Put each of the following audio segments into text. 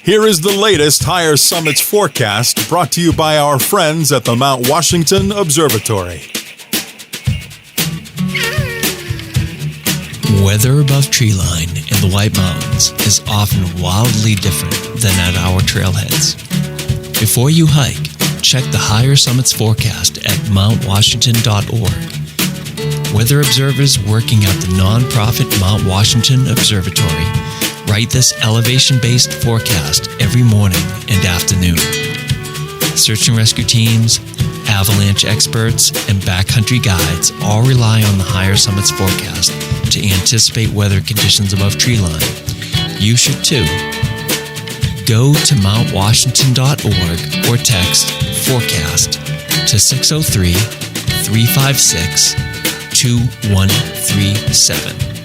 Here is the latest Higher Summits forecast brought to you by our friends at the Mount Washington Observatory. Weather above treeline in the White Mountains is often wildly different than at our trailheads. Before you hike, check the Higher Summits forecast at mountwashington.org. Weather observers working at the nonprofit Mount Washington Observatory write this elevation-based forecast every morning and afternoon. Search and rescue teams, avalanche experts, and backcountry guides all rely on the Higher Summits forecast to anticipate weather conditions above treeline. You should too. Go to mountwashington.org or text forecast to 603-356-2137.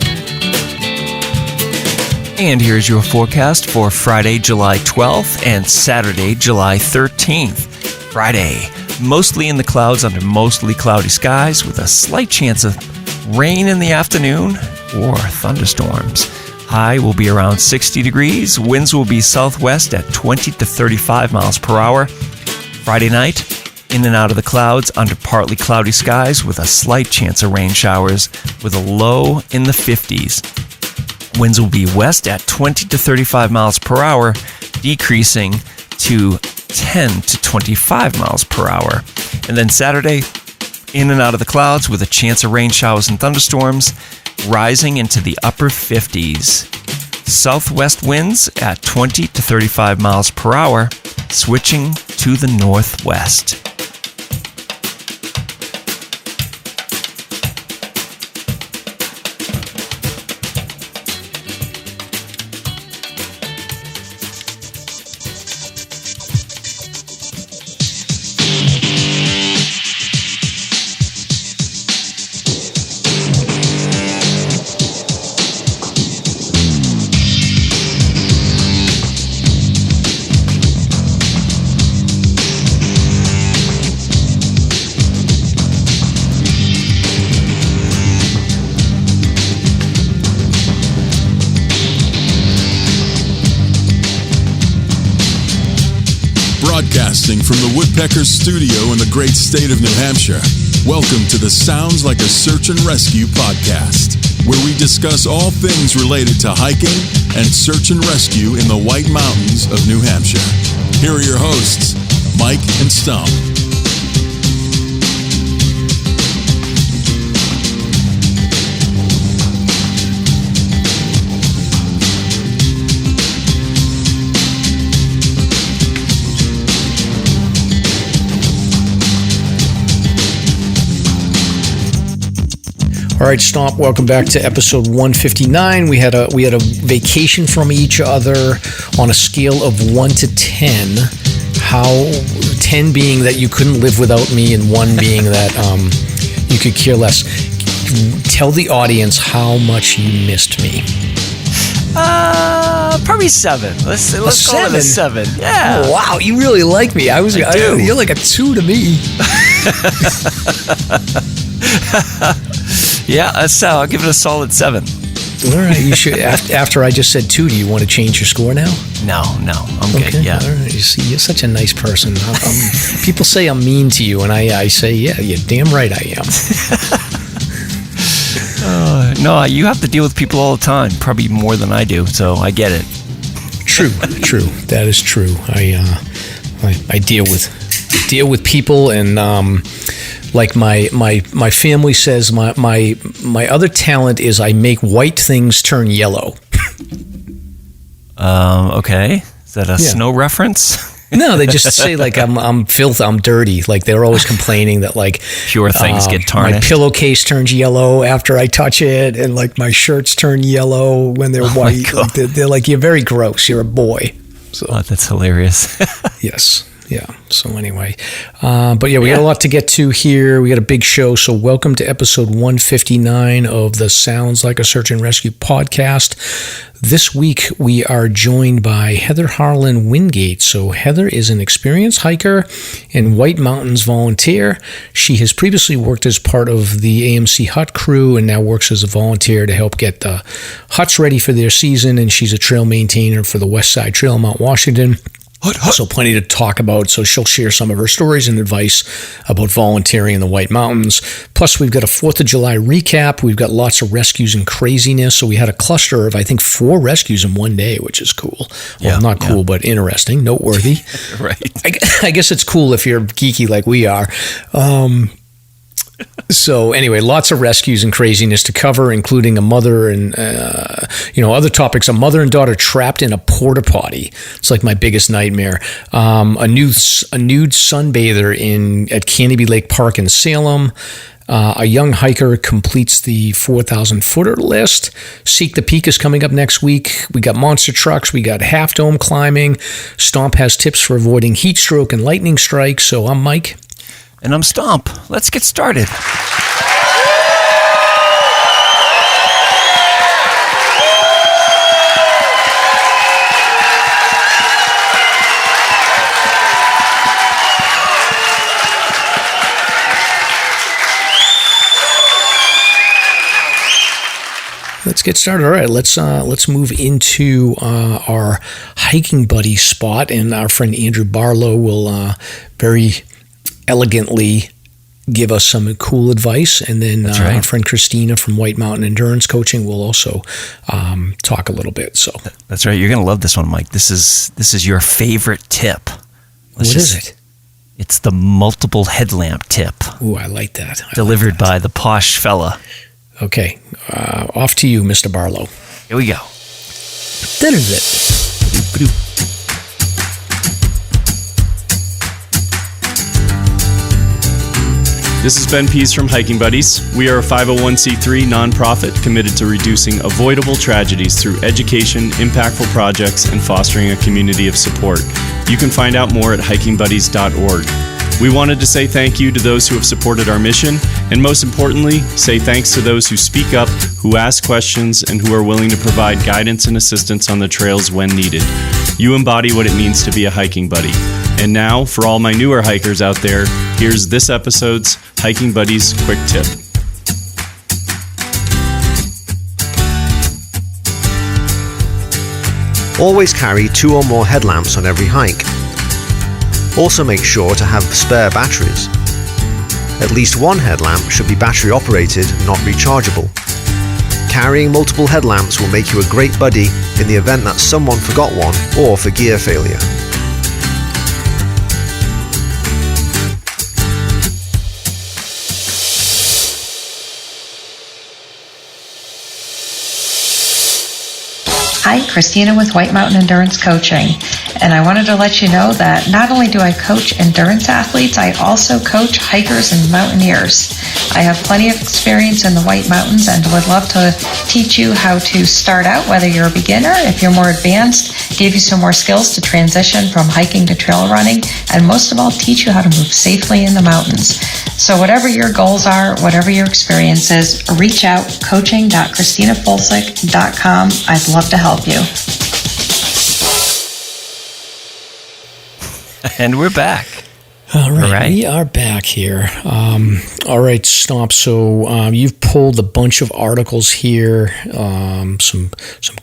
And here's your forecast for Friday, July 12th and Saturday, July 13th. Friday, mostly in the clouds under mostly cloudy skies with a slight chance of rain in the afternoon or thunderstorms. High will be around 60 degrees. Winds will be southwest at 20 to 35 miles per hour. Friday night, in and out of the clouds under partly cloudy skies with a slight chance of rain showers with a low in the 50s. Winds will be west at 20 to 35 miles per hour, decreasing to 10 to 25 miles per hour. And then Saturday, in and out of the clouds with a chance of rain showers and thunderstorms, rising into the upper 50s. Southwest winds at 20 to 35 miles per hour, switching to the northwest. Broadcasting from the Woodpeckers Studio in the great state of New Hampshire, welcome to the Sounds Like a Search and Rescue podcast, where we discuss all things related to hiking and search and rescue in the White Mountains of New Hampshire. Here are your hosts, Mike and Stomp. All right, Stomp, welcome back to episode 159. We had a vacation from each other on a scale of 1 to 10. How 10 being that you couldn't live without me, and 1 being that you could care less. Tell the audience how much you missed me. Probably 7. Let's call it a 7. Yeah. Oh, wow, you really like me. I do. You're like a 2 to me. Yeah, I'll give it a solid 7. All right, you should. After I just said 2, do you want to change your score now? No, I'm good. Yeah. All right. You see, you're such a nice person. People say I'm mean to you, and I say, yeah, you're damn right I am. No, you have to deal with people all the time, probably more than I do, so I get it. True. That is true. I deal with people, and like my family says, my other talent is I make white things turn yellow. Okay. Is that a snow reference? No, they just say like I'm filth, I'm dirty. Like they're always complaining that like pure things get tarnished. My pillowcase turns yellow after I touch it, and like my shirts turn yellow when they're white. Like, they're like, you're very gross. You're a boy. So that's hilarious. Yes. Yeah. So anyway, but yeah, we got a lot to get to here. We got a big show. So welcome to episode 159 of the Sounds Like a Search and Rescue podcast. This week we are joined by Heather Harland-Wingate. So Heather is an experienced hiker and White Mountains volunteer. She has previously worked as part of the AMC Hut crew and now works as a volunteer to help get the huts ready for their season. And she's a trail maintainer for the WestSide Trail in Mount Washington. So plenty to talk about. So she'll share some of her stories and advice about volunteering in the White Mountains. Plus, we've got a 4th of July recap. We've got lots of rescues and craziness. So we had a cluster of, I think, 4 rescues in one day, which is cool. Well, not cool, but interesting, noteworthy. Right. I guess it's cool if you're geeky like we are. So anyway, lots of rescues and craziness to cover, including a mother and, other topics. A mother and daughter trapped in a porta potty. It's like my biggest nightmare. A nude sunbather at Canobie Lake Park in Salem. A young hiker completes the 4,000 footer list. Seek the Peak is coming up next week. We got monster trucks. We got half dome climbing. Stomp has tips for avoiding heat stroke and lightning strikes. So I'm Mike. And I'm Stomp. Let's get started. Let's get started. All right, let's move into our hiking buddy spot, and our friend Andrew Barlow will very elegantly give us some cool advice, and then our friend Christina from White Mountain Endurance Coaching will also talk a little bit. So that's right. You're gonna love this one, Mike. This is your favorite tip. What is it? It's the multiple headlamp tip. Ooh, I like that. Delivered by the posh fella. Okay, off to you, Mr. Barlow. Here we go. That is it. This is Ben Pease from Hiking Buddies. We are a 501c3 nonprofit committed to reducing avoidable tragedies through education, impactful projects, and fostering a community of support. You can find out more at hikingbuddies.org. We wanted to say thank you to those who have supported our mission, and most importantly, say thanks to those who speak up, who ask questions, and who are willing to provide guidance and assistance on the trails when needed. You embody what it means to be a hiking buddy. And now, for all my newer hikers out there, here's this episode's Hiking Buddies Quick Tip. Always carry 2 or more headlamps on every hike. Also make sure to have spare batteries. At least one headlamp should be battery operated, not rechargeable. Carrying multiple headlamps will make you a great buddy in the event that someone forgot one or for gear failure. Hi, Christina with White Mountain Endurance Coaching, and I wanted to let you know that not only do I coach endurance athletes, I also coach hikers and mountaineers. I have plenty of experience in the White Mountains and would love to teach you how to start out, whether you're a beginner, if you're more advanced, give you some more skills to transition from hiking to trail running, and most of all, teach you how to move safely in the mountains. So whatever your goals are, whatever your experience is, reach out, coaching.christinapolsik.com. I'd love to help you. And we're back. All right, we are back here. All right, Stomp. So you've pulled a bunch of articles here, some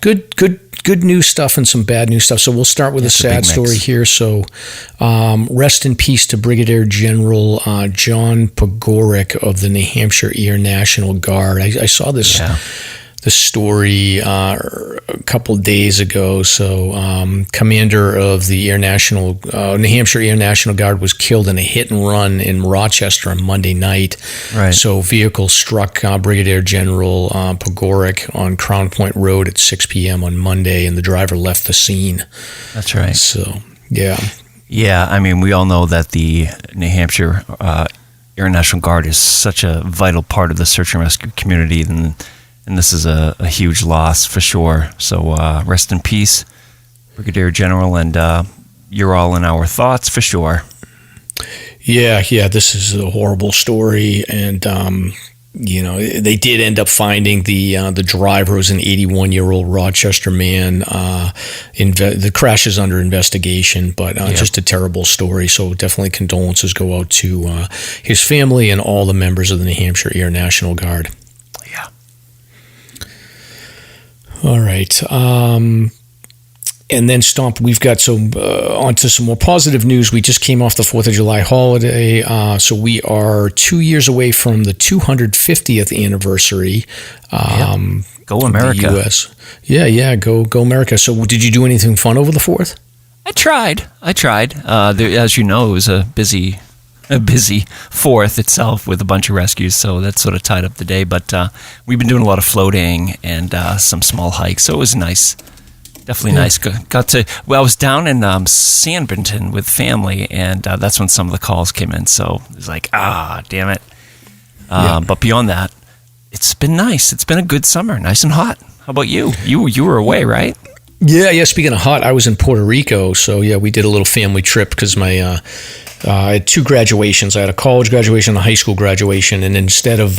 good news stuff and some bad news stuff. So we'll start with a sad story here. So rest in peace to Brigadier General John Pogorek of the New Hampshire Air National Guard. I saw this. The story a couple days ago. So, commander of the New Hampshire Air National Guard was killed in a hit and run in Rochester on Monday night. Right. So, vehicle struck Brigadier General Pogorek on Crown Point Road at 6 p.m. on Monday, and the driver left the scene. That's right. So, yeah. Yeah, I mean, we all know that the New Hampshire Air National Guard is such a vital part of the search and rescue community, and this is a huge loss for sure. So rest in peace, Brigadier General, and you're all in our thoughts for sure. Yeah, this is a horrible story, and they did end up finding the driver, who's an 81-year-old Rochester man. The crash is under investigation, but just a terrible story. So definitely condolences go out to his family and all the members of the New Hampshire Air National Guard. Yeah. All right. And then, Stomp, we've got onto some more positive news. We just came off the 4th of July holiday, so we are 2 years away from the 250th anniversary. Go America. The U.S. Yeah, go America. So did you do anything fun over the 4th? I tried. As you know, it was a busy 4th itself with a bunch of rescues, so that sort of tied up the day. But we've been doing a lot of floating and some small hikes, so it was nice. Definitely nice. I was down in Sanbornton with family, and that's when some of the calls came in. So it was like, damn it. But beyond that, it's been nice. It's been a good summer, nice and hot. How about you? You were away, right? Yeah. Speaking of hot, I was in Puerto Rico. So we did a little family trip because I had 2 graduations. I had a college graduation and a high school graduation, and instead of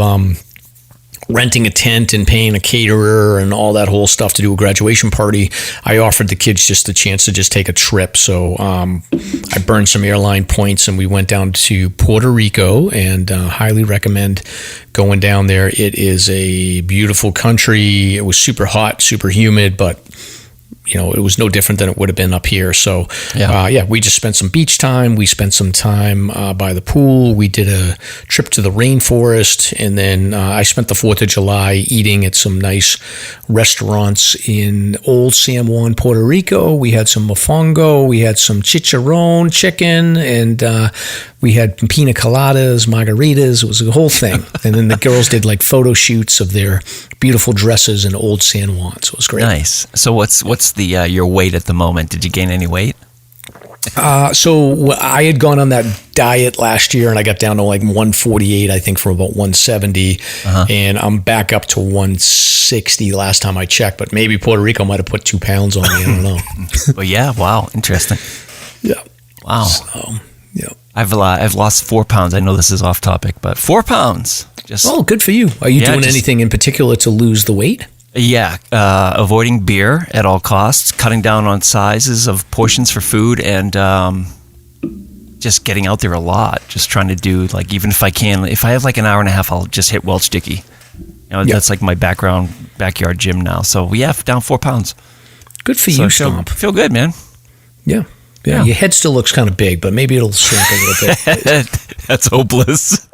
renting a tent and paying a caterer and all that whole stuff to do a graduation party, I offered the kids just a chance to just take a trip. So I burned some airline points and we went down to Puerto Rico, and highly recommend going down there. It is a beautiful country. It was super hot, super humid, but it was no different than it would have been up here. So, we just spent some beach time. We spent some time by the pool. We did a trip to the rainforest. And then I spent the 4th of July eating at some nice restaurants in Old San Juan, Puerto Rico. We had some mofongo. We had some chicharron chicken. And we had pina coladas, margaritas. It was a whole thing. And then the girls did like photo shoots of their beautiful dresses in Old San Juan. So it was great. Nice. So what's your weight at the moment? Did you gain any weight? So I had gone on that diet last year, and I got down to like 148, I think, from about 170, and I'm back up to 160 last time I checked. But maybe Puerto Rico might have put 2 pounds on me. I don't know. But wow, interesting. Yeah. Wow. So, I've lost 4 pounds. I know this is off topic, but 4 pounds. Good for you. Are you doing anything in particular to lose the weight? Yeah, avoiding beer at all costs, cutting down on sizes of portions for food, and just getting out there a lot. Just trying to do, like, even if I have like an hour and a half, I'll just hit Welch Dickey. That's like my backyard gym now. So down 4 pounds. Good for you, Stomp. Feel good, man. Yeah. Your head still looks kind of big, but maybe it'll shrink a little bit. That's hopeless.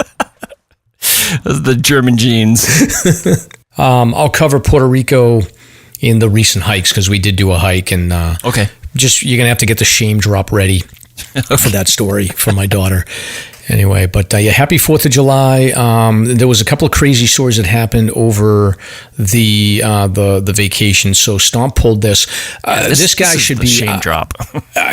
Those are the German genes. I'll cover Puerto Rico in the recent hikes because we did do a hike, and you're gonna have to get the shame drop ready for that story for my daughter. Anyway, but happy 4th of July. There was a couple of crazy stories that happened over the vacation. So Stomp pulled this. This guy should be shame drop.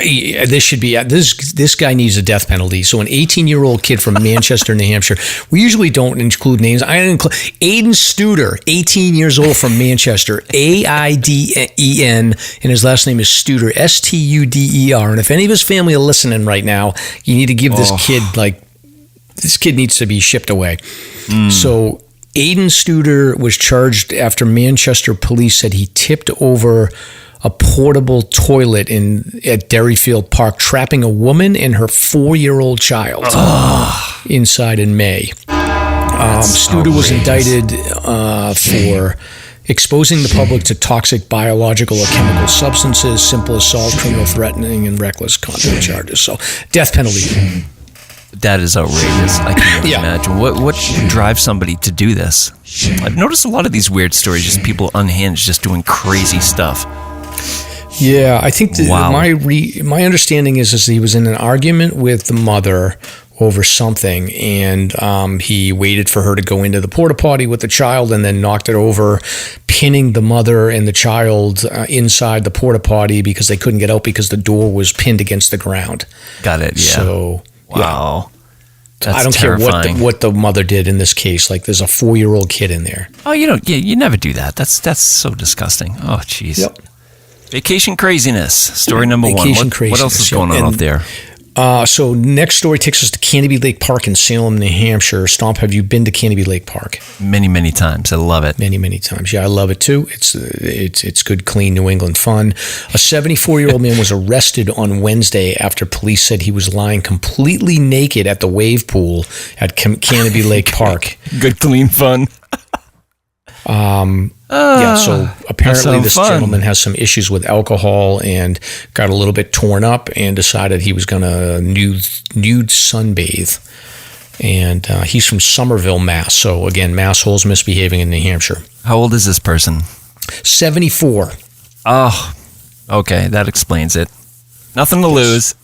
This guy needs a death penalty. So an 18-year-old kid from Manchester, New Hampshire. We usually don't include names. I didn't include Aiden Studer, 18 years old from Manchester, Aiden, and his last name is Studer, Studer. And if any of his family are listening right now, you need to give this kid this kid needs to be shipped away. So Aiden Studer was charged after Manchester police said he tipped over a portable toilet at Derryfield Park, trapping a woman and her 4-year-old child inside in May. Studer was indicted for exposing the public to toxic biological or chemical substances, simple assault, criminal threatening, and reckless conduct charges. So death penalty. That is outrageous. I can't even imagine. What drives somebody to do this? I've noticed a lot of these weird stories, just people unhinged, just doing crazy stuff. Yeah, I think my understanding is he was in an argument with the mother over something, and he waited for her to go into the porta potty with the child and then knocked it over, pinning the mother and the child inside the porta potty because they couldn't get out because the door was pinned against the ground. Got it, yeah. So, wow. That's I don't terrifying. care what the mother did in this case. Like, there's a 4-year-old kid in there. Oh, you never do that. That's so disgusting. Oh, jeez. Yep. Vacation craziness. Story number Vacation one. What else is going on out there? So next story takes us to Canobie Lake Park in Salem, New Hampshire. Stomp, have you been to Canobie Lake Park? Many, many times. I love it. Many, many times. Yeah, I love it too. It's good, clean New England fun. A 74-year-old man was arrested on Wednesday after police said he was lying completely naked at the wave pool at Canobie Lake Park. Good, clean fun. So apparently this gentleman has some issues with alcohol and got a little bit torn up and decided he was going to nude sunbathe. And he's from Somerville, Mass. So again, massholes misbehaving in New Hampshire. How old is this person? 74. Oh, okay. That explains it. Nothing to lose.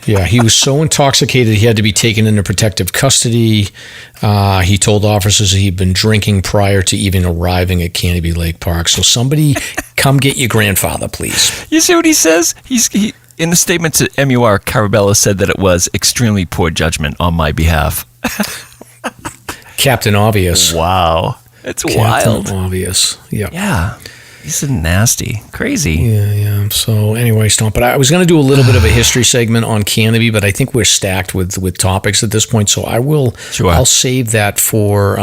Yeah, he was so intoxicated he had to be taken into protective custody. He told officers he'd been drinking prior to even arriving at Canobie Lake Park. So somebody come get your grandfather, please. You see what he says? He in the statement to MUR, Carabella said that it was extremely poor judgment on my behalf. Captain Obvious. Wow. It's wild. Captain Obvious. Yeah. Yeah. He's nasty. Crazy. Yeah. So anyway, Stomp. But I was going to do a little bit of a history segment on Canobie, but I think we're stacked with topics at this point. So I'll save that for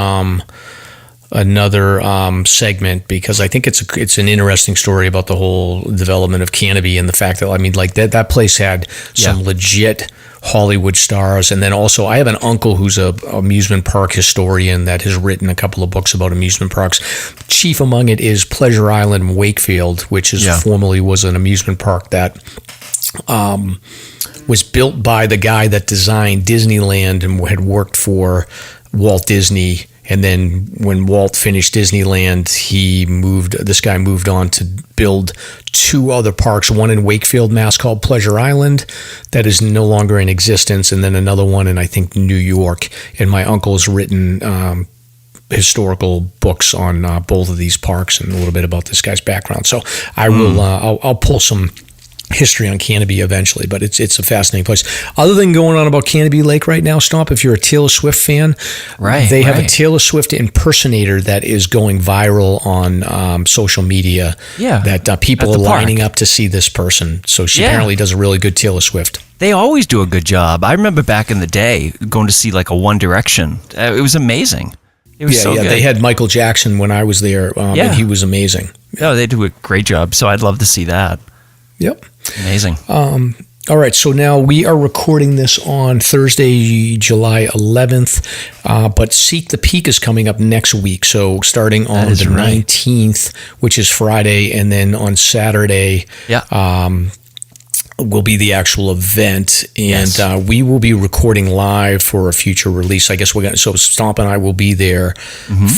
another segment because I think it's an interesting story about the whole development of Canobie and the fact that that place had some legit Hollywood stars. And then also I have an uncle who's a amusement park historian that has written a couple of books about amusement parks. Chief among it is Pleasure Island, Wakefield, which formerly was an amusement park that was built by the guy that designed Disneyland and had worked for Walt Disney. And then when Walt finished Disneyland, this guy moved on to build two other parks, one in Wakefield, Mass, called Pleasure Island, that is no longer in existence, and then another one in, I think, New York. And my uncle's written historical books on both of these parks and a little bit about this guy's background. So I will, I'll pull some history on Canobie eventually, but it's a fascinating place. Other than going on about Canobie Lake right now, Stomp, if you're a Taylor Swift fan, they have a Taylor Swift impersonator that is going viral on social media. Yeah, that people are lining up to see this person. So she apparently does a really good Taylor Swift. They always do a good job. I remember back in the day going to see like a One Direction. It was amazing. It was so good. They had Michael Jackson when I was there, and he was amazing. Yeah, they do a great job. So I'd love to see that. Yep. Amazing. All right, so now we are recording this on Thursday, July 11th, but Seek the Peak is coming up next week. So starting on the 19th, which is Friday, and then on Saturday, will be the actual event, and we will be recording live for a future release. I guess so Stomp and I will be there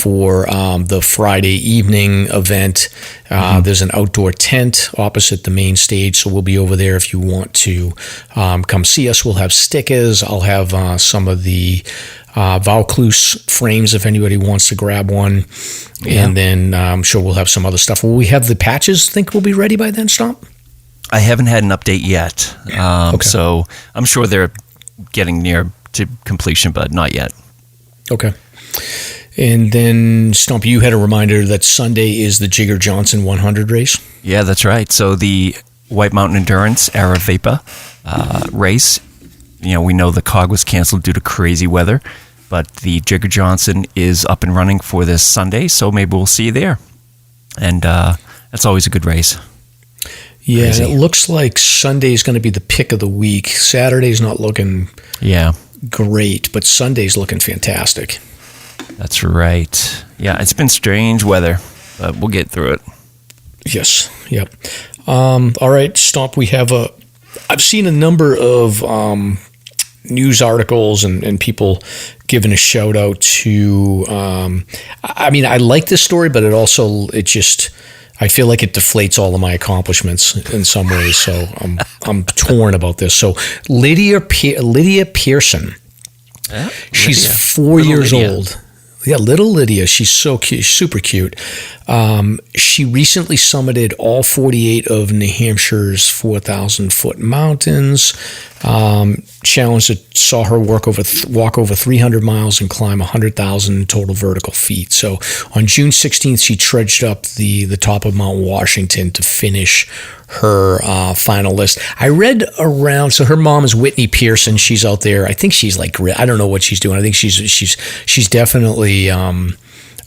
for the Friday evening event. There's an outdoor tent opposite the main stage, so we'll be over there if you want to come see us. We'll have stickers. I'll have some of the Vaucluse frames if anybody wants to grab one, and then I'm sure we'll have some other stuff. Will we have the patches? Think we'll be ready by then, Stomp? I haven't had an update yet, so I'm sure they're getting near to completion, but not yet. Okay. And then, Stomp, you had a reminder that Sunday is the Jigger Johnson 100 race? Yeah, that's right. So the White Mountain Endurance Aravapa race, we know the COG was canceled due to crazy weather, but the Jigger Johnson is up and running for this Sunday, so maybe we'll see you there. And that's always a good race. Yeah, and it looks like Sunday's going to be the pick of the week. Saturday's not looking great, but Sunday's looking fantastic. That's right. Yeah, it's been strange weather, but we'll get through it. Yes, yep. All right, Stomp, I've seen a number of news articles and people giving a shout out to, I like this story, but I feel like it deflates all of my accomplishments in some ways, so I'm torn about this. So Lydia Pearson, she's 4 years old. Yeah, little Lydia. She's so cute, super cute. She recently summited all 48 of New Hampshire's 4,000-foot mountains. Challenge that saw her walk over 300 miles and climb 100,000 total vertical feet. So on June 16th, she trudged up the top of Mount Washington to finish her final list. I read around, so her mom is Whitney Pearson. She's out there. I think she's like, I don't know what she's doing. I think she's definitely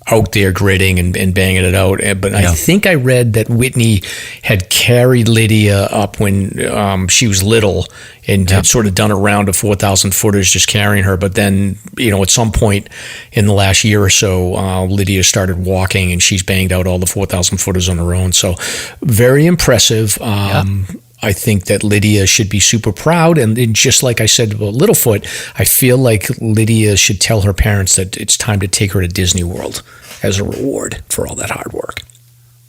out there gritting and banging it out. But I think I read that Whitney had carried Lydia up when she was little and had sort of done a round of 4,000 footers just carrying her. But then, at some point in the last year or so, Lydia started walking and she's banged out all the 4,000 footers on her own. So very impressive. I think that Lydia should be super proud. And just like I said about Littlefoot, I feel like Lydia should tell her parents that it's time to take her to Disney World as a reward for all that hard work.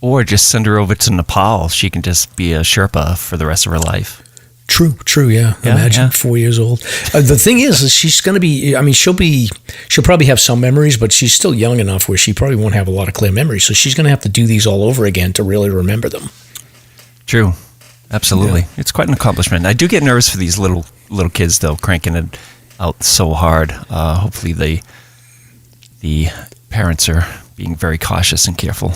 Or just send her over to Nepal. She can just be a Sherpa for the rest of her life. True, yeah. Imagine 4 years old. The thing is she's going to be, she'll probably have some memories, but she's still young enough where she probably won't have a lot of clear memories. So she's going to have to do these all over again to really remember them. True. Absolutely. Yeah. It's quite an accomplishment. I do get nervous for these little kids, though, cranking it out so hard. Hopefully the parents are being very cautious and careful.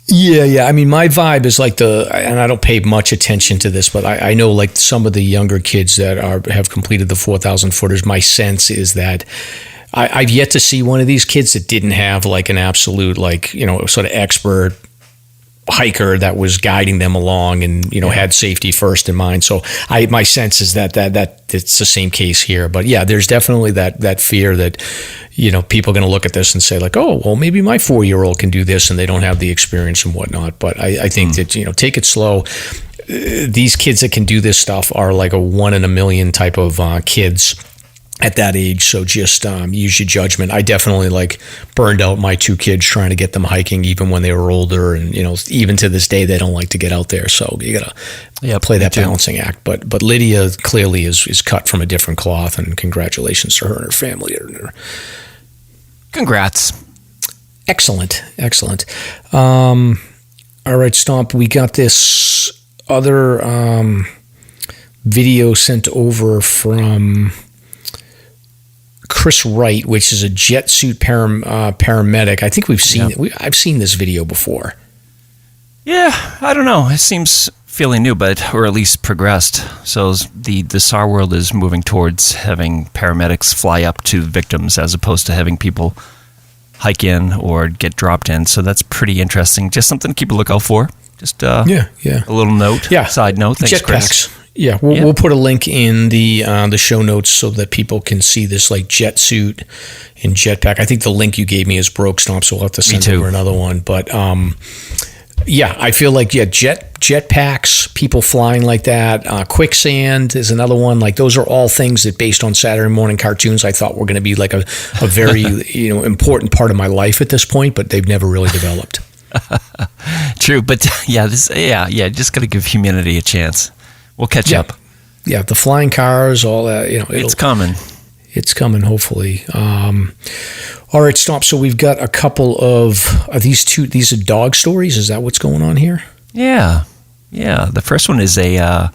Yeah. My vibe is like and I don't pay much attention to this, but I know like some of the younger kids that have completed the 4,000 footers, my sense is that I've yet to see one of these kids that didn't have like an absolute, sort of expert hiker that was guiding them along and had safety first in mind. So my sense is that it's the same case here. But yeah, there's definitely that fear that people are going to look at this and say like, oh well, maybe my 4-year-old can do this and they don't have the experience and whatnot. But I think that take it slow. These kids that can do this stuff are like a 1 in a million type of kids at that age. So just use your judgment. I definitely burned out my 2 kids trying to get them hiking even when they were older. And, even to this day, they don't like to get out there. So you got to play that balancing act. But Lydia clearly is cut from a different cloth, and congratulations to her and her family. Congrats. Excellent. All right, Stomp, we got this other video sent over from Chris Wright, which is a jet suit paramedic. I think we've seen I've seen this video before. Yeah, I don't know. It seems fairly new, or at least progressed. So the SAR world is moving towards having paramedics fly up to victims as opposed to having people hike in or get dropped in. So that's pretty interesting. Just something to keep a lookout for. Just a little note. Yeah. Side note. Thanks, Chris. Jetpacks. Yeah, we'll put a link in the show notes so that people can see this jet suit and jetpack. I think the link you gave me is broke, Stomp, so we'll have to send over another one. But I feel like jetpacks, people flying like that. Quicksand is another one. Those are all things that, based on Saturday morning cartoons, I thought were going to be like a very important part of my life at this point, but they've never really developed. True, but just got to give humanity a chance. We'll catch up. Yeah, the flying cars, all that, it's coming. It's coming, hopefully. All right, Stomp. So we've got a couple of these are dog stories. Is that what's going on here? Yeah. The first one is an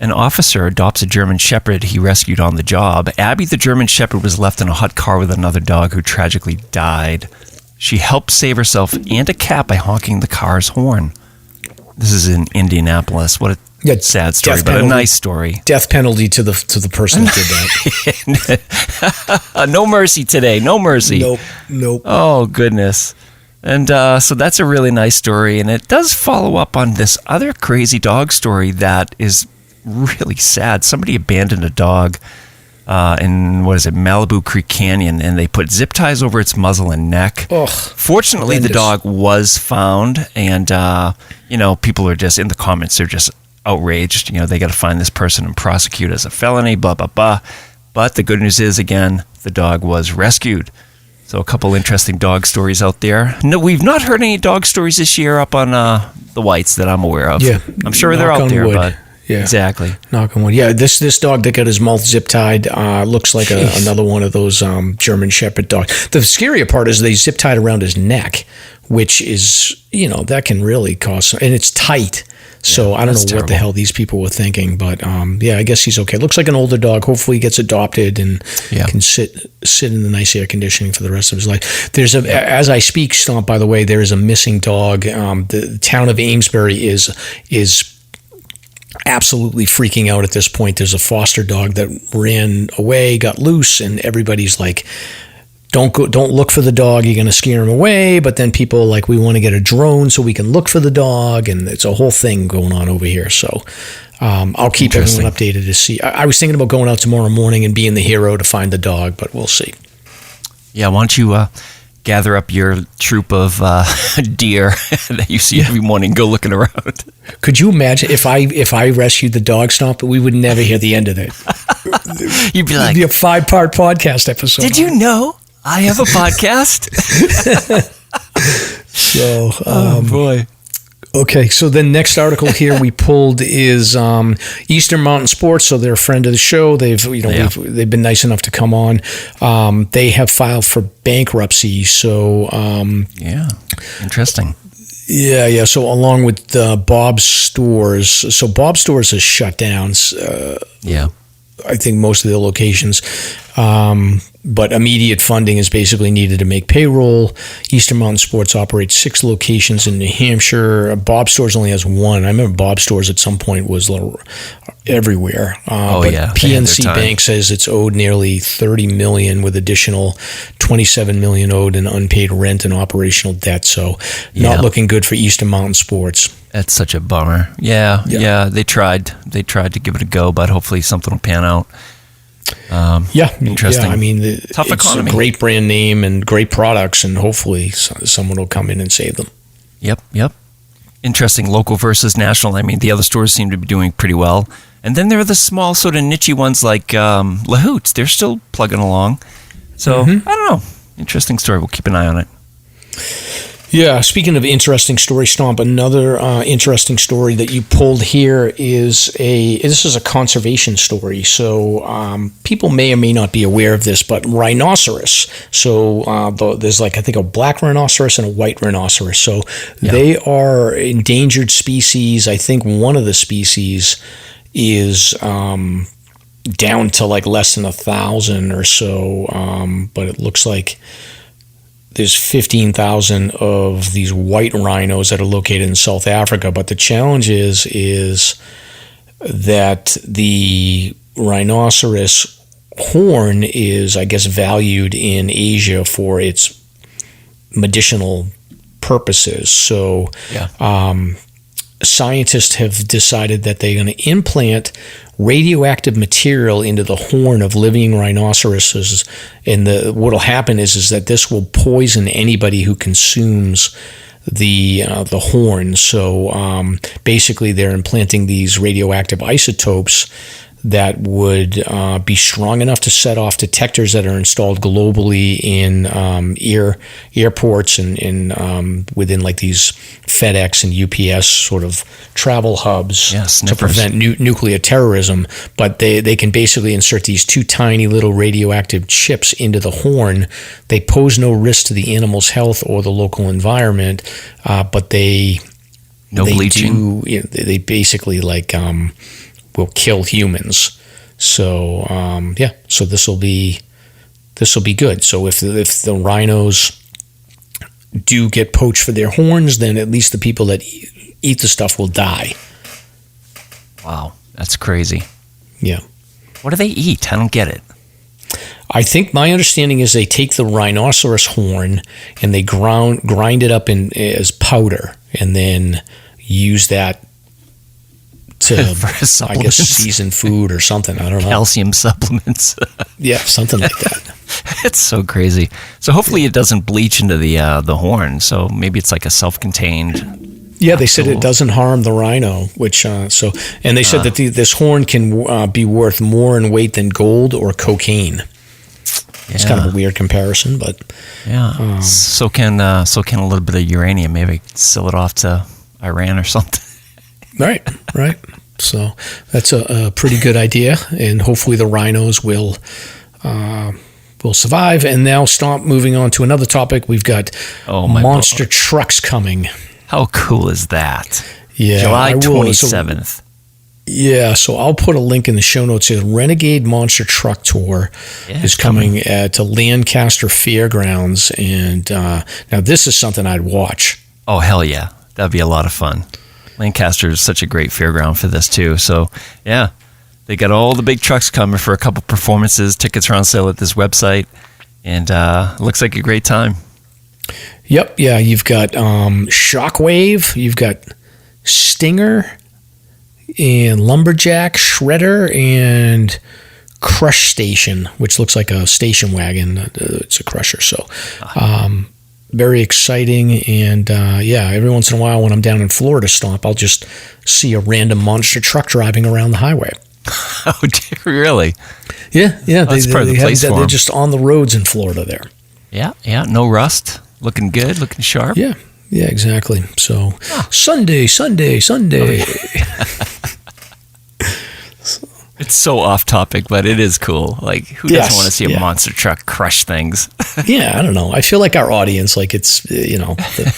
officer adopts a German Shepherd he rescued on the job. Abby, the German Shepherd, was left in a hot car with another dog who tragically died. She helped save herself and a cat by honking the car's horn. This is in Indianapolis. What a sad story, but a nice story. Death penalty to the person that did that. No mercy today. No mercy. Nope. Oh, goodness. And so that's a really nice story, and it does follow up on this other crazy dog story that is really sad. Somebody abandoned a dog in, Malibu Creek Canyon, and they put zip ties over its muzzle and neck. Ugh, Fortunately, the dog was found, and people are just in the comments. They're just outraged. They got to find this person and prosecute as a felony. Blah blah blah. But the good news is, again, the dog was rescued. So a couple interesting dog stories out there. No, we've not heard any dog stories this year up on the Whites that I'm aware of. Yeah, I'm sure they're out there, but Yeah, exactly. Knock on wood. Yeah, this dog that got his mouth zip tied looks like another one of those German Shepherd dogs. The scarier part is they zip tied around his neck, which is, that can really cause, and it's tight. So I don't know what the hell these people were thinking, but I guess he's okay. Looks like an older dog. Hopefully he gets adopted and can sit in the nice air conditioning for the rest of his life. As I speak, Stomp, by the way, there is a missing dog. The town of Amesbury is absolutely freaking out at this point. There's a foster dog that ran away, got loose, and everybody's like, don't look for the dog, you're going to scare him away. But then people like, we want to get a drone so we can look for the dog, and it's a whole thing going on over here. So I'll keep everyone updated to see. I was thinking about going out tomorrow morning and being the hero to find the dog, but we'll see. Yeah, why don't you gather up your troop of deer that you see every morning, go looking around. Could you imagine if I rescued the dog, Stomp, but we would never hear the end of it? You'd be like, it'd be a 5-part podcast episode. Did you know I have a podcast? So, oh boy. Okay, so the next article here we pulled is Eastern Mountain Sports. So they're a friend of the show. They've been nice enough to come on. They have filed for bankruptcy. So interesting. Yeah. So along with Bob's Stores. So Bob's Stores has shut down. I think most of the locations. But immediate funding is basically needed to make payroll. Eastern Mountain Sports operates 6 locations in New Hampshire. Bob Stores only has 1. I remember Bob Stores at some point was everywhere. PNC Bank says it's owed nearly $30 million, with additional $27 million owed in unpaid rent and operational debt. So not looking good for Eastern Mountain Sports. That's such a bummer. Yeah. They tried to give it a go, but hopefully something will pan out. Interesting. Yeah, I mean, tough economy. It's a great brand name and great products, and hopefully someone will come in and save them. Yep. Interesting. Local versus national. I mean, the other stores seem to be doing pretty well. And then there are the small sort of niche ones like Lahoots. They're still plugging along. So, I don't know. Interesting story. We'll keep an eye on it. Yeah, speaking of interesting story, Stomp, another interesting story that you pulled here is this is a conservation story. So people may or may not be aware of this, but rhinoceros. So there's I think a black rhinoceros and a white rhinoceros. So they are endangered species. I think one of the species is down to less than 1,000 or so, but it looks like there's 15,000 of these white rhinos that are located in South Africa. But the challenge is that the rhinoceros horn is, I guess, valued in Asia for its medicinal purposes. So scientists have decided that they're going to implant radioactive material into the horn of living rhinoceroses, and what'll happen is that this will poison anybody who consumes the horn. So basically, they're implanting these radioactive isotopes that would be strong enough to set off detectors that are installed globally in airports and within these FedEx and UPS sort of travel hubs to prevent nuclear terrorism. But they can basically insert these 2 tiny little radioactive chips into the horn. They pose no risk to the animal's health or the local environment, but they bleaching. They basically will kill humans. So so this will be good. So if the rhinos do get poached for their horns, then at least the people that eat the stuff will die. Wow, that's crazy. Yeah. What do they eat? I don't get it. I think my understanding is they take the rhinoceros horn and they grind it up as powder, and then use that to, I guess, season food or something. I don't know. Calcium supplements. Yeah, something like that. It's so crazy. So hopefully it doesn't bleach into the horn. So maybe it's a self-contained. Yeah, they said it doesn't harm the rhino, which and they said that this horn can be worth more in weight than gold or cocaine. It's kind of a weird comparison, but so can a little bit of uranium. Maybe sell it off to Iran or something. Right. So that's a pretty good idea, and hopefully the rhinos will survive. And now, Stomp, moving on to another topic, we've got monster trucks coming. How cool is that? Yeah, July 27th. Yeah, so I'll put a link in the show notes here. Renegade Monster Truck Tour is coming to Lancaster Fairgrounds, and now this is something I'd watch. Oh, hell yeah. That'd be a lot of fun. Lancaster is such a great fairground for this, too. So, yeah, they got all the big trucks coming for a couple performances. Tickets are on sale at this website, and looks like a great time. Yep, yeah, you've got Shockwave, you've got Stinger, and Lumberjack, Shredder, and Crush Station, which looks like a station wagon. It's a crusher, so very exciting. And every once in a while when I'm down in Florida, Stomp, I'll just see a random monster truck driving around the highway. Oh, really? Yeah. That's part of the place for they're them. just on the roads in Florida there. Yeah, no rust. Looking good, looking sharp. Yeah, exactly. So Sunday. It's so off topic, but it is cool. Like, who doesn't want to see a monster truck crush things? Yeah, I don't know. I feel like our audience, like it's, the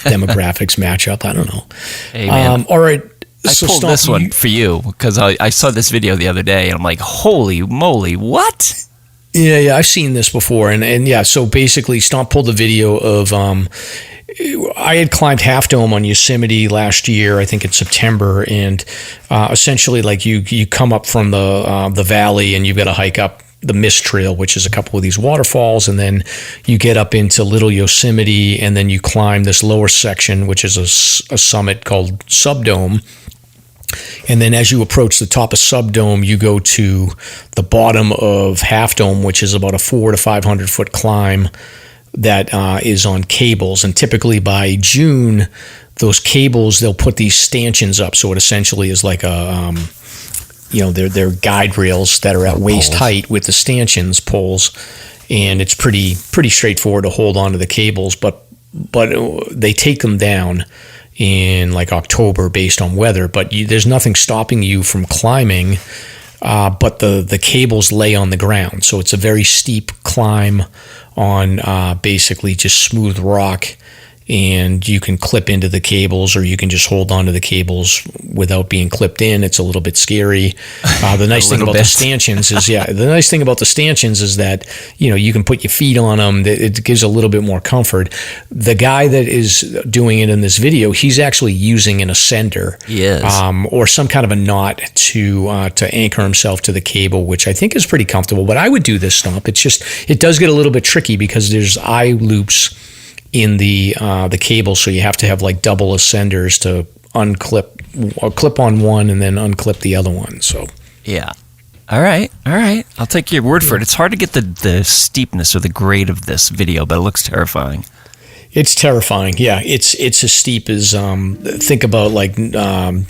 demographics match up. I don't know. Hey, man. All right. I pulled this one for you because I saw this video the other day and I'm like, holy moly, what? Yeah, I've seen this before. And yeah, so basically Stomp pulled a video of, I had climbed Half Dome on Yosemite last year, I think in September, and essentially like you come up from the valley and you've got to hike up the Mist Trail, which is a couple of these waterfalls, and then you get up into Little Yosemite, and then you climb this lower section, which is a summit called Subdome. And then as you approach the top of Subdome, you go to the bottom of Half Dome, which is about a 400 to 500 foot climb that is on cables. And typically by June, those cables, they'll put these stanchions up. So it essentially is like a, they're guide rails that are at waist height with the stanchions poles. And it's pretty straightforward to hold onto the cables, but they take them down in like October based on weather, but there's nothing stopping you from climbing, but the cables lay on the ground. So it's a very steep climb on basically just smooth rock, and you can clip into the cables or you can just hold onto the cables without being clipped in. It's a little bit scary. The nice thing about the stanchions is, that, you can put your feet on them. It gives a little bit more comfort. The guy that is doing it in this video, he's actually using an ascender, or some kind of a knot to anchor himself to the cable, which I think is pretty comfortable. But I would do this, Stomp. It does get a little bit tricky because there's eye loops in the cable, so you have to have like double ascenders to clip on one and then unclip the other one. So yeah, all right, I'll take your word for it. It's hard to get the steepness or the grade of this video, but it looks terrifying. It's terrifying. Yeah, it's as steep as think about like the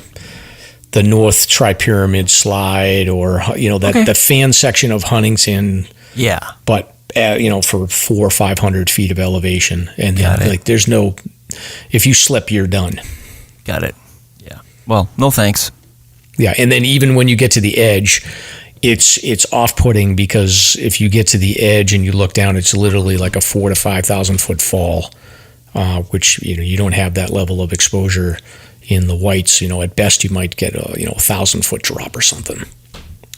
North Tri-Pyramid Slide, or the fan section of Huntington. Yeah, but for 400 or 500 feet of elevation, and there's no, if you slip, you're done. Got it. Yeah. Well, no thanks. Yeah, and then even when you get to the edge, it's off-putting, because if you get to the edge and you look down, it's literally like a 4,000 to 5,000 foot fall, which you don't have that level of exposure in the whites. At best you might get a 1,000 foot drop or something.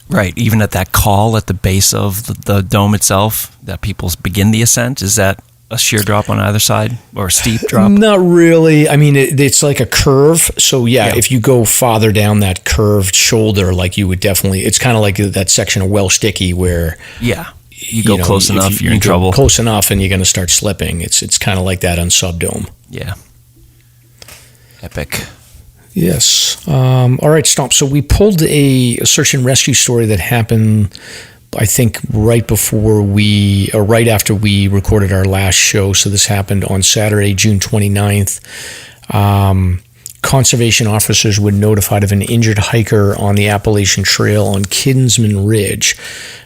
Right, even at that call at the base of the dome itself, that people begin the ascent, is that a sheer drop on either side, or a steep drop? Not really. I mean, it's like a curve. So yeah, if you go farther down that curved shoulder, like you would definitely, it's kind of like that section of Welsh Dickey where you go close enough, you're in trouble. Close enough, and you're going to start slipping. It's kind of like that on Subdome. Yeah, epic. Yes. All right, Stomp. So we pulled a search and rescue story that happened, I think, right after we recorded our last show. So this happened on Saturday, June 29th. Conservation officers were notified of an injured hiker on the Appalachian Trail on Kinsman Ridge.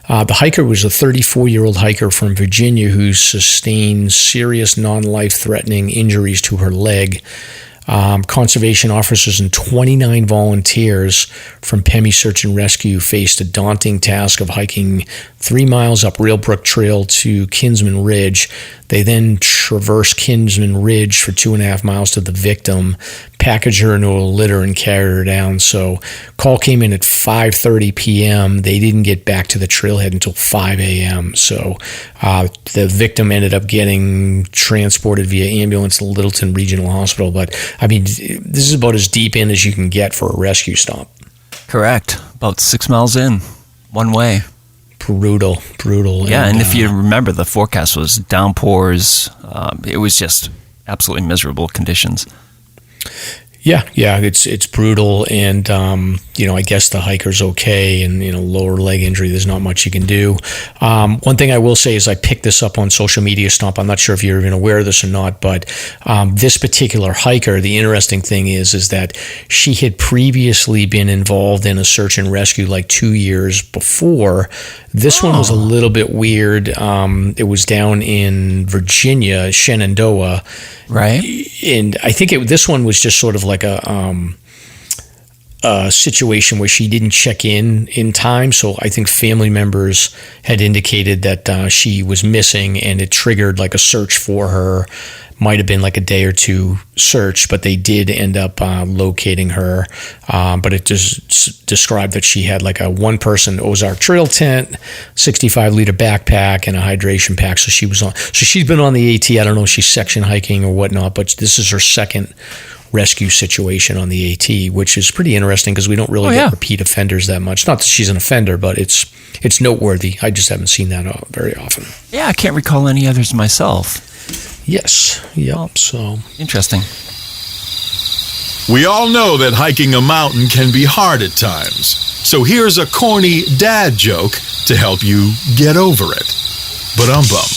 The hiker was a 34-year-old hiker from Virginia who sustained serious non-life-threatening injuries to her leg. Conservation officers and 29 volunteers from PEMI Search and Rescue faced a daunting task of hiking 3 miles up Railbrook Trail to Kinsman Ridge. They then traversed Kinsman Ridge for 2.5 miles to the victim, packaged her into a litter, and carried her down. So call came in at 5:30 p.m. They didn't get back to the trailhead until 5 a.m. So the victim ended up getting transported via ambulance to Littleton Regional Hospital. But, I mean, this is about as deep in as you can get for a rescue stop. Correct. About 6 miles in, one way. Brutal. Yeah, and if you remember, the forecast was downpours. It was just absolutely miserable conditions. Yeah, it's brutal, and I guess the hiker's okay, and lower leg injury, there's not much you can do. One thing I will say is I picked this up on social media, Stomp. I'm not sure if you're even aware of this or not, but this particular hiker, the interesting thing is that she had previously been involved in a search and rescue like 2 years before. This one was a little bit weird. It was down in Virginia, Shenandoah. Right. And I think this one was just sort of like a situation where she didn't check in time. So I think family members had indicated that she was missing, and it triggered like a search for her. Might have been like a day or two search, but they did end up locating her. But it just described that she had like a 1-person Ozark Trail tent, 65-liter backpack, and a hydration pack. So she was on. So she's been on the AT. I don't know if she's section hiking or whatnot, but this is her second rescue situation on the AT, which is pretty interesting because we don't really get repeat offenders that much. Not that she's an offender, but it's noteworthy. I just haven't seen that very often. Yeah, I can't recall any others myself. Yes. Yep. So interesting. We all know that hiking a mountain can be hard at times. So here's a corny dad joke to help you get over it. Ba-dum-bum.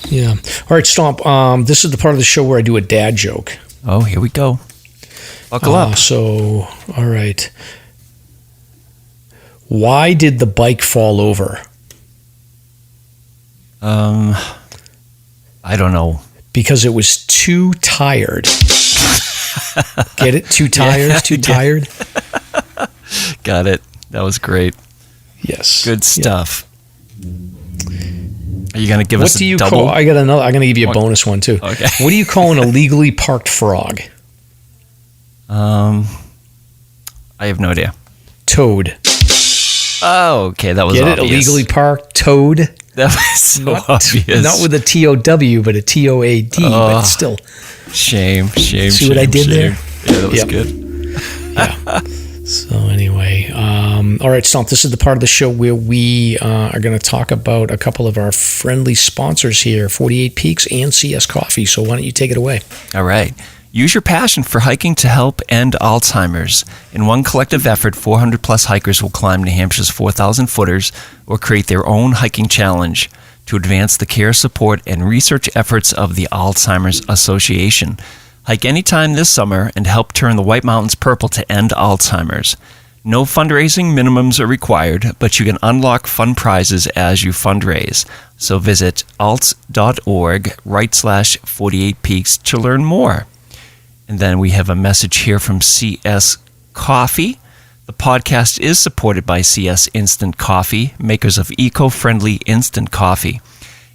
Yeah. All right, Stomp. This is the part of the show where I do a dad joke. Oh, here we go. Buckle up. So, all right. Why did the bike fall over? I don't know. Because it was too tired. Get it? Too tired? Too tired? Got it. That was great. Yes. Good stuff. Are you going to give us a double? I got another. I'm going to give you a bonus one too. Okay. What do you call an illegally parked frog? I have no idea. Toad. Oh, okay. That was Get obvious. it? Illegally parked toad. That was so obvious. Not with a TOW, but a TOAD, but still. Shame. See what I did there? Yeah, that was good. Yeah. So anyway, all right, Stomp, this is the part of the show where we are going to talk about a couple of our friendly sponsors here, 48 Peaks and CS Coffee. So why don't you take it away? All right. Use your passion for hiking to help end Alzheimer's. In one collective effort, 400-plus hikers will climb New Hampshire's 4,000 footers or create their own hiking challenge to advance the care, support, and research efforts of the Alzheimer's Association. Hike anytime this summer and help turn the White Mountains purple to end Alzheimer's. No fundraising minimums are required, but you can unlock fun prizes as you fundraise. So visit alts.org/48peaks to learn more. And then we have a message here from CS Coffee. The podcast is supported by CS Instant Coffee, makers of eco-friendly instant coffee.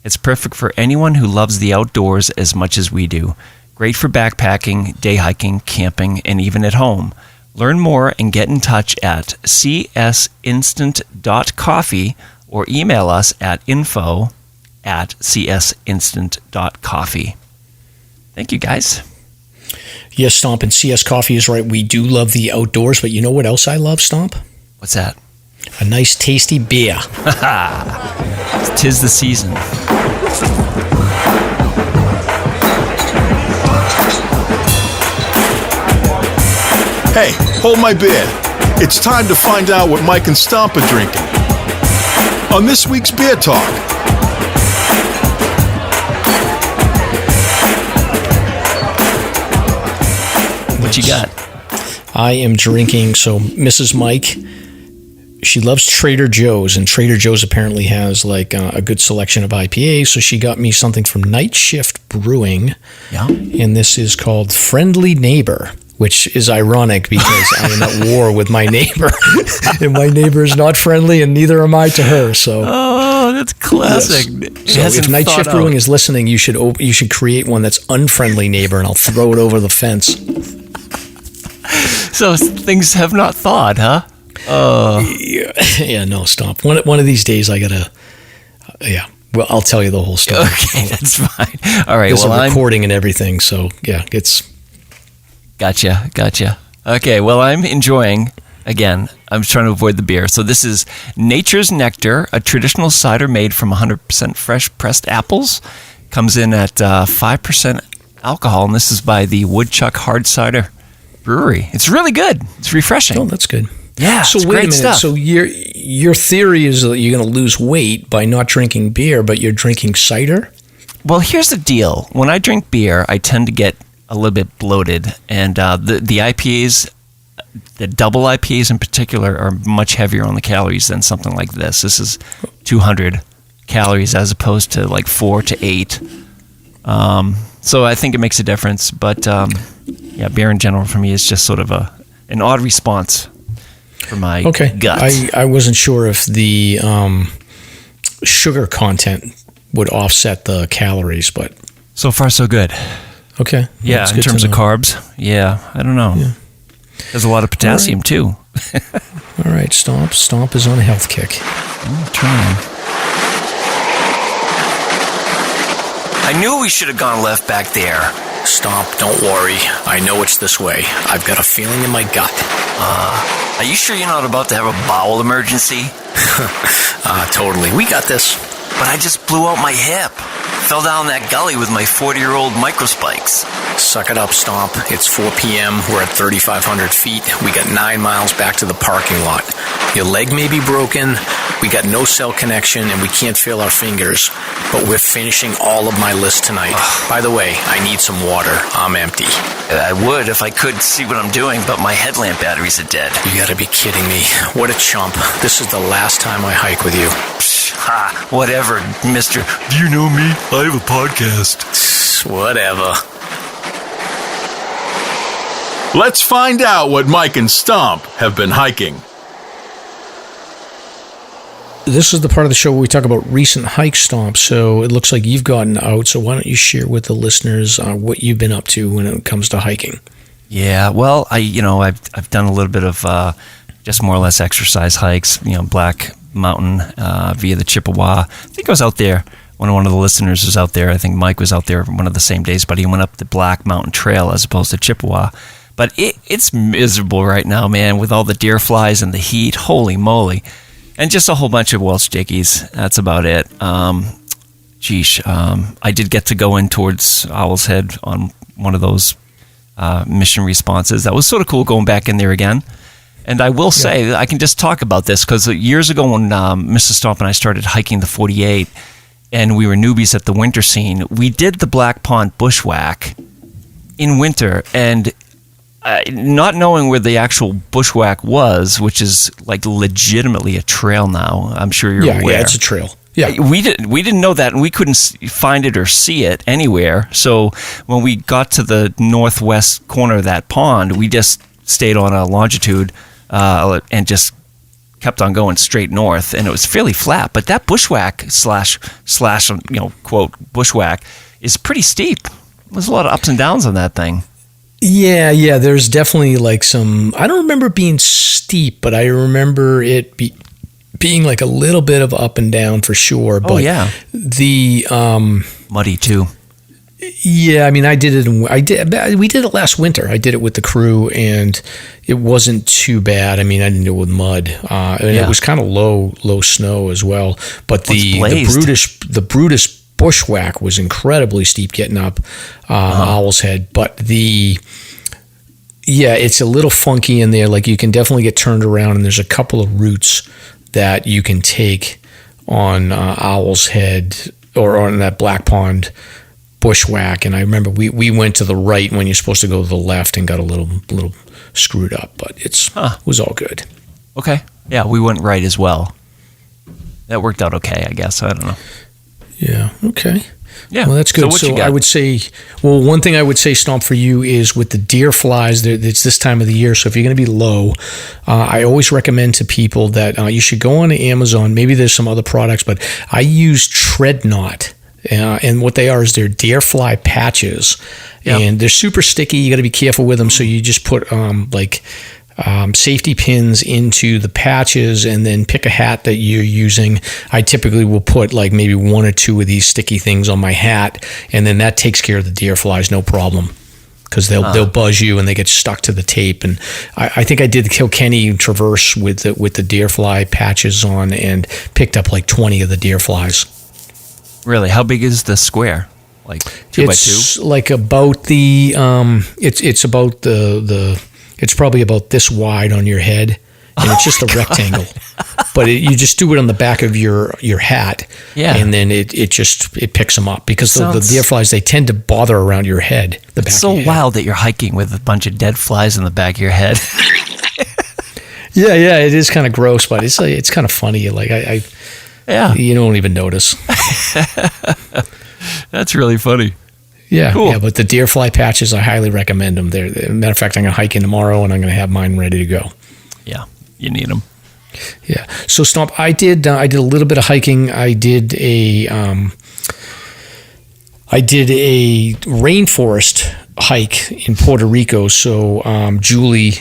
It's perfect for anyone who loves the outdoors as much as we do. Great for backpacking, day hiking, camping, and even at home. Learn more and get in touch at csinstant.coffee or email us at info@csinstant.coffee. Thank you, guys. Yes, Stomp, and CS Coffee is right. We do love the outdoors, but you know what else I love, Stomp? What's that? A nice, tasty beer. 'Tis the season. Hey, hold my beer. It's time to find out what Mike and Stomp are drinking. On this week's Beer Talk. What you got? I am drinking, so Mrs. Mike she loves Trader Joe's, and Trader Joe's apparently has like a good selection of IPAs. So she got me something from Night Shift Brewing. Yeah. And this is called Friendly Neighbor, which is ironic because I am at war with my neighbor, and my neighbor is not friendly, and neither am I to her. So, oh, that's classic. Yes. So if Night Shift Brewing is listening, you should create one that's unfriendly neighbor, and I'll throw it over the fence. So things have not thawed, huh? Yeah, no, Stomp. One of these days, I gotta. Yeah, well, I'll tell you the whole story. Okay, that's fine. All right. There's a recording and everything, so yeah, it's. Gotcha. Okay, well, I'm enjoying. Again, I'm trying to avoid the beer. So this is Nature's Nectar, a traditional cider made from 100% fresh pressed apples. Comes in at 5% alcohol, and this is by the Woodchuck Hard Cider Brewery. It's really good. It's refreshing. Oh, that's good. Yeah, so it's wait great a minute. stuff. So your theory is that you're going to lose weight by not drinking beer, but you're drinking cider? Well, here's the deal. When I drink beer, I tend to get a little bit bloated, and the IPAs, the double IPAs in particular, are much heavier on the calories than something like this. This is 200 calories as opposed to like 4 to 8. So I think it makes a difference. But yeah, beer in general for me is just sort of an odd response for my gut. I wasn't sure if the sugar content would offset the calories, but so far so good. Okay. Yeah, in terms of carbs, yeah, I don't know. Yeah. There's a lot of potassium too. All right, Stomp. Stomp is on a health kick. Turn on. I knew we should have gone left back there. Stomp, don't worry. I know it's this way. I've got a feeling in my gut. Are you sure you're not about to have a bowel emergency? Totally. We got this. But I just blew out my hip. Fell down that gully with my 40-year-old microspikes. Suck it up, Stomp. It's 4 p.m. We're at 3,500 feet. We got 9 miles back to the parking lot. Your leg may be broken. We got no cell connection, and we can't feel our fingers. But we're finishing all of my list tonight. By the way, I need some water. I'm empty. I would if I could see what I'm doing, but my headlamp batteries are dead. You gotta be kidding me. What a chump. This is the last time I hike with you. Ha, whatever, mister. Do you know me? I have a podcast. Whatever. Let's find out what Mike and Stomp have been hiking. This is the part of the show where we talk about recent hikes, Stomp. So it looks like you've gotten out. So why don't you share with the listeners what you've been up to when it comes to hiking? Yeah, well, I've done a little bit of just more or less exercise hikes. Black Mountain via the Chippewa. I think I was out there when one of the listeners was out there. I think Mike was out there one of the same days, but he went up the Black Mountain Trail as opposed to Chippewa. But it's miserable right now, man, with all the deer flies and the heat. Holy moly. And just a whole bunch of Welsh Dickies. That's about it. I did get to go in towards Owl's Head on one of those mission responses. That was sort of cool going back in there again. And I will say, I can just talk about this because years ago when Mr. Stomp and I started hiking the 48 and we were newbies at the winter scene, we did the Black Pond bushwhack in winter. And not knowing where the actual bushwhack was, which is like legitimately a trail now, I'm sure you're aware. Yeah, it's a trail. Yeah, we didn't know that, and we couldn't find it or see it anywhere. So when we got to the northwest corner of that pond, we just stayed on a longitude and just kept on going straight north, and it was fairly flat. But that bushwhack slash quote bushwhack is pretty steep. There's a lot of ups and downs on that thing. Yeah. There's definitely like some. I don't remember it being steep, but I remember it being like a little bit of up and down for sure. But the muddy too. Yeah, I mean, we did it last winter. I did it with the crew, and it wasn't too bad. I mean, I didn't do it with mud, and it was kind of low snow as well. But the Brutus bushwhack was incredibly steep getting up Owl's Head. But it's a little funky in there. Like you can definitely get turned around, and there's a couple of routes that you can take on Owl's Head or on that Black Pond bushwhack. And I remember we went to the right when you're supposed to go to the left and got a little screwed up, but it was all good. Okay. Yeah, we went right as well. That worked out okay, I guess. I don't know. Yeah. Okay. Yeah. Well, that's good. So, I would say, one thing I would say, Stomp, for you is with the deer flies, it's this time of the year. So if you're going to be low, I always recommend to people that you should go on to Amazon. Maybe there's some other products, but I use Tread Knot. And what they are is they're deer fly patches. Yep. And they're super sticky. You got to be careful with them. So you just put safety pins into the patches and then pick a hat that you're using. I typically will put like maybe one or two of these sticky things on my hat, and then that takes care of the deer flies, no problem, because they'll buzz you and they get stuck to the tape. And I think I did the Kilkenny Traverse with the deer fly patches on and picked up like 20 of the deer flies. Really? How big is the square? Like 2 by 2? It's like about the it's about the it's probably about this wide on your head, and it's just a rectangle. But you just do it on the back of your hat, and then it picks them up, because the deer flies, they tend to bother around your head. It's so wild that you're hiking with a bunch of dead flies in the back of your head. Yeah, it is kind of gross, but it's kind of funny. Like you don't even notice. That's really funny. Yeah, cool. Yeah, but the deer fly patches, I highly recommend them. Matter of fact, I'm going to hike in tomorrow, and I'm going to have mine ready to go. Yeah, you need them. Yeah. So, Stomp, I did a little bit of hiking. I did a rainforest hike in Puerto Rico. So, Julie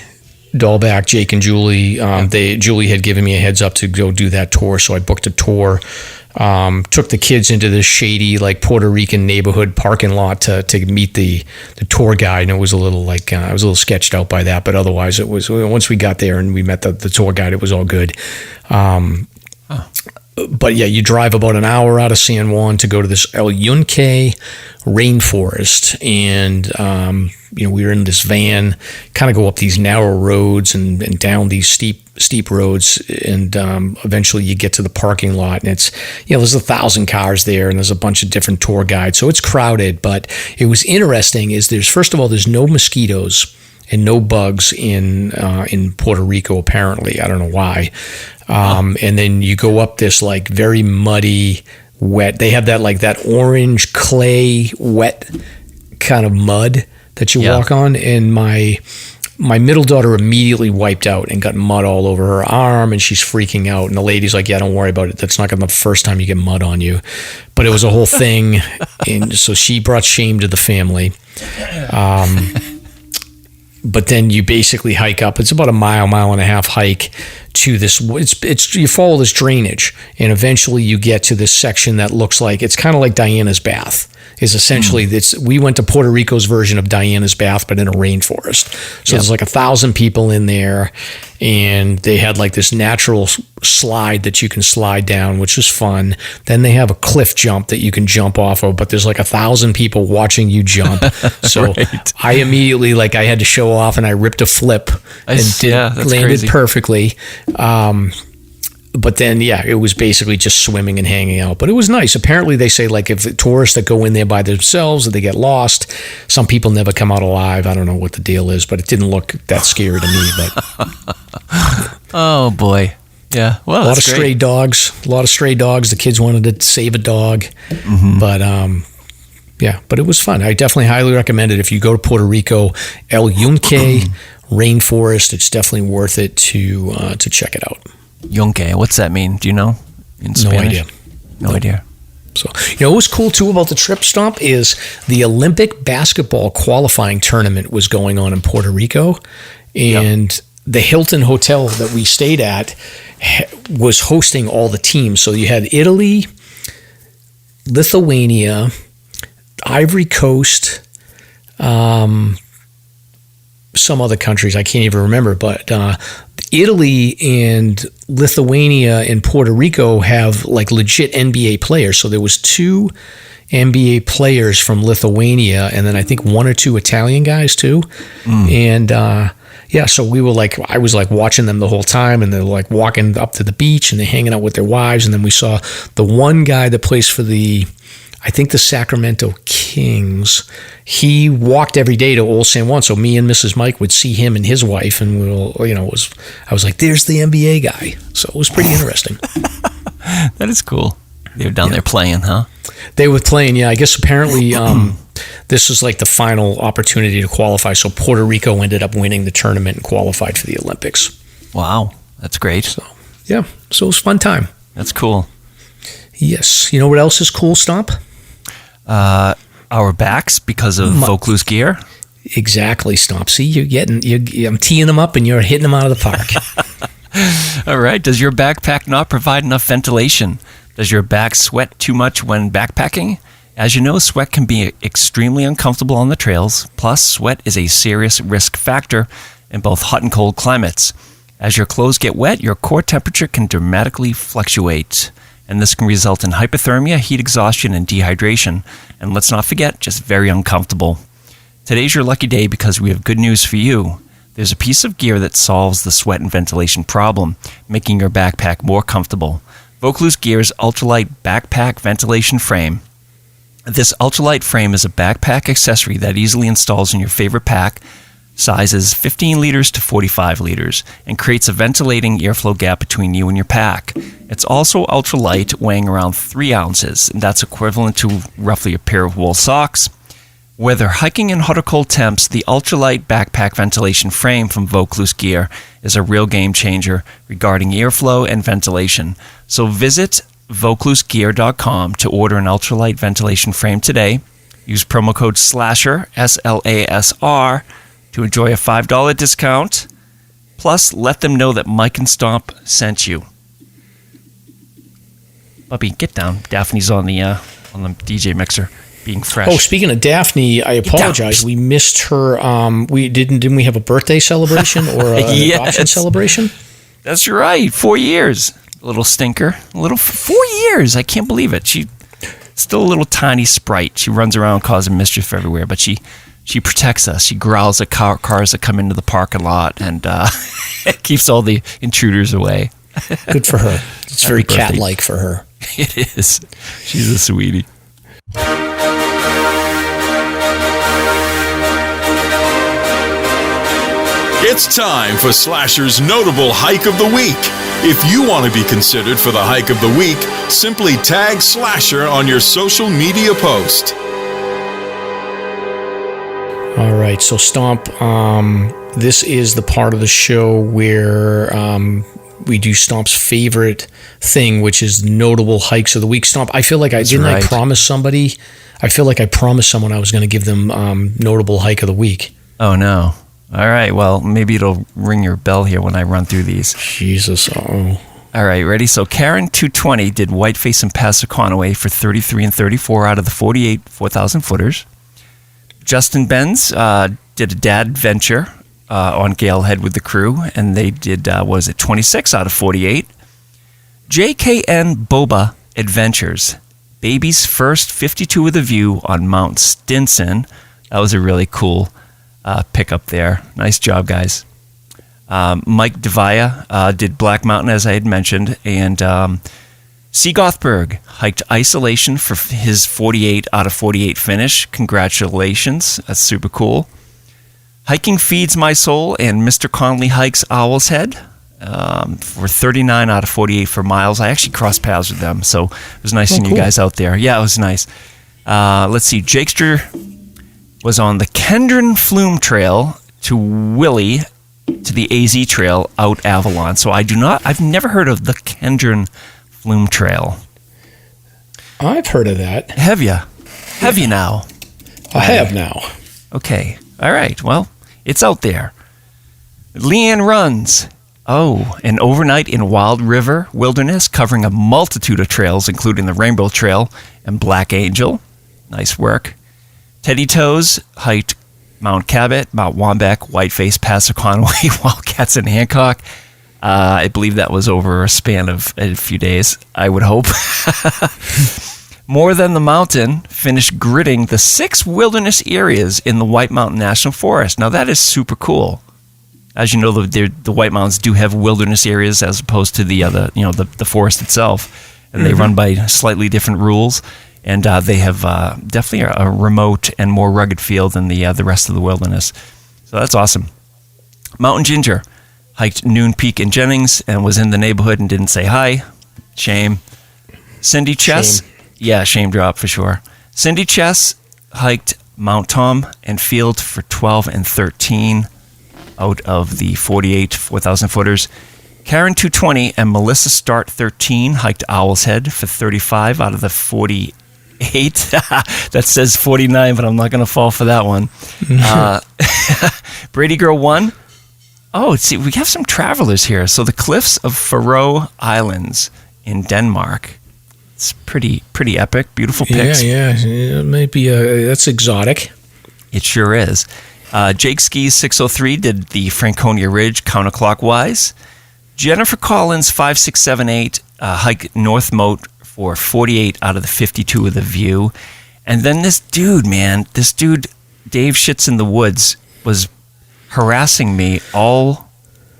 Dahlback, Jake and Julie, Julie had given me a heads up to go do that tour, so I booked a tour. Took the kids into this shady, like, Puerto Rican neighborhood parking lot to meet the tour guide, and it was a little I was a little sketched out by that, but otherwise it was, once we got there and we met the tour guide, it was all good. But yeah, you drive about an hour out of San Juan to go to this El Yunque rainforest, and we were in this van, kind of go up these narrow roads and down these steep roads, and eventually you get to the parking lot, and it's, there's 1,000 cars there, and there's a bunch of different tour guides, so it's crowded. But it was interesting is there's no mosquitoes and no bugs in Puerto Rico, apparently. I don't know why. And then you go up this like very muddy, wet, they have that orange clay wet kind of mud that you walk on, and my middle daughter immediately wiped out and got mud all over her arm, and she's freaking out, and the lady's like, yeah, don't worry about it, that's not gonna be the first time you get mud on you. But it was a whole thing, and so she brought shame to the family. But then you basically hike up. It's about a mile and a half hike to this. You follow this drainage, and eventually you get to this section that looks like, it's kind of like Diana's Bath. Is essentially we went to Puerto Rico's version of Diana's Bath, but in a rainforest. So there's like 1,000 people in there, and they had like this natural slide that you can slide down, which is fun. Then they have a cliff jump that you can jump off of, but there's like 1,000 people watching you jump. So I immediately, I had to show off, and I ripped a flip and landed crazy. Perfectly. But then, it was basically just swimming and hanging out. But it was nice. Apparently, they say, if the tourists that go in there by themselves, they get lost. Some people never come out alive. I don't know what the deal is, but it didn't look that scary to me. But oh, boy. Yeah. Well, a lot of stray dogs. The kids wanted to save a dog. Mm-hmm. But, but it was fun. I definitely highly recommend it. If you go to Puerto Rico, El Yunque rainforest, it's definitely worth it to check it out. Yunque, what's that mean? Do you know? In Spanish? No idea. So, what was cool too about the trip, Stomp, is the Olympic basketball qualifying tournament was going on in Puerto Rico, and the Hilton Hotel that we stayed at was hosting all the teams. So you had Italy, Lithuania, Ivory Coast, some other countries I can't even remember, but Italy and Lithuania and Puerto Rico have legit NBA players. So there was 2 NBA players from Lithuania, and then I think 1 or 2 Italian guys too. And so we were I was watching them the whole time, and they're walking up to the beach, and they're hanging out with their wives. And then we saw the one guy that plays for the Sacramento Kings. Kings. He walked every day to Old San Juan, so me and Mrs. Mike would see him and his wife, and I was like, "There's the NBA guy." So it was pretty interesting. That is cool. They were down there playing, huh? They were playing, yeah. I guess apparently this was like the final opportunity to qualify. So Puerto Rico ended up winning the tournament and qualified for the Olympics. Wow, that's great. So it was a fun time. That's cool. Yes. You know what else is cool, Stomp? Our backs because of Vaucluse gear. Exactly, Stomp. See, I'm teeing them up and you're hitting them out of the park. All right. Does your backpack not provide enough ventilation? Does your back sweat too much when backpacking? As you know, sweat can be extremely uncomfortable on the trails. Plus, sweat is a serious risk factor in both hot and cold climates. As your clothes get wet, your core temperature can dramatically fluctuate, and this can result in hypothermia, heat exhaustion, and dehydration. And let's not forget, just very uncomfortable. Today's your lucky day because we have good news for you. There's a piece of gear that solves the sweat and ventilation problem, making your backpack more comfortable. Vaucluse Gear's ultralight backpack ventilation frame. This ultralight frame is a backpack accessory that easily installs in your favorite pack, sizes 15 liters to 45 liters, and creates a ventilating airflow gap between you and your pack. It's also ultralight, weighing around 3 ounces, and that's equivalent to roughly a pair of wool socks. Whether hiking in hot or cold temps, the ultralight backpack ventilation frame from Vaucluse Gear is a real game changer regarding airflow and ventilation. So visit VaucluseGear.com to order an ultralight ventilation frame today. Use promo code SLASHER, SLASR, to enjoy a $5 discount. Plus, let them know that Mike and Stomp sent you. Puppy, get down. Daphne's on the DJ mixer, being fresh. Oh, speaking of Daphne, I apologize. We missed her. Didn't we have a birthday celebration or an adoption celebration? That's right. 4 years. A little stinker. 4 years. I can't believe it. She's still a little tiny sprite. She runs around causing mischief everywhere, but she protects us. She growls at cars that come into the parking lot and keeps all the intruders away. Good for her. It's very cat-like for her. It is. She's a sweetie. It's time for Slasher's Notable Hike of the Week. If you want to be considered for the Hike of the Week, simply tag Slasher on your social media post. All right, so Stomp, this is the part of the show where we do Stomp's favorite thing, which is notable hikes of the week. Stomp, I feel like I promise somebody. I feel like I promised someone I was going to give them notable hike of the week. Oh no! All right, well maybe it'll ring your bell here when I run through these. Jesus! Oh. All right, ready? So Karen 220 did Whiteface and Paso Conaway for 33 and 34 out of the 48 4,000 footers. Justin Benz did a dad venture on Gale Head with the crew, and they did, 26 out of 48. JKN Boba Adventures, baby's first 52 with a view on Mount Stinson. That was a really cool pickup there. Nice job, guys. Mike Devaya did Black Mountain, as I had mentioned, and C. Gothberg hiked Isolation for his 48 out of 48 finish. Congratulations. That's super cool. Hiking Feeds My Soul and Mr. Conley hikes Owl's Head for 39 out of 48 for miles. I actually crossed paths with them, so it was nice seeing you guys out there. Yeah, it was nice. Let's see. Jakester was on the Kendron Flume Trail to Willie to the AZ Trail out Avalon. So I've never heard of the Kendron Flume Trail. I've heard of that. Have you? Have you now? I have now. Okay. All right. Well, it's out there. Leanne runs. Oh, an overnight in Wild River Wilderness, covering a multitude of trails, including the Rainbow Trail and Black Angel. Nice work. Teddy Toes hiked Mount Cabot, Mount Wambeck, Whiteface, Paso Conaway, Wildcats, and Hancock. I believe that was over a span of a few days, I would hope. More Than the Mountain finished gridding the 6 wilderness areas in the White Mountain National Forest. Now, that is super cool. As you know, the White Mountains do have wilderness areas as opposed to the other, the forest itself. And they run by slightly different rules. And they have definitely a remote and more rugged feel than the rest of the wilderness. So that's awesome. Mountain Ginger hiked Noon Peak in Jennings and was in the neighborhood and didn't say hi. Shame. Cindy Chess. Shame. Yeah, shame drop for sure. Cindy Chess hiked Mount Tom and Field for 12 and 13 out of the 48 4,000 footers. Karen 220 and Melissa Start 13 hiked Owl's Head for 35 out of the 48. That says 49, but I'm not going to fall for that one. Brady Girl 1. Oh, see, we have some travelers here. So the cliffs of Faroe Islands in Denmark. It's pretty epic. Beautiful pics. Yeah. It might be that's exotic. It sure is. Jake Skis 603 did the Franconia Ridge counterclockwise. Jennifer Collins 5678 hiked North Moat for 48 out of the 52 of the view. And then this dude, Dave Shits in the Woods, was harassing me all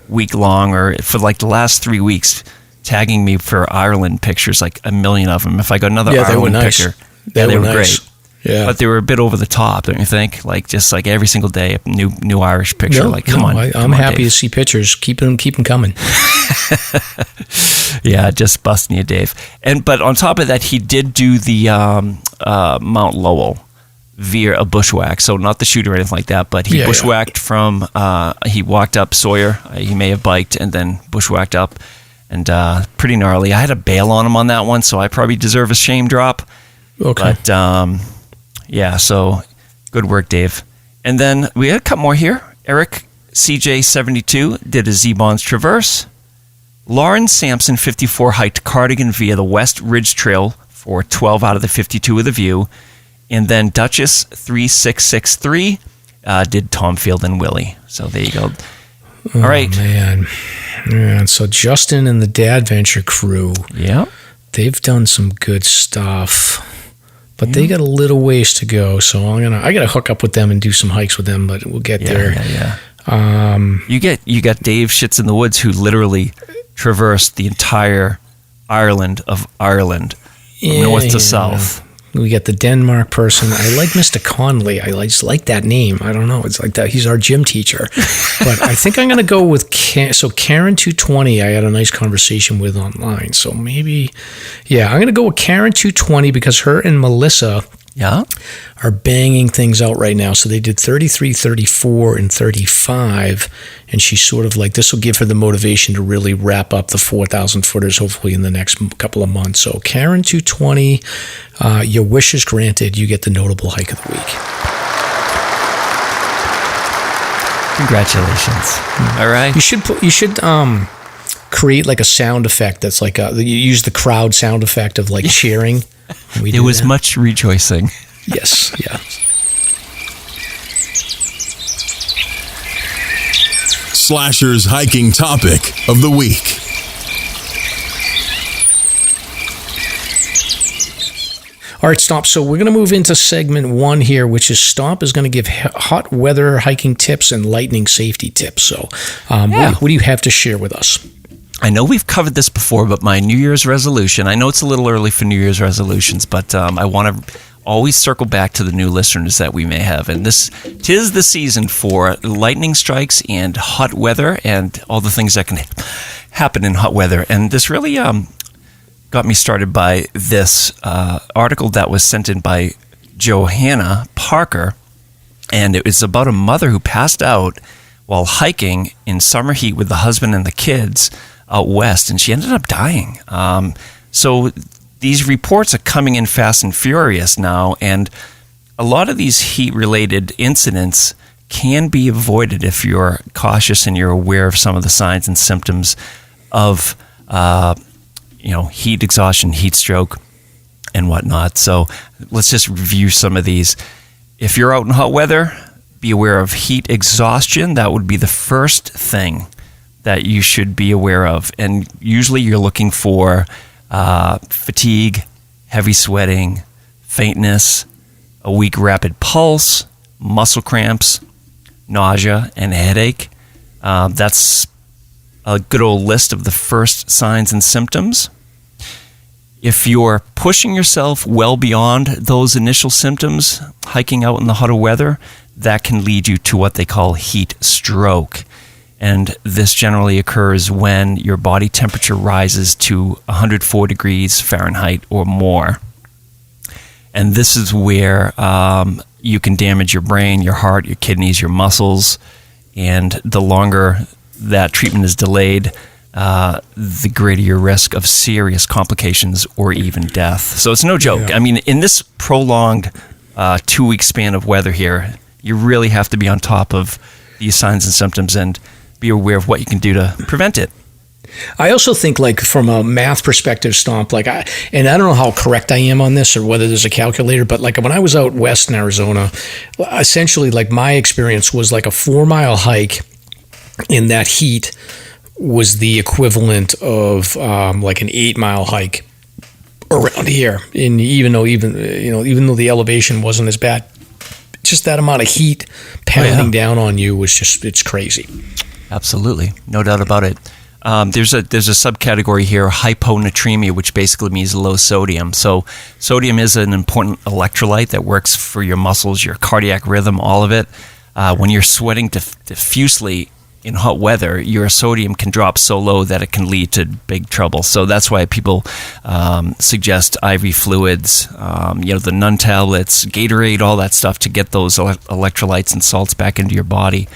week long, or for like the last 3 weeks, tagging me for Ireland pictures, like a million of them. If I got another Ireland picture, they were nice. great. Yeah, but they were a bit over the top, don't you think? Like just like every single day, a new Irish picture. Come on, I'm happy to see pictures. Keep them coming. Yeah, just busting you, Dave. But on top of that, he did do the Mount Lowell via a bushwhack. So not the chute or anything like that, but he bushwhacked from. He walked up Sawyer. He may have biked and then bushwhacked up, and pretty gnarly. I had a bail on him on that one, so I probably deserve a shame drop. Okay, but yeah, so good work, Dave. And then we had a couple more here. Eric CJ72 did a Z-Bonds Traverse. Lauren Sampson 54 hiked Cardigan via the West Ridge Trail for 12 out of the 52 of the view. And then Duchess 3663 did Tom Field and Willie. So there you go. All right. Man. So Justin and the Dad Venture crew. Yeah. They've done some good stuff. But they got a little ways to go, so I gotta hook up with them and do some hikes with them. But we'll get there. Yeah. You got Dave Shits in the Woods, who literally traversed the entire island of Ireland, from north to south. We got the Denmark person. I like Mr. Conley. I just like that name. I don't know. It's like that. He's our gym teacher. But I think I'm going to go with Karen 220. I had a nice conversation with online. So maybe, I'm going to go with Karen 220 because her and Melissa are banging things out right now. So they did 33, 34, and 35. And she's sort of like, this will give her the motivation to really wrap up the 4,000 footers, hopefully in the next couple of months. So Karen 220, your wish is granted. You get the notable hike of the week. Congratulations. All right. You should create like a sound effect that's like you use the crowd sound effect of like cheering. There was much rejoicing. Yes, yeah. Slasher's hiking topic of the week. All right, Stomp. So we're going to move into segment 1 here, which is Stomp is going to give hot weather hiking tips and lightning safety tips. So what do you have to share with us? I know we've covered this before, but my New Year's resolution, I know it's a little early for New Year's resolutions, but I want to always circle back to the new listeners that we may have. And tis the season for lightning strikes and hot weather and all the things that can happen in hot weather. And this really got me started by this article that was sent in by Johanna Parker. And it was about a mother who passed out while hiking in summer heat with the husband and the kids out west, and she ended up dying. So these reports are coming in fast and furious now, and a lot of these heat-related incidents can be avoided if you're cautious and you're aware of some of the signs and symptoms of heat exhaustion, heat stroke, and whatnot. So let's just review some of these. If you're out in hot weather, be aware of heat exhaustion. That would be the first thing that you should be aware of. And usually you're looking for fatigue, heavy sweating, faintness, a weak rapid pulse, muscle cramps, nausea, and headache. That's a good old list of the first signs and symptoms. If you're pushing yourself well beyond those initial symptoms, hiking out in the hotter weather, that can lead you to what they call heat stroke. And this generally occurs when your body temperature rises to 104 degrees Fahrenheit or more. And this is where you can damage your brain, your heart, your kidneys, your muscles. And the longer that treatment is delayed, the greater your risk of serious complications or even death. So it's no joke. Yeah. I mean, in this prolonged 2-week span of weather here, you really have to be on top of these signs and symptoms and be aware of what you can do to prevent it. I also think, like, from a math perspective, Stomp, like, I don't know how correct I am on this or whether there's a calculator, but like when I was out west in Arizona, essentially, like, my experience was like a 4-mile hike in that heat was the equivalent of like an 8-mile hike around here. And even though the elevation wasn't as bad, just that amount of heat pounding down on you was just, it's crazy. Absolutely. No doubt about it. There's a subcategory here, hyponatremia, which basically means low sodium. So sodium is an important electrolyte that works for your muscles, your cardiac rhythm, all of it. When you're sweating diffusely in hot weather, your sodium can drop so low that it can lead to big trouble. So that's why people suggest IV fluids, the Nun tablets, Gatorade, all that stuff to get those electrolytes and salts back into your body.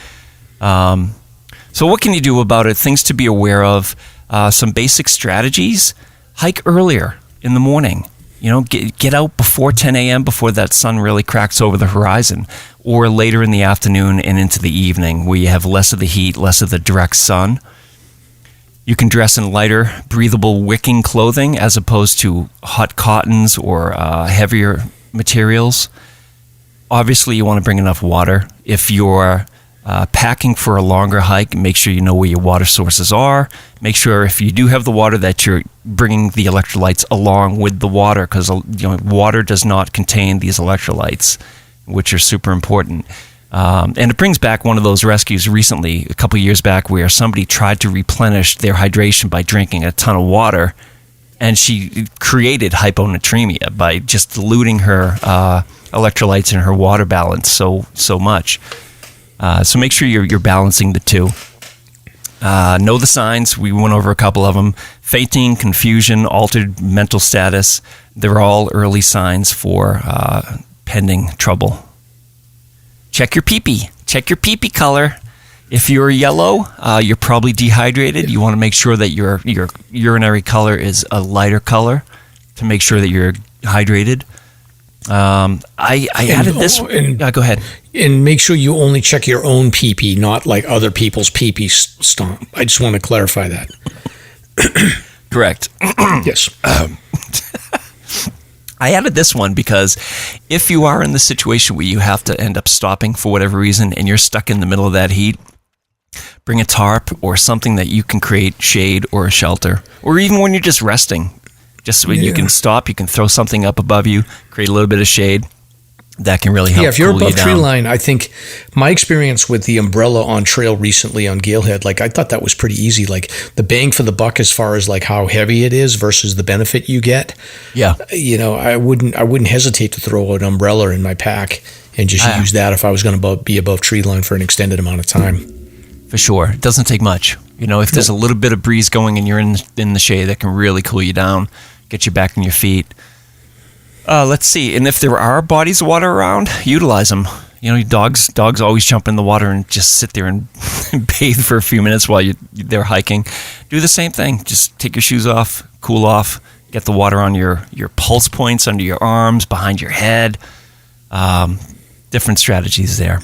So what can you do about it? Things to be aware of, some basic strategies. Hike earlier in the morning. Get out before 10 a.m., before that sun really cracks over the horizon, or later in the afternoon and into the evening where you have less of the heat, less of the direct sun. You can dress in lighter, breathable wicking clothing as opposed to hot cottons or heavier materials. Obviously, you want to bring enough water. If you're packing for a longer hike, make sure you know where your water sources are. Make sure if you do have the water that you're bringing the electrolytes along with the water, because water does not contain these electrolytes, which are super important. And it brings back one of those rescues recently, a couple years back, where somebody tried to replenish their hydration by drinking a ton of water, and she created hyponatremia by just diluting her electrolytes and her water balance so much. So make sure you're balancing the two. Know the signs. We went over a couple of them. Fainting, confusion, altered mental status. They're all early signs for pending trouble. Check your pee-pee. Check your pee-pee color. If you're yellow, you're probably dehydrated. You want to make sure that your urinary color is a lighter color to make sure that you're hydrated. I added this. Go ahead. And make sure you only check your own pee-pee, not like other people's pee-pee, Stomp. I just want to clarify that. Correct. Yes. I added this one because if you are in the situation where you have to end up stopping for whatever reason and you're stuck in the middle of that heat, bring a tarp or something that you can create shade or a shelter, or even when you're just resting. Just so you can stop, you can throw something up above you, create a little bit of shade. That can really help. Yeah, if you're cool above you down. tree line, I think my experience with the umbrella on trail recently on Galehead, like I thought that was pretty easy. Like the bang for the buck as far as like how heavy it is versus the benefit you get. Yeah, I wouldn't hesitate to throw an umbrella in my pack and just use that if I was going to be above tree line for an extended amount of time. For sure, it doesn't take much. If there's a little bit of breeze going and you're in the shade, that can really cool you down, get you back on your feet. Let's see. And if there are bodies of water around, utilize them. Dogs always jump in the water and just sit there and bathe for a few minutes while they're hiking. Do the same thing. Just take your shoes off, cool off, get the water on your pulse points, under your arms, behind your head. Different strategies there.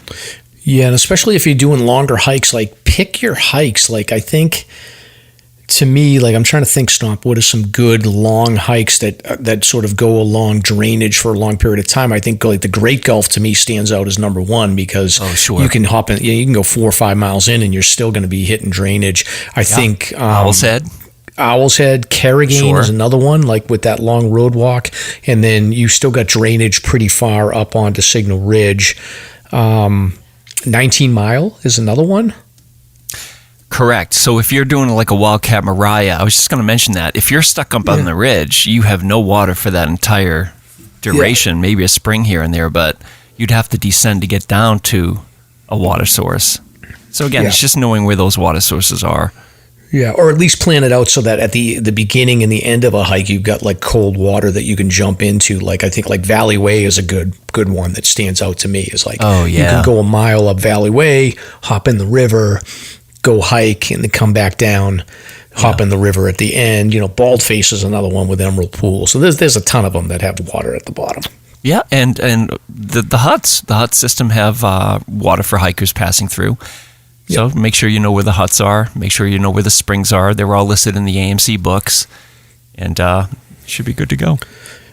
Yeah, and especially if you're doing longer hikes, like pick your hikes. Like I think, to me, like I'm trying to think, Stomp, what are some good long hikes that sort of go along drainage for a long period of time? I think like the Great Gulf to me stands out as number one because you can hop in, you can go 4 or 5 miles in and you're still going to be hitting drainage. I think Owl's Head, Carrigain is another one, like with that long road walk, and then you still got drainage pretty far up onto Signal Ridge. 19 Mile is another one. Correct. So if you're doing like a Wildcat Mariah, I was just going to mention that. If you're stuck up on the ridge, you have no water for that entire duration, maybe a spring here and there, but you'd have to descend to get down to a water source. So again, it's just knowing where those water sources are. Yeah, or at least plan it out so that at the beginning and the end of a hike, you've got like cold water that you can jump into. Like I think like Valley Way is a good one that stands out to me. Is like, you can go a mile up Valley Way, hop in the river, go hike, and then come back down, hop in the river at the end. You know, Baldface is another one with Emerald Pool. So there's a ton of them that have water at the bottom. Yeah, and the huts, the hut system have water for hikers passing through. So make sure you know where the huts are. Make sure you know where the springs are. They're all listed in the AMC books, and should be good to go.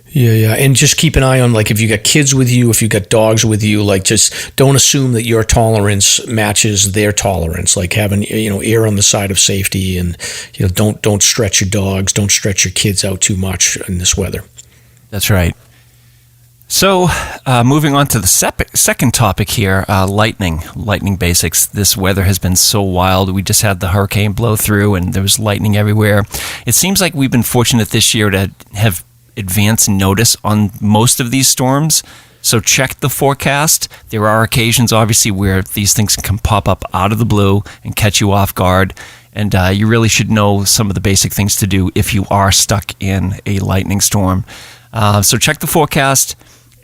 Yeah, and just keep an eye on, like, if you got kids with you, if you got dogs with you, like, just don't assume that your tolerance matches their tolerance. Like, having, err on the side of safety, and don't stretch your dogs, don't stretch your kids out too much in this weather. That's right. So, moving on to the second topic here, lightning basics. This weather has been so wild. We just had the hurricane blow through, and there was lightning everywhere. It seems like we've been fortunate this year to have advance notice on most of these storms. So check the forecast. There are occasions, obviously, where these things can pop up out of the blue and catch you off guard. And you really should know some of the basic things to do if you are stuck in a lightning storm. So check the forecast.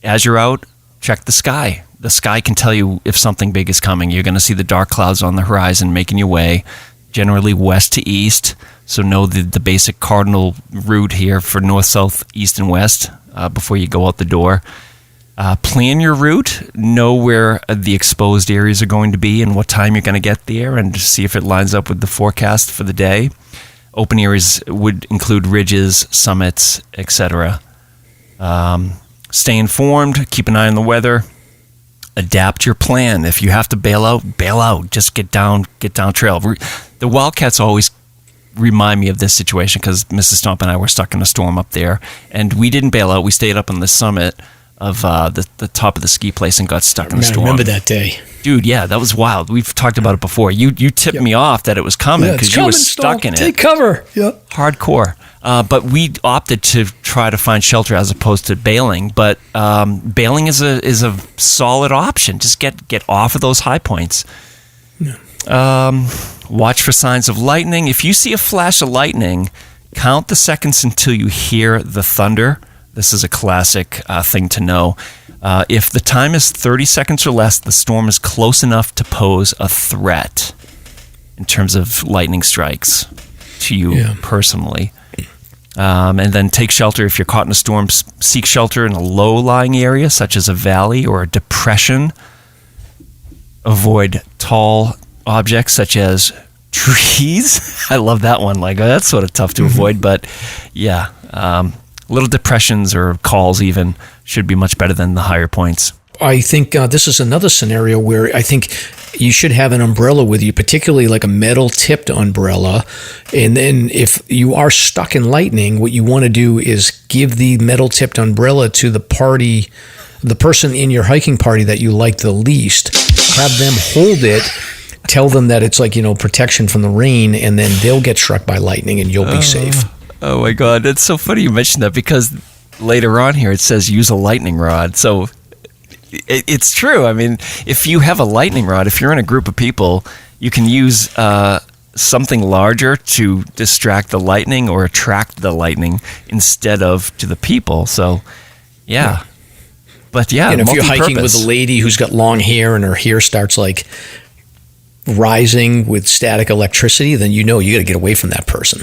As you're out, check the sky. The sky can tell you if something big is coming. You're going to see the dark clouds on the horizon making your way, generally west to east. So know the basic cardinal route here for north, south, east, and west before you go out the door. Plan your route. Know where the exposed areas are going to be and what time you're going to get there, and see if it lines up with the forecast for the day. Open areas would include ridges, summits, etc. Stay informed, keep an eye on the weather, adapt your plan. If you have to bail out, just get down trail. The Wildcats always remind me of this situation because Mrs. Stomp and I were stuck in a storm up there, and we didn't bail out. We stayed up on the summit of the top of the ski place and got stuck in a storm. I remember that day. Dude, yeah, that was wild. We've talked about it before. You tipped me off that it was coming because you were stuck in it. Take cover. Yeah. Hardcore. But we opted to try to find shelter as opposed to bailing. But bailing is a solid option. Just get off of those high points. Yeah. Watch for signs of lightning. If you see a flash of lightning, count the seconds until you hear the thunder. This is a classic thing to know. If the time is 30 seconds or less, the storm is close enough to pose a threat in terms of lightning strikes to you personally. And then take shelter. If you're caught in a storm, seek shelter in a low-lying area, such as a valley or a depression. Avoid tall objects, such as trees. I love that one. Like, that's sort of tough to avoid, but yeah. Little depressions or calls even should be much better than the higher points. I think this is another scenario where I think you should have an umbrella with you, particularly like a metal-tipped umbrella. And then if you are stuck in lightning, what you want to do is give the metal-tipped umbrella to the person in your hiking party that you like the least. Have them hold it. Tell them that it's like, protection from the rain, and then they'll get struck by lightning and you'll be safe. Oh my God, it's so funny you mentioned that because later on here it says use a lightning rod. So it's true. I mean, if you have a lightning rod, if you're in a group of people, you can use something larger to distract the lightning or attract the lightning instead of to the people. So, yeah. But yeah, and if you're hiking with a lady who's got long hair and her hair starts like rising with static electricity, then you got to get away from that person.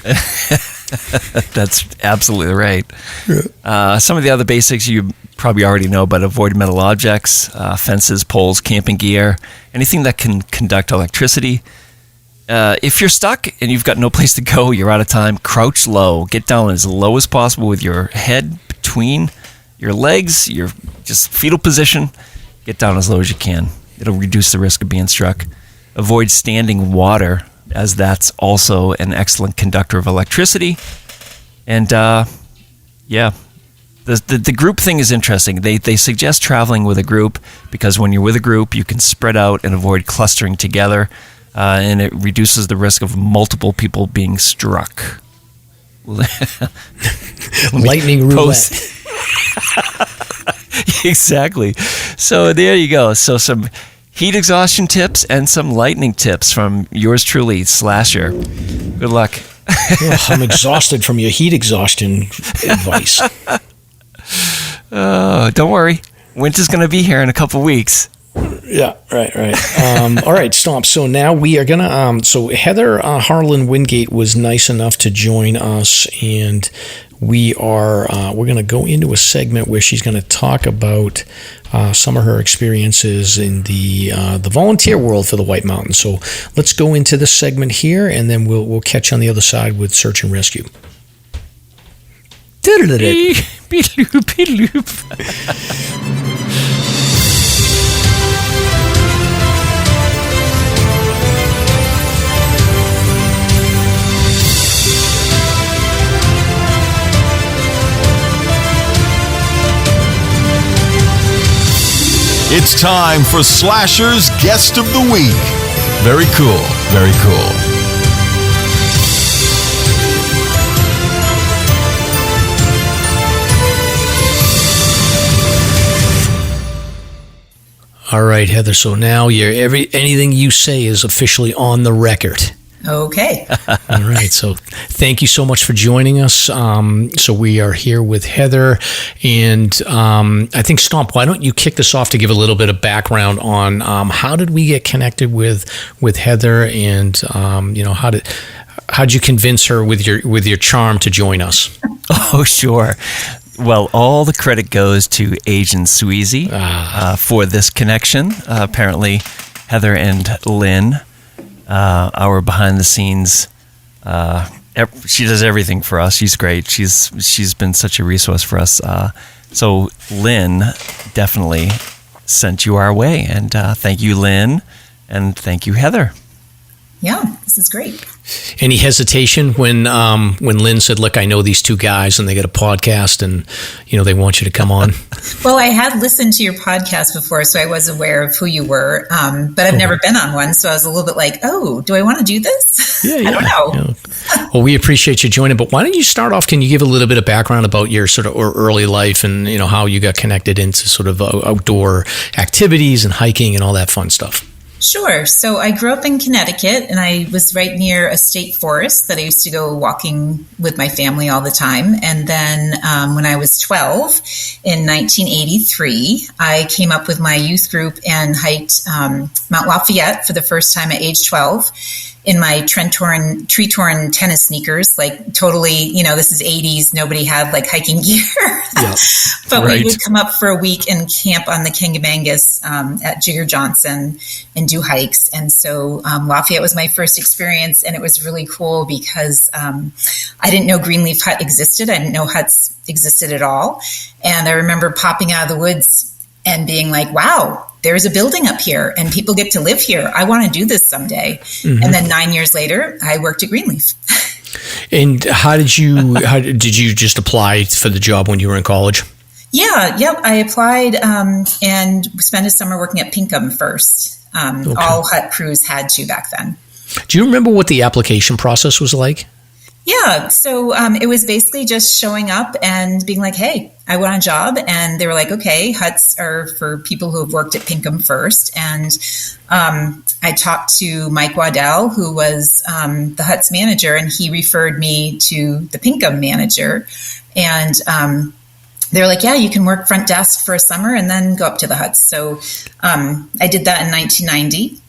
That's absolutely right. Yeah. Some of the other basics you probably already know, but avoid metal objects, fences, poles, camping gear, anything that can conduct electricity. If you're stuck and you've got no place to go, you're out of time, crouch low. Get down as low as possible with your head between your legs, your just fetal position. Get down as low as you can. It'll reduce the risk of being struck. Avoid standing water, as that's also an excellent conductor of electricity. And the group thing is interesting. They suggest traveling with a group because when you're with a group, you can spread out and avoid clustering together. and it reduces the risk of multiple people being struck. Lightning roulette. Exactly. So there you go. So some heat exhaustion tips and some lightning tips from yours truly, Slasher. Good luck. I'm exhausted from your heat exhaustion advice. Don't worry. Winter's going to be here in a couple weeks. Yeah, right. All right, Stomp. So now we are going to, so Heather Harland-Wingate was nice enough to join us, and we're going to go into a segment where she's going to talk about some of her experiences in the volunteer world for the White Mountains. So let's go into this segment here, and then we'll catch you on the other side with search and rescue. It's time for Slasher's Guest of the Week. Very cool, very cool. All right, Heather. So now anything you say is officially on the record. Okay. All right. So thank you so much for joining us. So we are here with Heather, and I think, Stomp, why don't you kick this off to give a little bit of background on how did we get connected with Heather, and how'd you convince her with your charm to join us? Oh, sure. Well, all the credit goes to Agent Sweezy for this connection. Apparently, Heather and Lynn, our behind-the-scenes, she does everything for us. She's great. She's been such a resource for us. So Lynn definitely sent you our way, and thank you, Lynn, and thank you, Heather. Yeah, this is great. Any hesitation when Lynn said, "Look, I know these two guys, and they got a podcast, and they want you to come on"? Well, I had listened to your podcast before, so I was aware of who you were, but I've never been on one, so I was a little bit like, "Oh, do I want to do this?" Yeah. I don't know. Yeah. Well, we appreciate you joining, but why don't you start off? Can you give a little bit of background about your sort of early life, and how you got connected into sort of outdoor activities and hiking and all that fun stuff? Sure. So I grew up in Connecticut, and I was right near a state forest that I used to go walking with my family all the time. And then when I was 12, in 1983, I came up with my youth group and hiked Mount Lafayette for the first time at age 12 in my tree-torn tennis sneakers, like totally, this is 80s. Nobody had like hiking gear. Yeah, but right. We would come up for a week and camp on the Kangamangas at Jigger Johnson and do hikes. And so Lafayette was my first experience, and it was really cool because I didn't know Greenleaf Hut existed. I didn't know huts existed at all. And I remember popping out of the woods and being like, wow, there's a building up here and people get to live here. I want to do this someday. Mm-hmm. And then 9 years later, I worked at Greenleaf. And how did you just apply for the job when you were in college? Yeah. I applied and spent a summer working at Pinkham first. Okay. All hut crews had to back then. Do you remember what the application process was like? Yeah. So it was basically just showing up and being like, hey, I want a job. And they were like, okay, huts are for people who have worked at Pinkham first. And I talked to Mike Waddell, who was the hut's manager, and he referred me to the Pinkham manager. And they were like, yeah, you can work front desk for a summer and then go up to the huts. So I did that in 1990.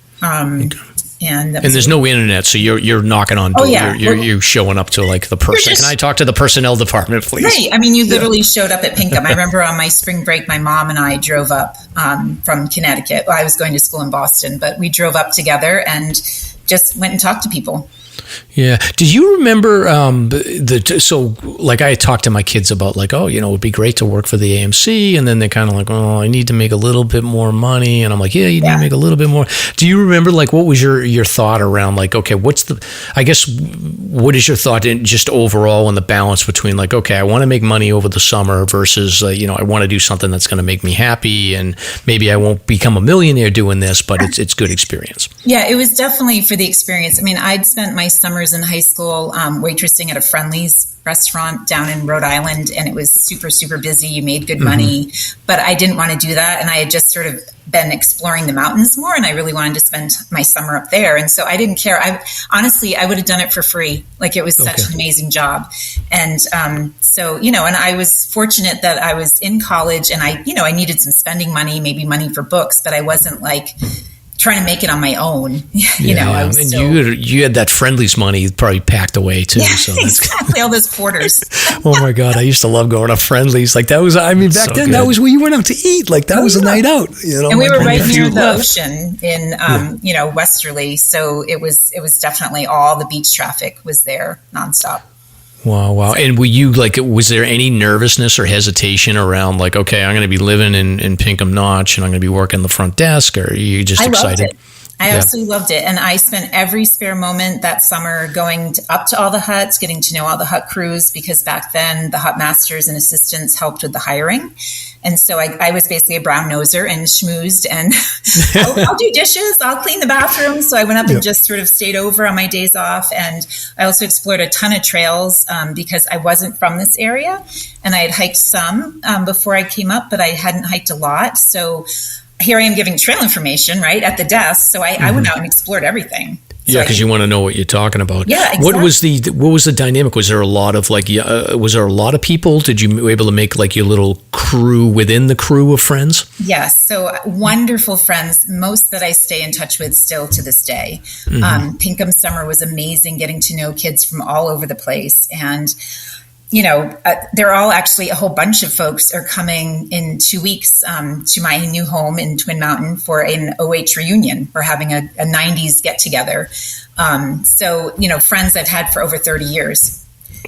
And there's no internet, so you're knocking on doors. You're showing up to like the person. Can I talk to the personnel department, please? Right. I mean, you literally showed up at Pinkham. I remember on my spring break, my mom and I drove up from Connecticut. Well, I was going to school in Boston, but we drove up together and just went and talked to people. Yeah. Do you remember so like I talked to my kids about like, oh, you know, it'd be great to work for the AMC, and then they're kind of like, oh, I need to make a little bit more money, and I'm like, yeah, you need to make a little bit more. Do you remember like what was your thought around like, okay, what is your thought in just overall in the balance between like, okay, I want to make money over the summer versus you know, I want to do something that's going to make me happy, and maybe I won't become a millionaire doing this, but it's good experience. Yeah, it was definitely for the experience. I mean, I'd spent my summers in high school waitressing at a Friendly's restaurant down in Rhode Island, and it was super, super busy. You made good money, but I didn't want to do that. And I had just sort of been exploring the mountains more, and I really wanted to spend my summer up there. And so I didn't care. I would have done it for free. Like, it was such an amazing job. And so, you know, and I was fortunate that I was in college, and I needed some spending money, maybe money for books, but I wasn't like trying to make it on my own. You you had that Friendly's money probably packed away too. Yeah, so that's exactly. All those quarters. Oh my God. I used to love going to Friendly's. Like that was, I mean, back then that was where you went out to eat. Like that was a night out, you know. And we were right near the ocean in, Westerly. So it was definitely all the beach traffic was there nonstop. Wow. And were you like, was there any nervousness or hesitation around like, okay, I'm going to be living in Pinkham Notch and I'm going to be working the front desk, or are you just excited? I absolutely loved it. And I spent every spare moment that summer going up to all the huts, getting to know all the hut crews, because back then the hut masters and assistants helped with the hiring. And so I was basically a brown noser and schmoozed, and I'll do dishes, I'll clean the bathroom. So I went up and just sort of stayed over on my days off. And I also explored a ton of trails because I wasn't from this area, and I had hiked some before I came up, but I hadn't hiked a lot. So here I am giving trail information right at the desk. So I went out and explored everything. Yeah, because you want to know what you're talking about. Yeah, exactly. What was the dynamic? Was there a lot of people? Did you were able to make like your little crew within the crew of friends? Yes, so wonderful friends, most that I stay in touch with still to this day. Pinkham summer was amazing, getting to know kids from all over the place. And they're all actually, a whole bunch of folks are coming in 2 weeks to my new home in Twin Mountain for an OH reunion. We're having a 90s get together. So, friends I've had for over 30 years.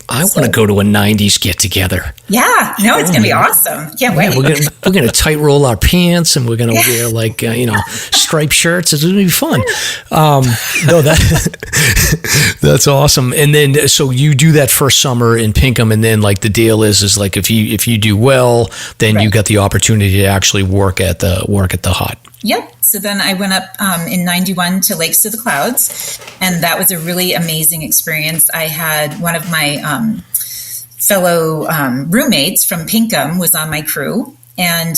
I want to go to a 90s get together. Yeah, no, it's going to be awesome. Can't wait. We're going to tight roll our pants, and we're going to wear like, striped shirts. It's going to be fun. That's awesome. And then, so you do that first summer in Pinkham, and then like the deal is like, if you do well, then you got the opportunity to actually work at the hut. Yep. So then I went up in 91 to Lakes to the Clouds, and that was a really amazing experience. I had one of my fellow roommates from Pinkham was on my crew, and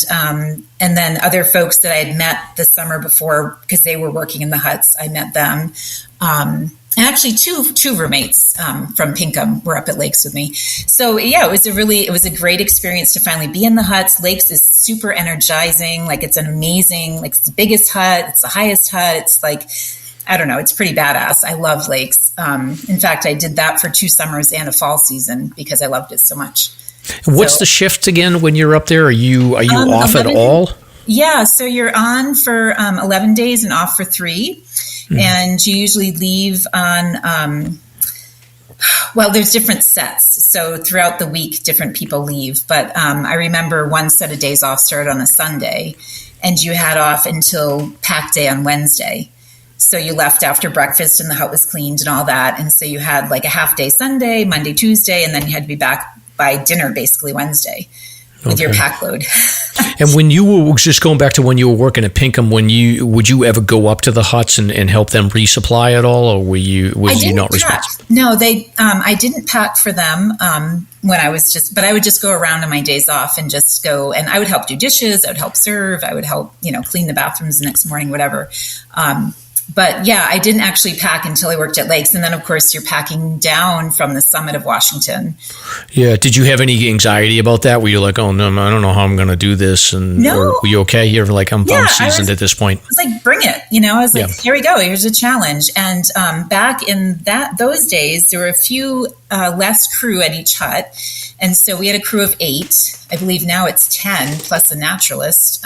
then other folks that I had met the summer before, because they were working in the huts. I met them. And actually two roommates from Pinkham were up at Lakes with me. So yeah, it was a great experience to finally be in the huts. Lakes is super energizing. Like, it's an amazing, like, it's the biggest hut. It's the highest hut. It's like, I don't know, it's pretty badass. I love Lakes. In fact, I did that for 2 summers and a fall season because I loved it so much. What's the shift again when you're up there? Are you off at all? Yeah, so you're on for 11 days and off for 3. And you usually leave on, there's different sets. So throughout the week, different people leave. But I remember one set of days off started on a Sunday, and you had off until pack day on Wednesday. So you left after breakfast and the hut was cleaned and all that. And so you had like a half day Sunday, Monday, Tuesday, and then you had to be back by dinner basically Wednesday with your pack load. And when you were just going back to when you were working at Pinkham, would you ever go up to the huts and help them resupply at all, or was you not responsible? No, I didn't pack for them when I was but I would just go around on my days off and just go, and I would help do dishes, I would help serve, I would help, clean the bathrooms the next morning, whatever. But yeah, I didn't actually pack until I worked at Lakes. And then, of course, you're packing down from the summit of Washington. Yeah. Did you have any anxiety about that? Were you like, oh, no, I don't know how I'm going to do this? Or were you okay? You're like, I'm seasoned at this point. I was like, bring it. I was like, here we go. Here's a challenge. And back in those days, there were a few less crew at each hut. And so we had a crew of 8. I believe now it's 10 plus a naturalist.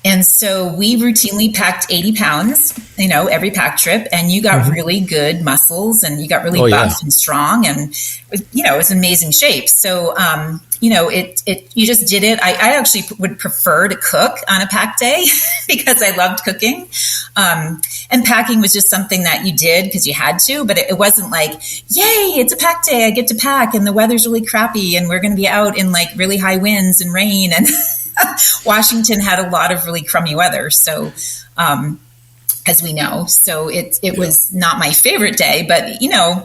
And so we routinely packed 80 pounds, every pack trip, and you got really good muscles and you got really buff and strong, and, it was amazing shape. So, you just did it. I actually would prefer to cook on a pack day because I loved cooking. And packing was just something that you did because you had to, but it wasn't like, yay, it's a pack day. I get to pack and the weather's really crappy and we're going to be out in like really high winds and rain. And Washington had a lot of really crummy weather. So, as we know, so it was not my favorite day, but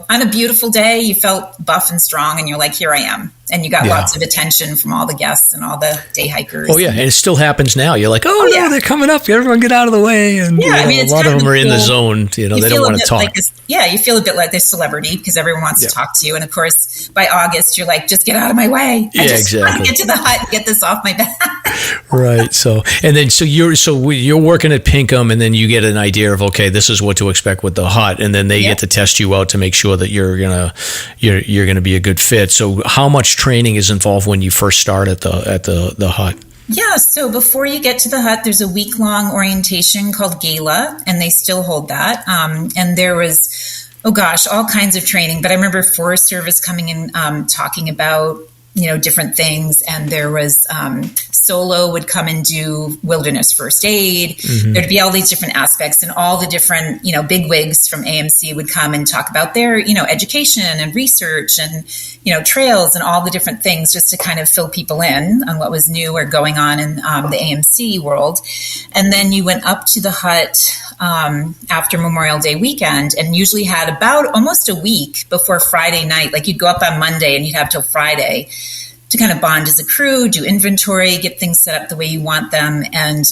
on a beautiful day, you felt buff and strong and you're like, here I am. And you got lots of attention from all the guests and all the day hikers. Oh, yeah. And it still happens now. You're like, no, they're coming up. Everyone get out of the way. And a lot of them are in the zone. They don't want to talk. You feel a bit like this celebrity because everyone wants to talk to you. And of course, by August, you're like, just get out of my way. I just want to get to the hut and get this off my back. Right. So you're working at Pinkham, and then you get an idea of, okay, this is what to expect with the hut. And then they get to test you out to make sure that you're gonna be a good fit. So how much training is involved when you first start at the hut? Yeah, so before you get to the hut, there's a week-long orientation called Gala, and they still hold that. And there was, all kinds of training. But I remember Forest Service coming in talking about, different things. And there was Solo would come and do wilderness first aid. There'd be all these different aspects, and all the different, big wigs from AMC would come and talk about their, education and research and, trails and all the different things, just to kind of fill people in on what was new or going on in the AMC world. And then you went up to the hut after Memorial Day weekend, and usually had about almost a week before Friday night. Like you'd go up on Monday and you'd have till Friday to kind of bond as a crew, do inventory, get things set up the way you want them, and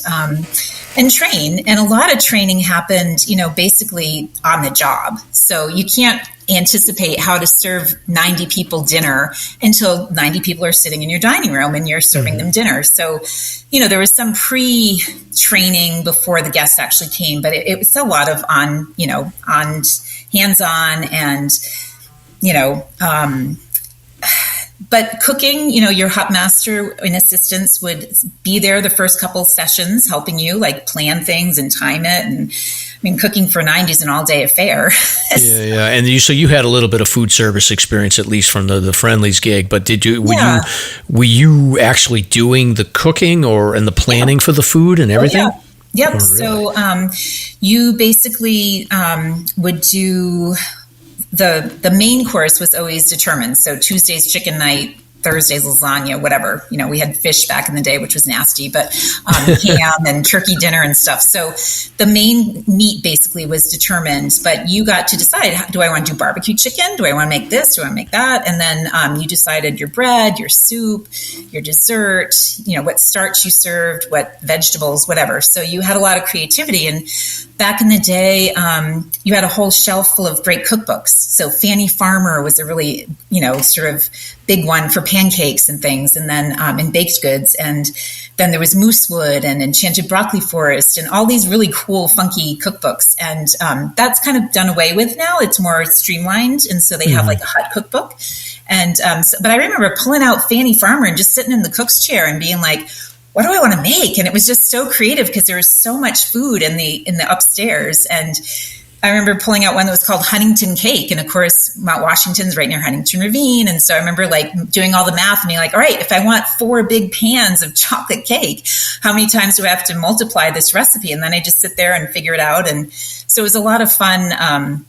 train. And a lot of training happened, basically on the job. So you can't anticipate how to serve 90 people dinner until 90 people are sitting in your dining room and you're serving them dinner. So, there was some pre-training before the guests actually came, but it was a lot of on hands-on and, but cooking, your hut master and assistants would be there the first couple sessions helping you like plan things and time it. And cooking for 90 is an all-day affair. Yeah. And you had a little bit of food service experience, at least from the Friendlies gig. But were you actually doing the cooking and the planning for the food and everything? Oh, yeah. Yep. Oh, really? So you basically would do the main course was always determined. So Tuesday's chicken night, Thursday's lasagna, whatever. We had fish back in the day, which was nasty, but ham and turkey dinner and stuff. So the main meat basically was determined, but you got to decide, do I want to do barbecue chicken? Do I want to make this? Do I want to make that? And then you decided your bread, your soup, your dessert, what starch you served, what vegetables, whatever. So you had a lot of creativity. And back in the day, you had a whole shelf full of great cookbooks. So Fannie Farmer was a really, sort of big one for pancakes and things, and then in baked goods. And then there was Moosewood and Enchanted Broccoli Forest and all these really cool, funky cookbooks. And that's kind of done away with now. It's more streamlined. And so they have like a hut cookbook. And but I remember pulling out Fannie Farmer and just sitting in the cook's chair and being like, what do I want to make? And it was just so creative because there was so much food in the upstairs. And I remember pulling out one that was called Huntington Cake. And of course, Mount Washington's right near Huntington Ravine. And so I remember like doing all the math and being like, all right, if I want 4 big pans of chocolate cake, how many times do I have to multiply this recipe? And then I just sit there and figure it out. And so it was a lot of fun,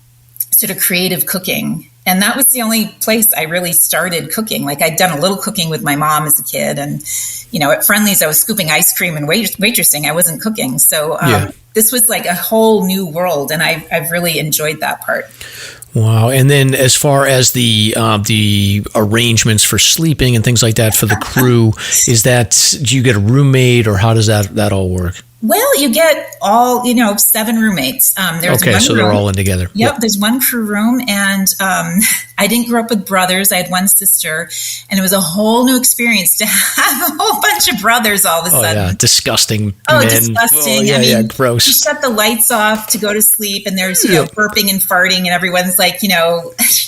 sort of creative cooking. And that was the only place I really started cooking. Like I'd done a little cooking with my mom as a kid. And, at Friendlies, I was scooping ice cream and waitressing. I wasn't cooking. So this was like a whole new world. And I've really enjoyed that part. Wow. And then as far as the arrangements for sleeping and things like that for the crew, do you get a roommate, or how does that all work? Well, you get all, 7 roommates. There's okay, one so room. They're all in together. Yep, there's one crew room, and I didn't grow up with brothers. I had one sister, and it was a whole new experience to have a whole bunch of brothers all of a sudden. Yeah, disgusting. Oh, disgusting. Gross. You shut the lights off to go to sleep, and there's, burping and farting, and everyone's like,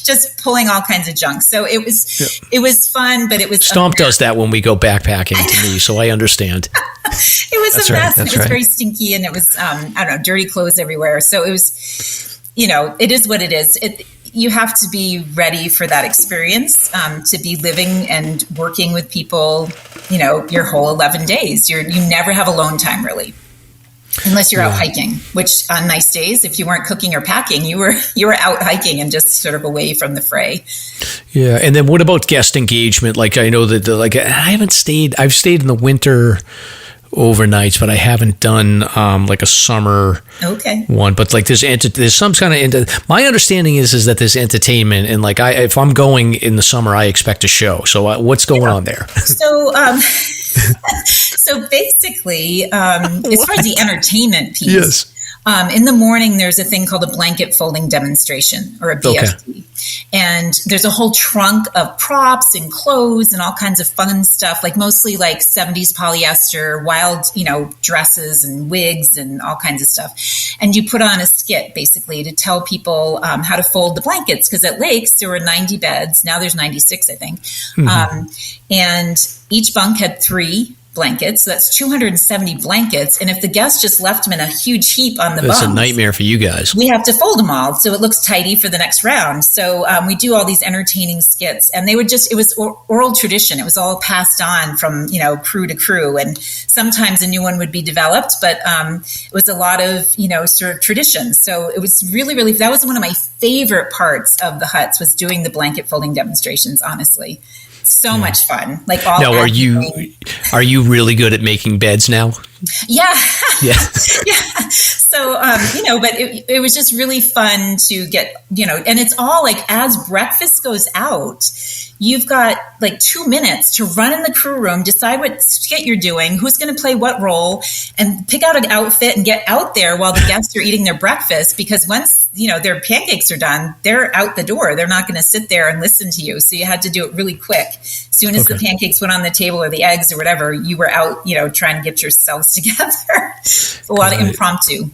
just pulling all kinds of junk. So it was fun, but it was Stomp does that when we go backpacking to me, so I understand. It was a mess. It was very stinky, and it was I don't know, dirty clothes everywhere. So it was, it is what it is. You have to be ready for that experience, to be living and working with people, your whole 11 days. You never have alone time, really, unless you're out hiking, which on nice days, if you weren't cooking or packing, you were out hiking and just sort of away from the fray. Yeah. And then what about guest engagement? Like, I know that I've stayed in the winter overnights, but I haven't done like a summer one. But like there's some kind of my understanding is that there's entertainment, and like if I'm going in the summer, I expect a show. So what's going on there? So basically, as far as the entertainment piece. In the morning, there's a thing called a blanket folding demonstration, or a BFD. And there's a whole trunk of props and clothes and all kinds of fun stuff, like mostly like 70s polyester, wild, dresses and wigs and all kinds of stuff. And you put on a skit basically to tell people how to fold the blankets. Because at Lakes, there were 90 beds. Now there's 96, I think. Mm-hmm. And each bunk had 3 blankets. So that's 270 blankets. And if the guests just left them in a huge heap on the bunks, it's a nightmare for you guys. We have to fold them all so it looks tidy for the next round. So we do all these entertaining skits, and it was oral tradition. It was all passed on from, crew to crew. And sometimes a new one would be developed, but it was a lot of, sort of tradition. So it was really, really, that was one of my favorite parts of the huts, was doing the blanket folding demonstrations, honestly. So much fun. Like all. Now, are you really good at making beds now? Yeah. Yeah. Yeah. So, but it was just really fun to get, and it's all like, as breakfast goes out, you've got like 2 minutes to run in the crew room, decide what skit you're doing, who's going to play what role, and pick out an outfit and get out there while the guests are eating their breakfast. Because once, their pancakes are done, they're out the door. They're not going to sit there and listen to you. So you had to do it really quick. As soon as the pancakes went on the table, or the eggs or whatever, you were out, trying to get yourselves together. It's a lot of impromptu.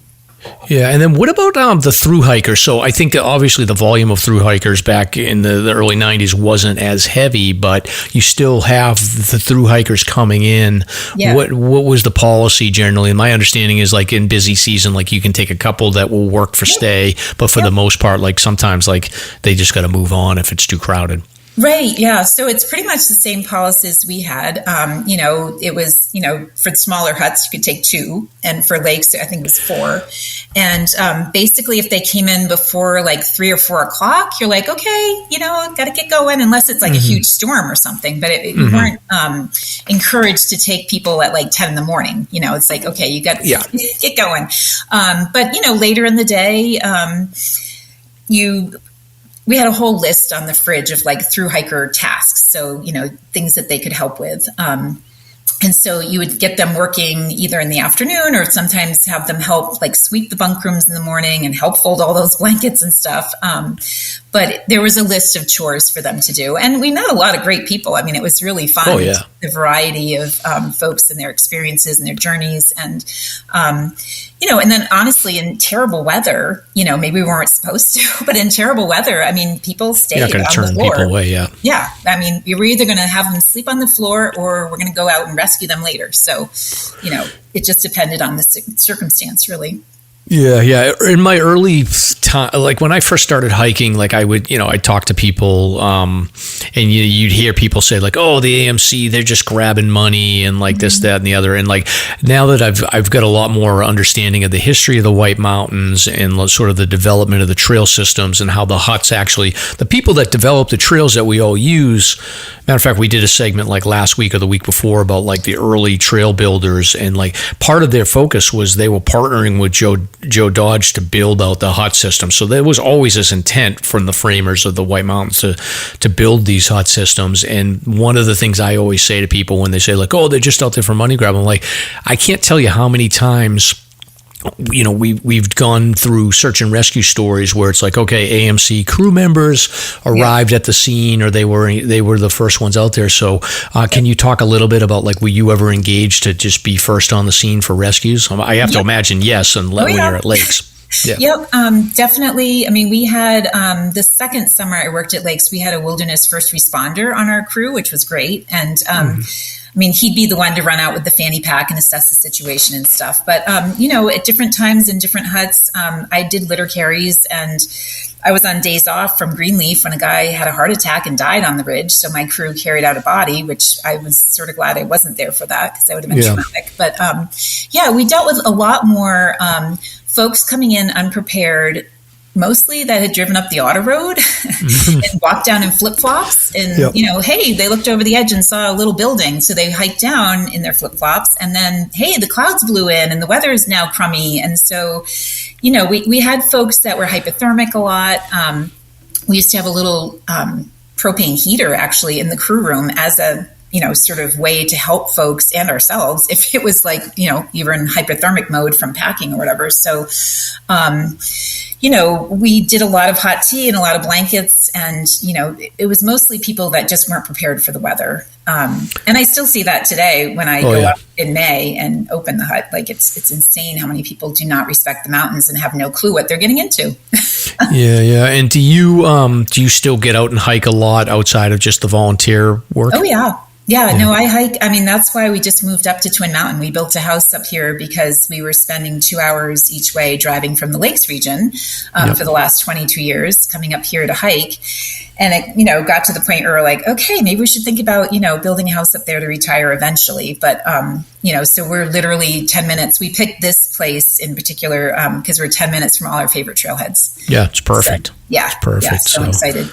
Yeah, and then what about the thru hikers? So I think that obviously the volume of thru hikers back in the early 90s wasn't as heavy, but you still have the thru hikers coming in. Yeah. What was the policy generally? And my understanding is, like, in busy season, like, you can take a couple that will work for stay, but for the most part, like, sometimes like they just got to move on if it's too crowded. Right. Yeah. So it's pretty much the same policies we had. It was, for the smaller huts, you could take 2. And for lakes, I think it was 4. And basically, if they came in before like 3 or 4 o'clock, you're like, okay, got to get going, unless it's like a huge storm or something. But you weren't encouraged to take people at like 10 in the morning. It's like, okay, you got to get going. But, later in the day, we had a whole list on the fridge of like thru hiker tasks. So, things that they could help with. And so you would get them working either in the afternoon, or sometimes have them help like sweep the bunk rooms in the morning and help fold all those blankets and stuff. But there was a list of chores for them to do. And we met a lot of great people. I mean, it was really fun. Oh, yeah. The variety of folks and their experiences and their journeys. And, and then honestly, in terrible weather, maybe we weren't supposed to, but in terrible weather, I mean, people stayed on the floor. You're not going to turn people away, yeah. Yeah. I mean, we're either going to have them sleep on the floor, or we're going to go out and rescue them later. So, it just depended on the circumstance, really. Yeah. In my early time, like when I first started hiking, like I would, I'd talk to people, and you'd hear people say like, "Oh, the AMC, they're just grabbing money," and like this, that, and the other. And like now that I've got a lot more understanding of the history of the White Mountains and sort of the development of the trail systems and how the huts actually, the people that develop the trails that we all use. Matter of fact, we did a segment like last week or the week before about like the early trail builders, and like part of their focus was they were partnering with Joe Dodge to build out the hut system. So there was always this intent from the framers of the White Mountains to build these hut systems. And one of the things I always say to people when they say like, "Oh, they're just out there for money grab," I'm like, I can't tell you how many times we've gone through search and rescue stories where it's like, okay, AMC crew members arrived at the scene, or they were the first ones out there. So can you talk a little bit about like, were you ever engaged to just be first on the scene for rescues? I have to imagine yes, and when you're at lakes. Yeah. Yep, definitely. I mean, we had the second summer I worked at Lakes, we had a wilderness first responder on our crew, which was great. And I mean, he'd be the one to run out with the fanny pack and assess the situation and stuff. But, at different times in different huts, I did litter carries, and I was on days off from Greenleaf when a guy had a heart attack and died on the ridge. So my crew carried out a body, which I was sort of glad I wasn't there for that because that would have been traumatic. But we dealt with a lot more folks coming in unprepared, mostly that had driven up the auto road and walked down in flip-flops. And, hey, they looked over the edge and saw a little building. So they hiked down in their flip-flops. And then, hey, the clouds blew in and the weather is now crummy. And so, we had folks that were hypothermic a lot. We used to have a little propane heater actually in the crew room as a sort of way to help folks and ourselves if it was like, you were in hypothermic mode from packing or whatever. So, we did a lot of hot tea and a lot of blankets, and, it was mostly people that just weren't prepared for the weather. And I still see that today when I go up in May and open the hut. Like it's insane how many people do not respect the mountains and have no clue what they're getting into. Yeah. And do you still get out and hike a lot outside of just the volunteer work? Oh, yeah. Yeah, no, I hike. I mean, that's why we just moved up to Twin Mountain. We built a house up here because we were spending 2 hours each way driving from the Lakes region for the last 22 years, coming up here to hike. And it, got to the point where we're like, okay, maybe we should think about, building a house up there to retire eventually. But, so we're literally 10 minutes. We picked this place in particular because we're 10 minutes from all our favorite trailheads. Yeah, it's perfect. So, it's perfect. Yeah, so excited.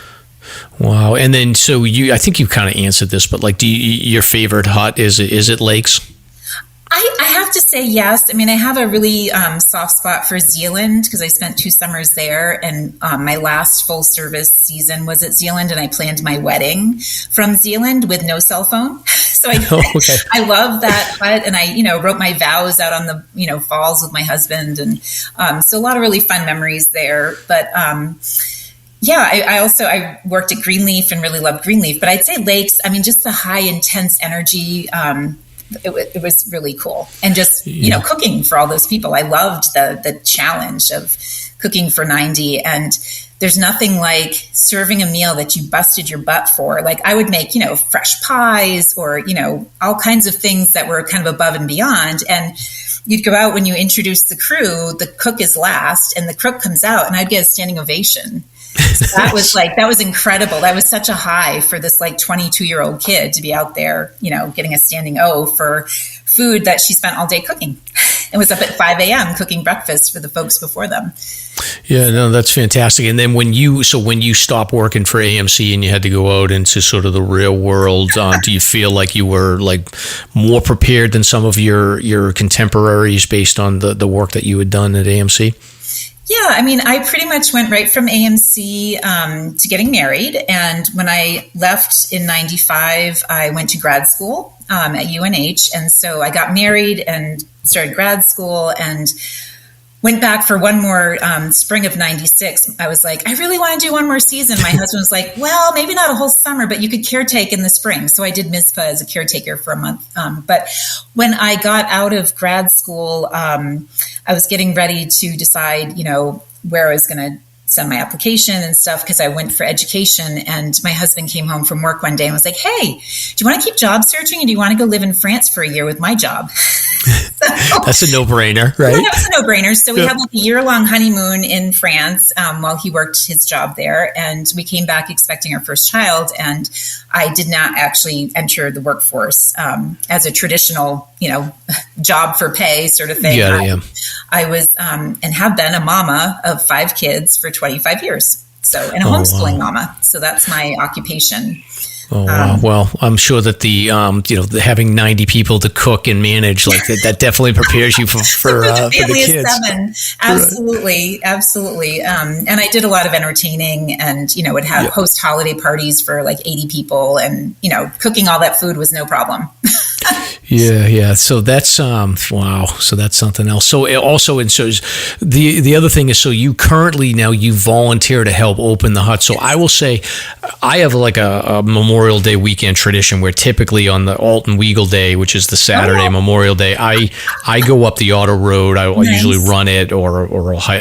Wow. And then, so I think you kind of answered this, but like, your favorite hut, is it Lakes? I have to say yes. I mean, I have a really soft spot for Zealand because I spent 2 summers there, and my last full service season was at Zealand, and I planned my wedding from Zealand with no cell phone. So I love that hut, and I wrote my vows out on the falls with my husband, and so a lot of really fun memories there. But I worked at Greenleaf and really loved Greenleaf, but I'd say Lakes, I mean, just the high intense energy, it was really cool. And just, cooking for all those people. I loved the challenge of cooking for 90, and there's nothing like serving a meal that you busted your butt for. Like I would make, fresh pies or, all kinds of things that were kind of above and beyond. And you'd go out when you introduce the crew, the cook is last and the cook comes out, and I'd get a standing ovation. So that was incredible. That was such a high for this 22-year-old kid to be out there, getting a standing O for food that she spent all day cooking and was up at 5 a.m. cooking breakfast for the folks before them. Yeah, no, that's fantastic. And then when you stopped working for AMC and you had to go out into sort of the real world, do you feel like you were more prepared than some of your contemporaries based on the work that you had done at AMC? Yeah, I mean, I pretty much went right from AMC to getting married. And when I left in 95, I went to grad school at UNH. And so I got married and started grad school and went back for one more spring of 96. I was like, I really want to do one more season. My husband was like, well, maybe not a whole summer, but you could caretake in the spring. So I did MISPA as a caretaker for a month. But when I got out of grad school, I was getting ready to decide, where I was going to send my application and stuff because I went for education. And my husband came home from work one day and was like, hey, do you want to keep job searching, or do you want to go live in France for a year with my job? That's a no-brainer, right? Yeah, that was a no-brainer. So we had a year-long honeymoon in France while he worked his job there. And we came back expecting our first child. And I did not actually enter the workforce as a traditional, job for pay sort of thing. Yeah. I was and have been a mama of 5 kids for 25 years. So, and a homeschooling mama. So that's my occupation. Oh, wow. Well, I'm sure that the having 90 people to cook and manage that definitely prepares you for the kids. Of 7. Absolutely. Absolutely. And I did a lot of entertaining and, would have host holiday parties for 80 people, and, cooking all that food was no problem. Yeah. So that's wow. So that's something else. So also, and so the other thing is, so you currently now you volunteer to help open the hut. So I will say, I have a memorial Memorial Day weekend tradition where typically on the Alton Weagle Day, which is the Saturday Memorial Day, I go up the auto road. I usually run it or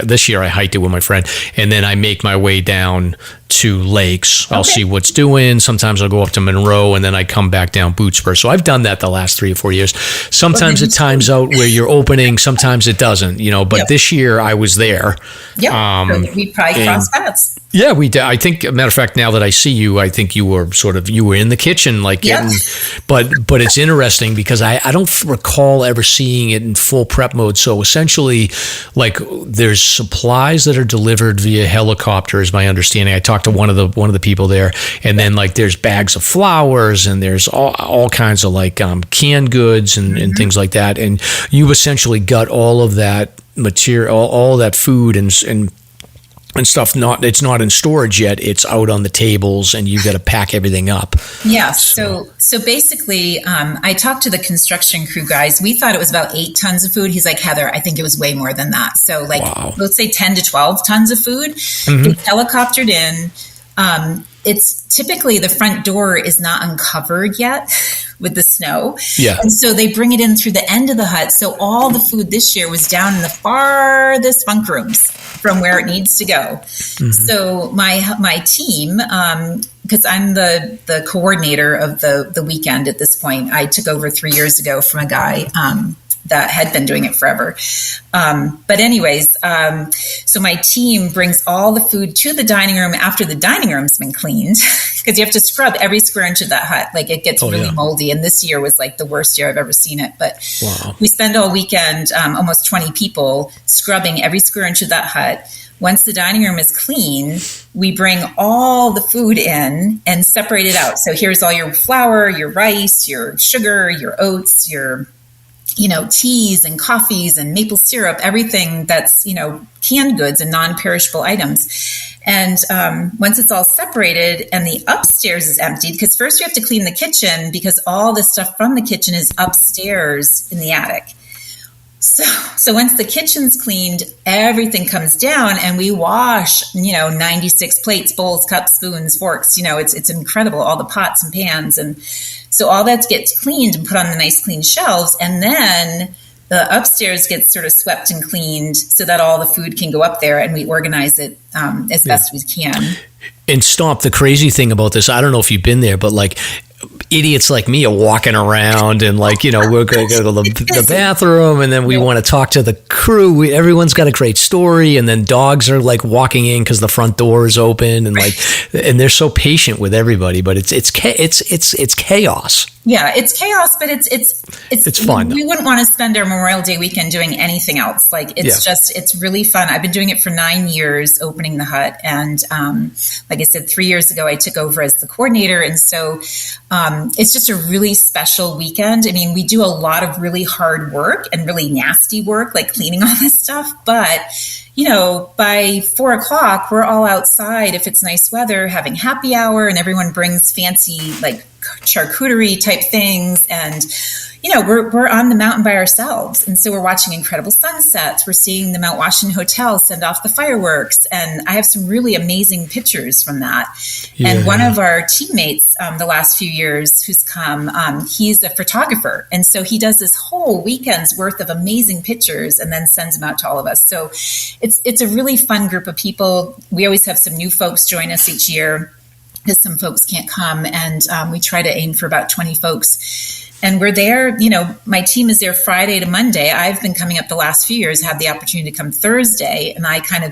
this year I hiked it with my friend, and then I make my way down to lakes. I'll see what's doing. Sometimes I'll go up to Monroe and then I come back down Bootspur. So I've done that the last 3 or 4 years. Sometimes it times out where you're opening, sometimes it doesn't, but this year I was there. Yeah. So we probably crossed paths. Yeah, we did. I think, matter of fact, now that I see you, I think you were in the kitchen, like getting, but it's interesting because I don't recall ever seeing it in full prep mode. So essentially, like there's supplies that are delivered via helicopter, is my understanding. I talked to one of the people there, and then like there's bags of flowers and there's all kinds of like canned goods and things like that. And you essentially got all of that material, all that food and stuff. It's not in storage yet. It's out on the tables, and you've got to pack everything up. Yeah. So basically, I talked to the construction crew guys. We thought it was about 8 tons of food. He's like, Heather, I think it was way more than that. So let's say 10 to 12 tons of food. It's helicoptered in. It's typically the front door is not uncovered yet with the snow. Yeah. And so they bring it in through the end of the hut. So all the food this year was down in the farthest bunk rooms from where it needs to go. So my team, because I'm the coordinator of the weekend at this point, I took over 3 years ago from a guy that had been doing it forever. But anyways, so my team brings all the food to the dining room after the dining room's been cleaned, because you have to scrub every square inch of that hut. Like it gets really moldy. And this year was like the worst year I've ever seen it. But we spend all weekend, almost 20 people scrubbing every square inch of that hut. Once the dining room is clean, we bring all the food in and separate it out. So here's all your flour, your rice, your sugar, your oats, your teas and coffees and maple syrup, everything that's, canned goods and non-perishable items. And once it's all separated and the upstairs is emptied, because first you have to clean the kitchen because all the stuff from the kitchen is upstairs in the attic. So once the kitchen's cleaned, everything comes down and we wash, 96 plates, bowls, cups, spoons, forks, it's incredible, all the pots and pans. And so all that gets cleaned and put on the nice clean shelves. And then the upstairs gets sort of swept and cleaned so that all the food can go up there, and we organize it as best we can. And Stomp, the crazy thing about this, I don't know if you've been there, but like idiots like me are walking around and like, we're going to go to the bathroom, and then we want to talk to the crew. Everyone's got a great story. And then dogs are like walking in because the front door is open, and and they're so patient with everybody, but it's chaos. Yeah, it's chaos, but it's fun. We wouldn't want to spend our Memorial Day weekend doing anything else. Like it's really fun. I've been doing it for 9 years, opening the hut. And like I said, 3 years ago, I took over as the coordinator. And so it's just a really special weekend. I mean, we do a lot of really hard work and really nasty work, like cleaning all this stuff. But, by 4 o'clock, we're all outside, if it's nice weather, having happy hour, and everyone brings fancy, like, charcuterie type things, and we're on the mountain by ourselves, and so we're watching incredible sunsets. We're seeing the Mount Washington Hotel send off the fireworks, and I have some really amazing pictures from that. And one of our teammates the last few years who's come, he's a photographer, and so he does this whole weekend's worth of amazing pictures and then sends them out to all of us. So it's a really fun group of people. We always have some new folks join us each year, because some folks can't come, and we try to aim for about 20 folks. And we're there, my team is there Friday to Monday. I've been coming up the last few years, had the opportunity to come Thursday. And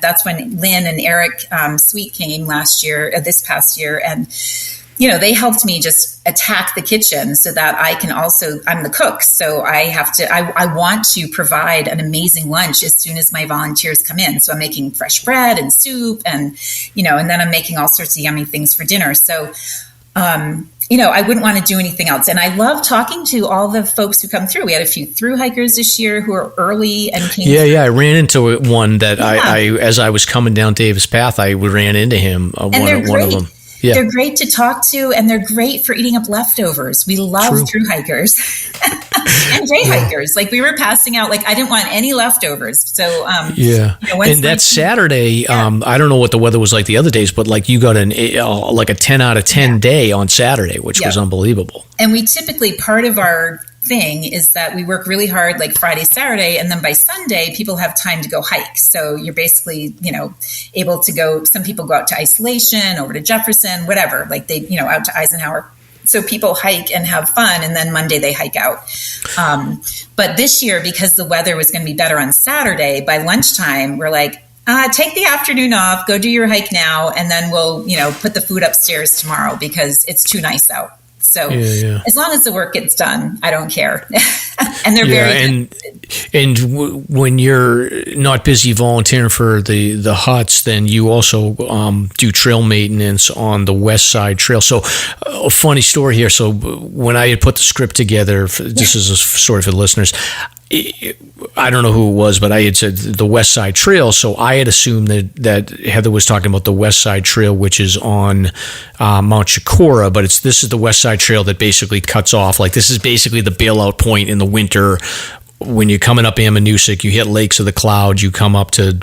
that's when Lynn and Eric Sweet came this past year. And, they helped me just attack the kitchen so that I'm the cook. So I want to provide an amazing lunch as soon as my volunteers come in. So I'm making fresh bread and soup and then I'm making all sorts of yummy things for dinner. So, I wouldn't want to do anything else. And I love talking to all the folks who come through. We had a few through hikers this year who are early and came through. Yeah, I ran into one that I as I was coming down Davis Path, I ran into him, one of them. Yeah. They're great to talk to, and they're great for eating up leftovers. We love through hikers. And day hikers. Like we were passing out, like I didn't want any leftovers. So, and that Saturday, I don't know what the weather was like the other days, but like you got like a 10 out of 10 day on Saturday, which was unbelievable. And we typically, part of our thing is that we work really hard like Friday, Saturday, and then by Sunday people have time to go hike. So you're basically, able to go, some people go out to Isolation, over to Jefferson, whatever, like they, out to Eisenhower. So people hike and have fun, and then Monday they hike out. But this year, because the weather was going to be better on Saturday, by lunchtime, we're like, take the afternoon off, go do your hike now, and then we'll, put the food upstairs tomorrow because it's too nice out. So as long as the work gets done, I don't care. And they're very and when you're not busy volunteering for the huts, then you also do trail maintenance on the WestSide Trail. So a funny story here. So when I had put the script together, this is a story for the listeners. I don't know who it was, but I had said the WestSide Trail. So I had assumed that Heather was talking about the WestSide Trail, which is on Mount Chicora, but this is the WestSide Trail that basically cuts off. Like this is basically the bailout point in the winter. When you're coming up Ammonoosuc, you hit Lakes of the Clouds, you come up to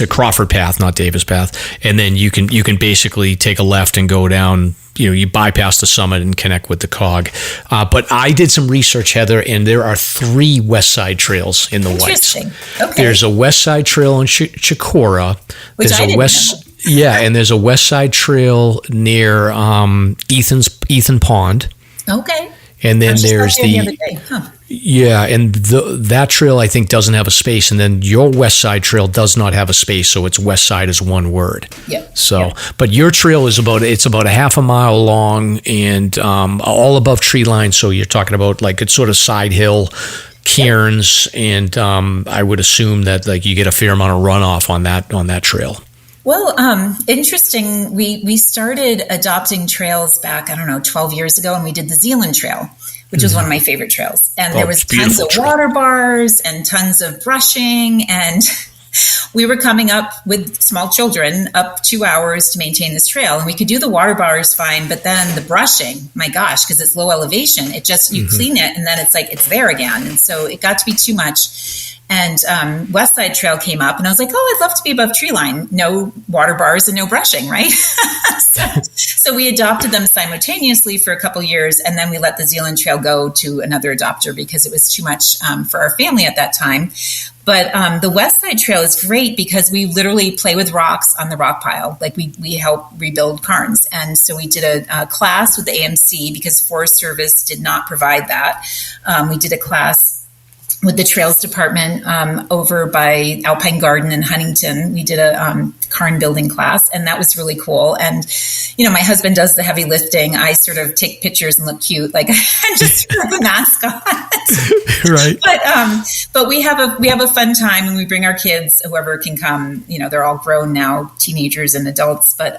Crawford Path, not Davis Path, and then you can basically take a left and go down. You bypass the summit and connect with the Cog. But I did some research, Heather, and there are 3 WestSide Trails in the Whites. Okay. There's a WestSide Trail in Chicora. Which I didn't know. And there's a WestSide Trail near Ethan Pond. Okay. And then there's the other day. and that trail I think doesn't have a space, and then your WestSide Trail does not have a space, so it's WestSide is one word. But your trail is about a half a mile long and all above tree line. So you're talking about like it's sort of side hill cairns, and I would assume that like you get a fair amount of runoff on that trail. Well, interesting. We started adopting trails back, 12 years ago, and we did the Zealand Trail, which was one of my favorite trails. And there was tons of water bars and tons of brushing, and we were coming up with small children up 2 hours to maintain this trail. And we could do the water bars fine, but then the brushing, my gosh, because it's low elevation, it just, you clean it and then it's like, it's there again. And so it got to be too much. And WestSide Trail came up, and I was like, I'd love to be above tree line. No water bars and no brushing, right? so we adopted them simultaneously for a couple years, and then we let the Zealand Trail go to another adopter because it was too much for our family at that time. But the WestSide Trail is great because we literally play with rocks on the rock pile. Like we help rebuild cairns. And so we did a class with the AMC because Forest Service did not provide that. We did a class with the Trails Department over by Alpine Garden in Huntington. We did a cairn building class, and that was really cool. And, my husband does the heavy lifting. I sort of take pictures and look cute, like I'm just sort of a mascot. Right. But we have a fun time, and we bring our kids, whoever can come. They're all grown now, teenagers and adults. But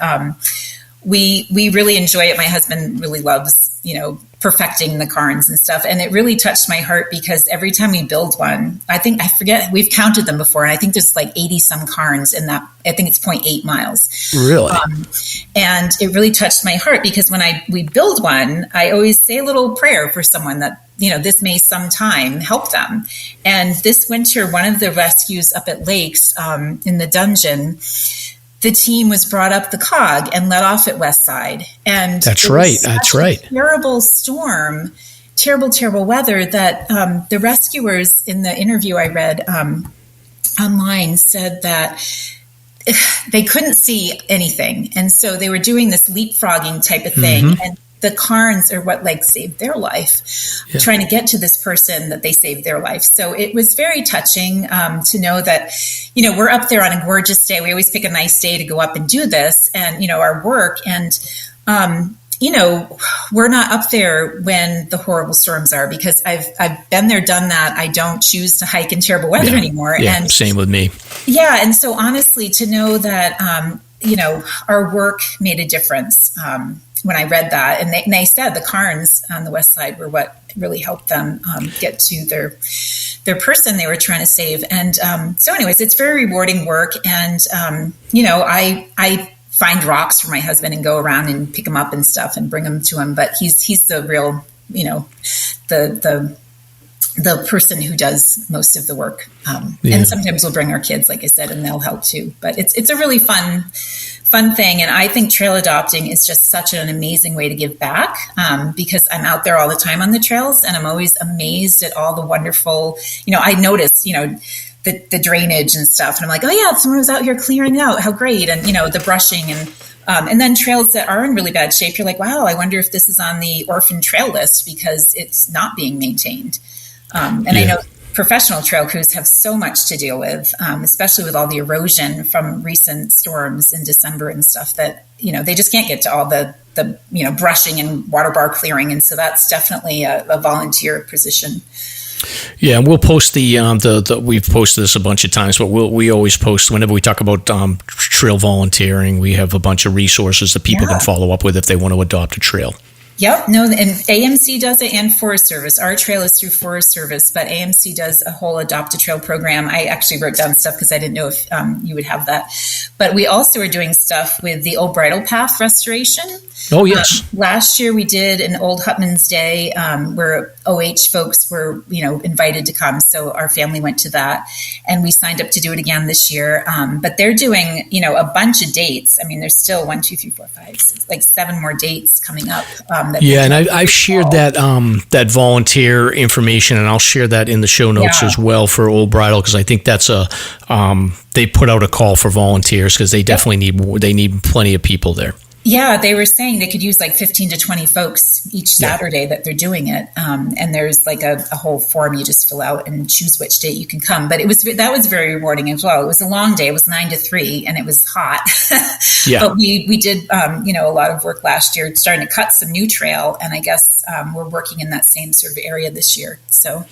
we really enjoy it. My husband really loves, perfecting the cairns and stuff. And it really touched my heart because every time we build one, we've counted them before. And I think there's like 80 some cairns in that. I think it's 0.8 miles. Really? And it really touched my heart because when we build one, I always say a little prayer for someone that, this may sometime help them. And this winter, one of the rescues up at Lakes in the dungeon, the team was brought up the Cog and let off at WestSide. And That's right. Terrible storm, terrible weather that the rescuers in the interview I read online said that they couldn't see anything. And so they were doing this leapfrogging type of thing. And the cairns are what saved their life, trying to get to this person that they saved their life. So it was very touching to know that, we're up there on a gorgeous day. We always pick a nice day to go up and do this and, our work. And, we're not up there when the horrible storms are because I've been there, done that. I don't choose to hike in terrible weather anymore. Yeah, and same with me. Yeah. And so honestly, to know that, our work made a difference, when I read that, and they said the cairns on the west side were what really helped them get to their person they were trying to save. And so anyways, it's very rewarding work. And, I find rocks for my husband and go around and pick them up and stuff and bring them to him. But he's the real the person who does most of the work. And sometimes we'll bring our kids, like I said, and they'll help too. But it's a really fun thing. And I think trail adopting is just such an amazing way to give back, because I'm out there all the time on the trails, and I'm always amazed at all the wonderful, I notice, the drainage and stuff. And I'm like, oh yeah, someone was out here clearing it out. How great. And, the brushing and then trails that are in really bad shape. You're like, wow, I wonder if this is on the orphan trail list because it's not being maintained. I know professional trail crews have so much to deal with, especially with all the erosion from recent storms in December and stuff that, they just can't get to all the brushing and water bar clearing. And so that's definitely a volunteer position. Yeah, and we'll post we've posted this a bunch of times, but we always post whenever we talk about trail volunteering. We have a bunch of resources that people can follow up with if they want to adopt a trail. Yep. No, and AMC does it and Forest Service. Our trail is through Forest Service, but AMC does a whole Adopt a Trail program. I actually wrote down stuff because I didn't know if you would have that. But we also are doing stuff with the old bridle path restoration. Oh, yes. Last year we did an Old Hutman's Day where OH folks were, invited to come. So our family went to that, and we signed up to do it again this year. But they're doing, a bunch of dates. I mean, there's still 1, 2, 3, 4, 5, 6, like 7 more dates coming up. And I've shared that volunteer information, and I'll share that in the show notes as well for Old Bridle, because I think that's they put out a call for volunteers because they definitely need plenty of people there. Yeah, they were saying they could use like 15 to 20 folks each Saturday that they're doing it. And there's like a whole form you just fill out and choose which date you can come. But that was very rewarding as well. It was a long day. It was 9 to 3 and it was hot. But we did, a lot of work last year starting to cut some new trail. And I guess we're working in that same sort of area this year. So,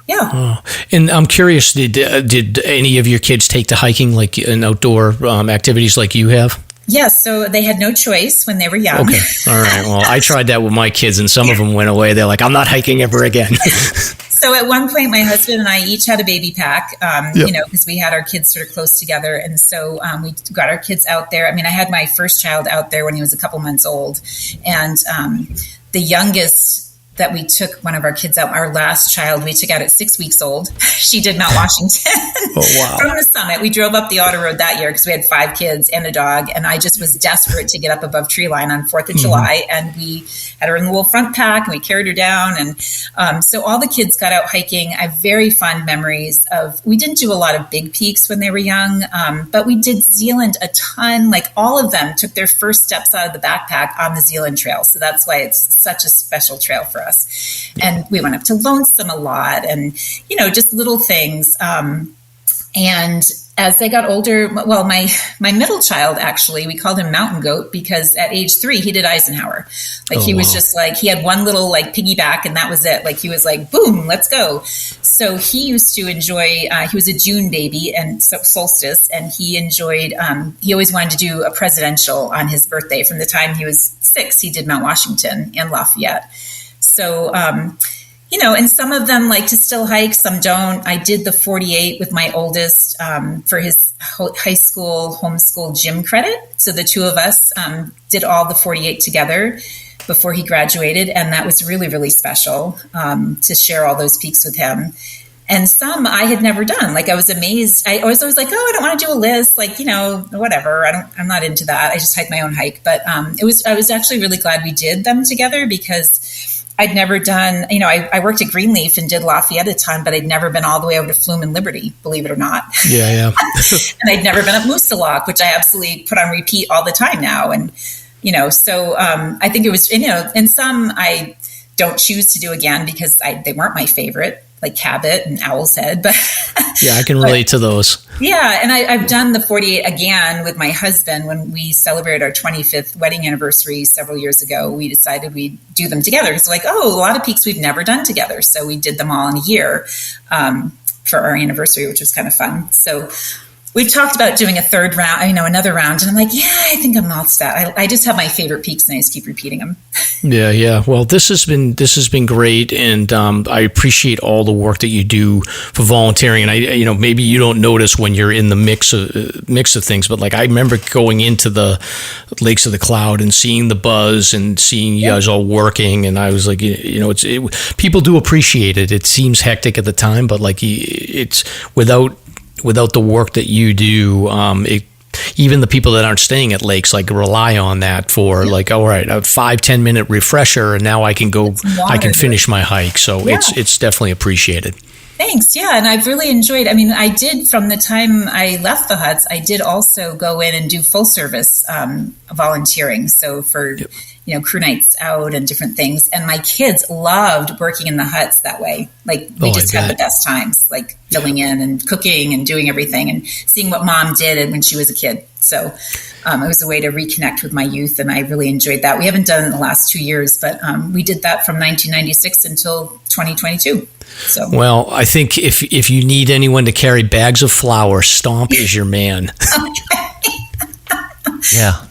yeah. And I'm curious, did any of your kids take to hiking, like in outdoor activities like you have? Yes, so they had no choice when they were young. Okay, all right. Well, I tried that with my kids, and some of them went away. They're like, I'm not hiking ever again. So at one point, my husband and I each had a baby pack, because we had our kids sort of close together. And so we got our kids out there. I mean, I had my first child out there when he was a couple months old. And the youngest that we took one of our kids out, our last child, we took out at 6 weeks old. She did Mount Washington from the summit. We drove up the auto road that year because we had 5 kids and a dog. And I just was desperate to get up above tree line on 4th of July. And we had her in the little front pack and we carried her down. And so all the kids got out hiking. I have very fond memories we didn't do a lot of big peaks when they were young, but we did Zealand a ton. Like all of them took their first steps out of the backpack on the Zealand Trail. So that's why it's such a special trail for us. And we went up to Lonesome a lot and, just little things. And as they got older, well, my middle child, actually, we called him Mountain Goat because at age 3, he did Eisenhower. He was just like, he had one little like piggyback and that was it. Like he was like, boom, let's go. So he used to enjoy, he was a June baby and solstice. And he enjoyed, he always wanted to do a presidential on his birthday. From the time he was 6, he did Mount Washington and Lafayette. So, and some of them like to still hike, some don't. I did the 48 with my oldest for his high school homeschool gym credit. So the two of us did all the 48 together before he graduated. And that was really, really special to share all those peaks with him. And some I had never done. Like I was amazed. I was always like, oh, I don't want to do a list. Like, whatever. I'm not into that. I just hike my own hike. But I was actually really glad we did them together because I'd never done, I worked at Greenleaf and did Lafayette a ton, but I'd never been all the way over to Flume and Liberty, believe it or not. Yeah. And I'd never been up Moosilauke, which I absolutely put on repeat all the time now. And, so I think it was, and some I don't choose to do again because they weren't my favorite, like Cabot and Owl's Head. But yeah, I can relate to those. Yeah. And I've done the 48 again with my husband. When we celebrated our 25th wedding anniversary several years ago, we decided we'd do them together. It's like, a lot of peaks we've never done together. So we did them all in a year for our anniversary, which was kind of fun. So We've talked about doing a third round, another round. And I'm like, yeah, I think I'm all set. I just have my favorite peaks and I just keep repeating them. Yeah. Well, this has been great. And I appreciate all the work that you do for volunteering. And maybe you don't notice when you're in the mix of things, but like I remember going into the Lakes of the Cloud and seeing the buzz and seeing you guys all working. And I was like, people do appreciate it. It seems hectic at the time, but like it's without the work that you do, even the people that aren't staying at lakes like rely on that for like, all right, a 5-10 minute refresher, and now I can finish my hike. So it's definitely appreciated. Thanks. Yeah. And I've really enjoyed, I did from the time I left the huts, I did also go in and do full service volunteering. So for, crew nights out and different things. And my kids loved working in the huts that way. Like we just had the best times, like filling in and cooking and doing everything and seeing what mom did when she was a kid. So it was a way to reconnect with my youth. And I really enjoyed that. We haven't done it in the last 2 years, but we did that from 1996 until 2022. So. Well, I think if you need anyone to carry bags of flour, Stomp is your man. Yeah.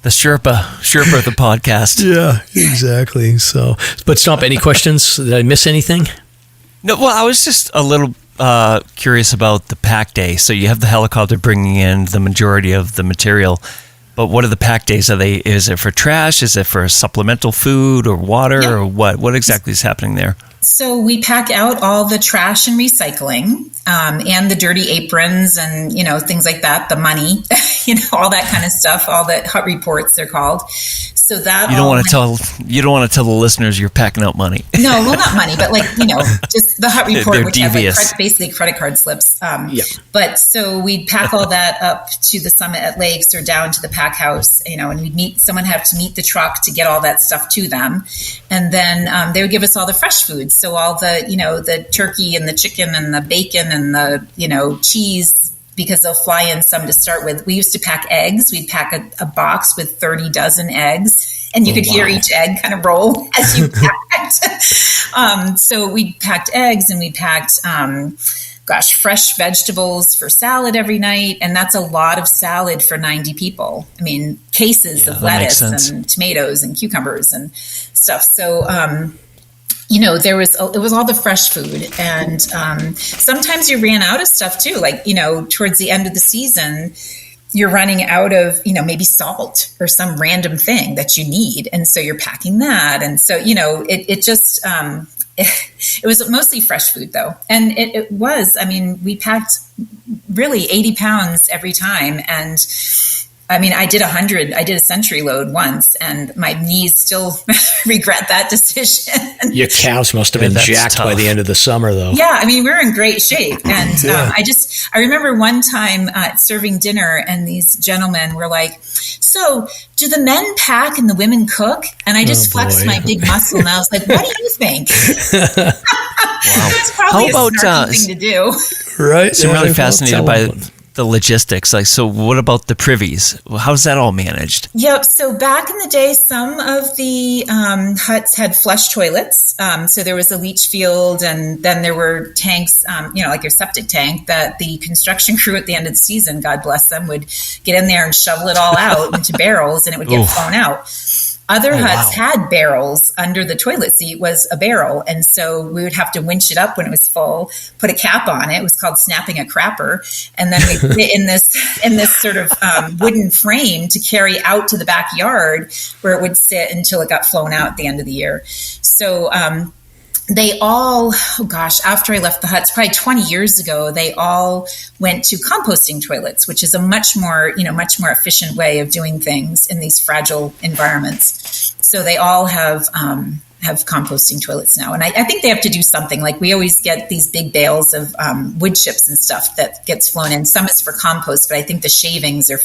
The Sherpa of the podcast. Yeah, exactly. So, but Stomp, any questions? Did I miss anything? No, well, I was just a little curious about the pack day. So you have the helicopter bringing in the majority of the material, but what are the pack days? Is it for trash? Is it for supplemental food or water or what? What exactly is happening there? So we pack out all the trash and recycling, and the dirty aprons and, things like that, the money, all that kind of stuff, all the hut reports they're called. So that you don't want to tell the listeners you're packing out money. No, well, not money, but just the hut report, which has basically credit card slips. But so we'd pack all that up to the summit at lakes or down to the pack house, and someone have to meet the truck to get all that stuff to them. And then they would give us all the fresh foods. So all the, the turkey and the chicken and the bacon and the, cheese, because they'll fly in some to start with. We used to pack eggs. We'd pack a box with 30 dozen eggs, and you could hear each egg kind of roll as you packed. So we packed eggs, and we packed, fresh vegetables for salad every night. And that's a lot of salad for 90 people. Cases of lettuce and tomatoes and cucumbers and stuff. So, it was all the fresh food, and sometimes you ran out of stuff too. Like, towards the end of the season, you're running out of, maybe salt or some random thing that you need. And so you're packing that. And so, it was mostly fresh food though. And it was, we packed really 80 pounds every time. And I did 100. I did a century load once, and my knees still regret that decision. Your calves must have been jacked by the end of the summer, though. Yeah, we were in great shape. And I remember one time serving dinner, and these gentlemen were like, "So, do the men pack and the women cook?" And I just flexed my big muscle, and I was like, "What do you think?" Wow. It's probably a snarky thing to do. Right. So I'm really fascinated by the logistics. So what about the privies? How's that all managed? Yep. So back in the day, some of the huts had flush toilets. So there was a leach field, and then there were tanks, like your septic tank, that the construction crew at the end of the season, God bless them, would get in there and shovel it all out into barrels, and it would get flown out. Other huts had barrels. Under the toilet seat was a barrel. And so we would have to winch it up when it was full, put a cap on it. It was called snapping a crapper. And then we put it in this sort of wooden frame to carry out to the backyard, where it would sit until it got flown out at the end of the year. So they all, after I left the huts, probably 20 years ago, they all went to composting toilets, which is a much more efficient way of doing things in these fragile environments. So they all have composting toilets now. And I think they have to do something. Like, we always get these big bales of wood chips and stuff that gets flown in. Some is for compost, but I think the shavings are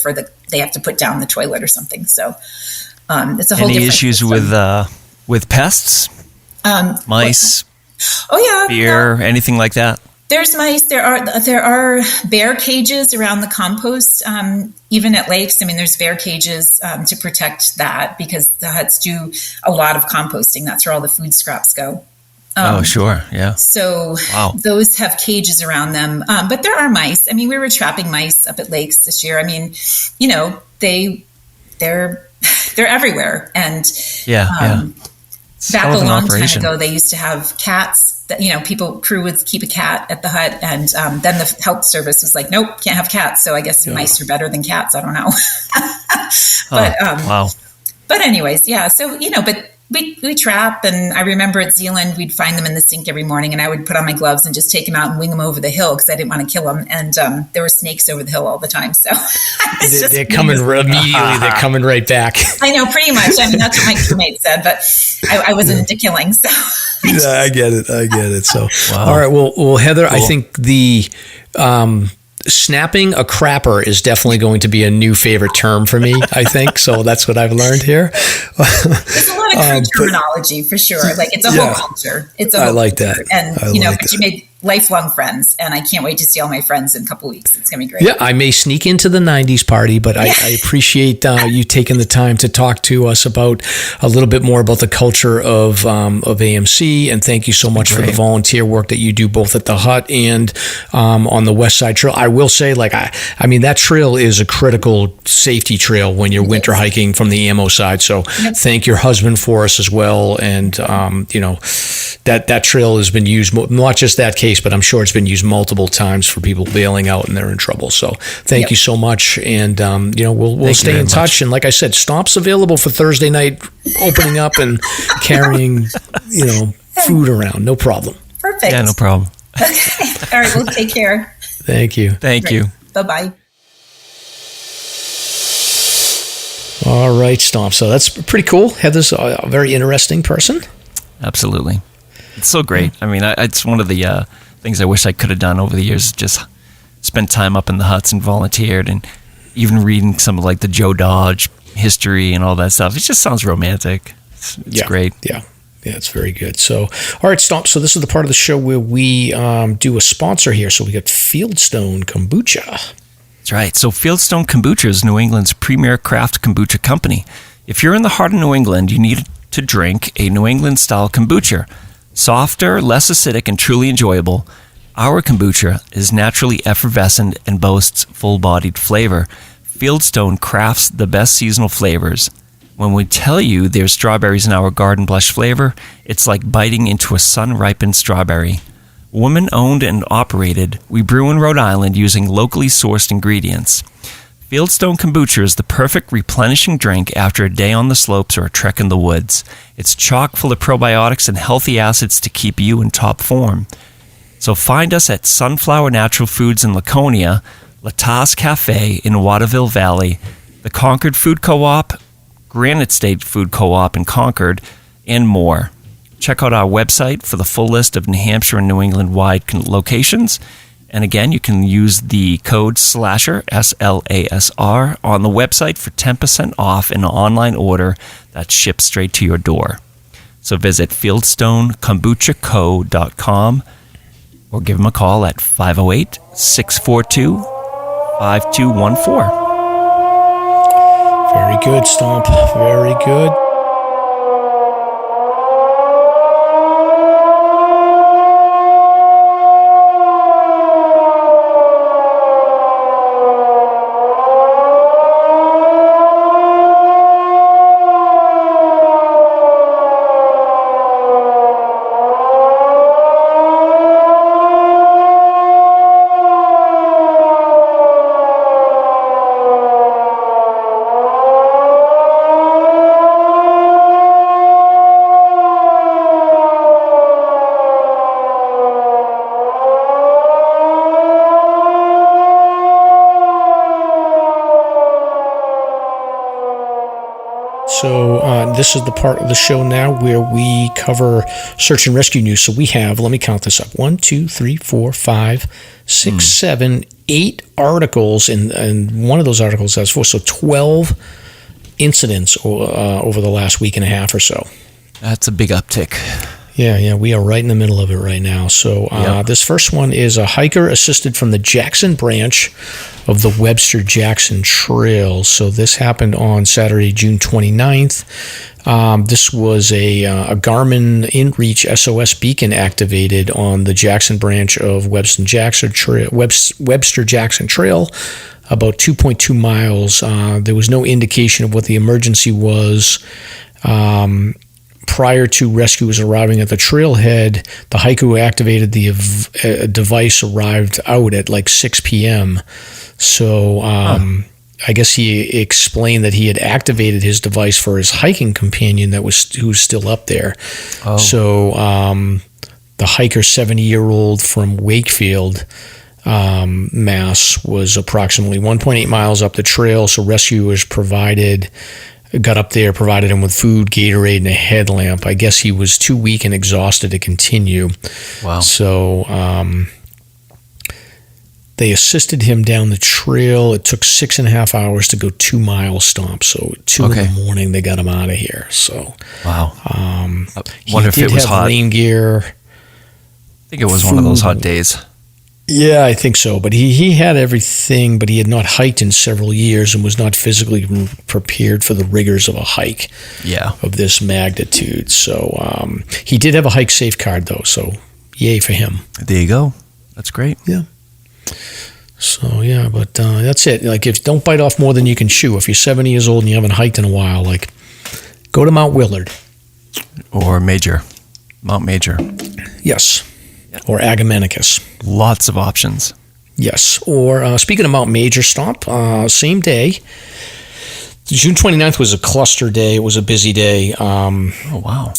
they have to put down the toilet or something. So it's a whole different Any issues system. with pests? Mice? Bear? No. Anything like that? There's mice. There are bear cages around the compost. Even at lakes, there's bear cages to protect that, because the huts do a lot of composting. That's where all the food scraps go. Oh, sure. Yeah. So those have cages around them. But there are mice. I mean, we were trapping mice up at lakes this year. I mean, you know, they're everywhere. And back a long time ago, they used to have cats that, you know, crew would keep a cat at the hut. And then the health service was like, nope, can't have cats. So I guess mice are better than cats. I don't know. But anyways, yeah. So, you know, but we trap, and I remember at Zealand, we'd find them in the sink every morning, and I would put on my gloves and just take them out and wing them over the hill because I didn't want to kill them. And there were snakes over the hill all the time. So they're coming immediately. They're coming right back. I know, pretty much. I mean, that's what my crewmate said, but I wasn't into killing. So I get it. So, all right. Well, Heather, cool. I think the snapping a crapper is definitely going to be a new favorite term for me, I think. So that's what I've learned here. There's a lot of crew terminology for sure. Like, it's a whole culture. I like that. And, but you made lifelong friends, and I can't wait to see all my friends in a couple of weeks. It's going to be great. Yeah, I may sneak into the 90s party, but I appreciate you taking the time to talk to us about a little bit more about the culture of AMC, and thank you so much for the volunteer work that you do both at the hut and on the WestSide Trail. I will say, like, I mean, that trail is a critical safety trail when you're winter hiking from the ammo side. So thank your husband for us as well. And, that trail has been used, not just that case, but I'm sure it's been used multiple times for people bailing out and they're in trouble. So thank you so much. And, we'll stay in touch. And like I said, Stomp's available for Thursday night, opening up and carrying, food around. No problem. Perfect. Yeah, no problem. Okay. All right. Well, take care. Thank you. Thank you. Bye-bye. All right, Stomp. So that's pretty cool. Heather's a very interesting person. Absolutely. It's so great. I mean, it's one of the things I wish I could have done over the years, just spent time up in the huts and volunteered, and even reading some of like the Joe Dodge history and all that stuff. It just sounds romantic. It's great. Yeah, it's very good. So, all right, Stomp. So this is the part of the show where we do a sponsor here. So we got Fieldstone Kombucha. That's right. So Fieldstone Kombucha is New England's premier craft kombucha company. If you're in the heart of New England, you need to drink a New England-style kombucha. Softer, less acidic, and truly enjoyable, our kombucha is naturally effervescent and boasts full-bodied flavor. Fieldstone crafts the best seasonal flavors. When we tell you there's strawberries in our Garden Blush flavor, it's like biting into a sun-ripened strawberry. Woman-owned and operated, we brew in Rhode Island using locally sourced ingredients. Fieldstone Kombucha is the perfect replenishing drink after a day on the slopes or a trek in the woods. It's chock full of probiotics and healthy acids to keep you in top form. So find us at Sunflower Natural Foods in Laconia, Latas Cafe in Waterville Valley, the Concord Food Co-op, Granite State Food Co-op in Concord, and more. Check out our website for the full list of New Hampshire and New England-wide locations. And again, you can use the code SLASR, SLASR, on the website for 10% off an online order that ships straight to your door. So visit fieldstonekombuchaco.com or give them a call at 508-642-5214. Very good, Stomp. Very good. So this is the part of the show now where we cover search and rescue news. So we have, let me count this up, 1, 2, 3, 4, 5, 6, 7, 8 articles, and one of those articles has 4, so 12 incidents over the last week and a half or so. That's a big uptick. Yeah, we are right in the middle of it right now. So this first one is a hiker assisted from the Jackson branch of the Webster-Jackson Trail. So this happened on Saturday, June 29th. This was a Garmin InReach SOS beacon activated on the Jackson branch of Webster-Jackson Trail, about 2.2 miles. There was no indication of what the emergency was. Prior to rescuers arriving at the trailhead, the hiker who activated the device arrived out at like 6 p.m. So I guess he explained that he had activated his device for his hiking companion who's still up there. Oh. So the hiker, 70-year-old from Wakefield, Mass, was approximately 1.8 miles up the trail. So rescuers got up there, provided him with food, Gatorade, and a headlamp. I guess he was too weak and exhausted to continue. Wow. So they assisted him down the trail. It took 6.5 hours to go 2 miles, Stomp. So 2 in the morning, they got him out of here. So wow. He did have hot rain gear. I think it was one of those hot days. Yeah, I think so. But he had everything, but he had not hiked in several years and was not physically prepared for the rigors of a hike of this magnitude. So he did have a hike safe card, though. So yay for him. There you go. That's great. Yeah. So, yeah, but that's it. Like, don't bite off more than you can chew. If you're 70 years old and you haven't hiked in a while, like, go to Mount Willard. Or Mount Major. Yes. Or Agamenicus. Lots of options. Yes. Or speaking of Mount Major, Stomp, same day. June 29th was a cluster day. It was a busy day. Oh, wow.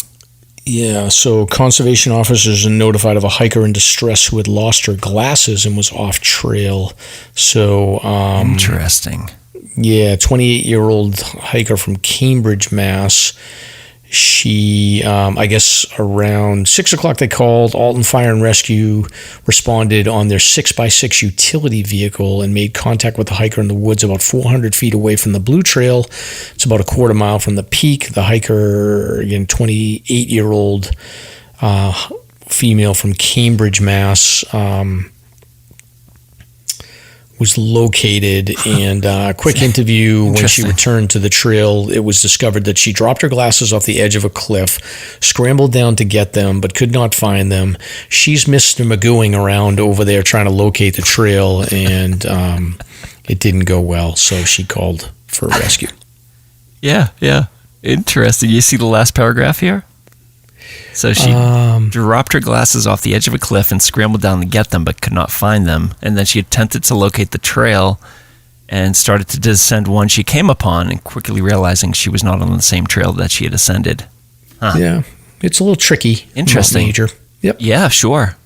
Yeah, so conservation officers are notified of a hiker in distress who had lost her glasses and was off trail. So interesting. Yeah, 28-year-old hiker from Cambridge, Mass. She, I guess around 6 o'clock they called. Alton Fire and Rescue responded on their 6x6 utility vehicle and made contact with the hiker in the woods about 400 feet away from the Blue Trail. It's about a quarter mile from the peak. The hiker, again, 28-year-old female from Cambridge, Mass., was located, and a quick interview when she returned to the trail, it was discovered that she dropped her glasses off the edge of a cliff, scrambled down to get them, but could not find them. She's Mr. Magooing around over there trying to locate the trail, and it didn't go well, so she called for rescue. Yeah. Interesting. You see the last paragraph here? So she dropped her glasses off the edge of a cliff and scrambled down to get them, but could not find them. And then she attempted to locate the trail and started to descend one she came upon, and quickly realizing she was not on the same trail that she had ascended. Huh. Yeah, it's a little tricky. Interesting. Major. Yep. Yeah, sure.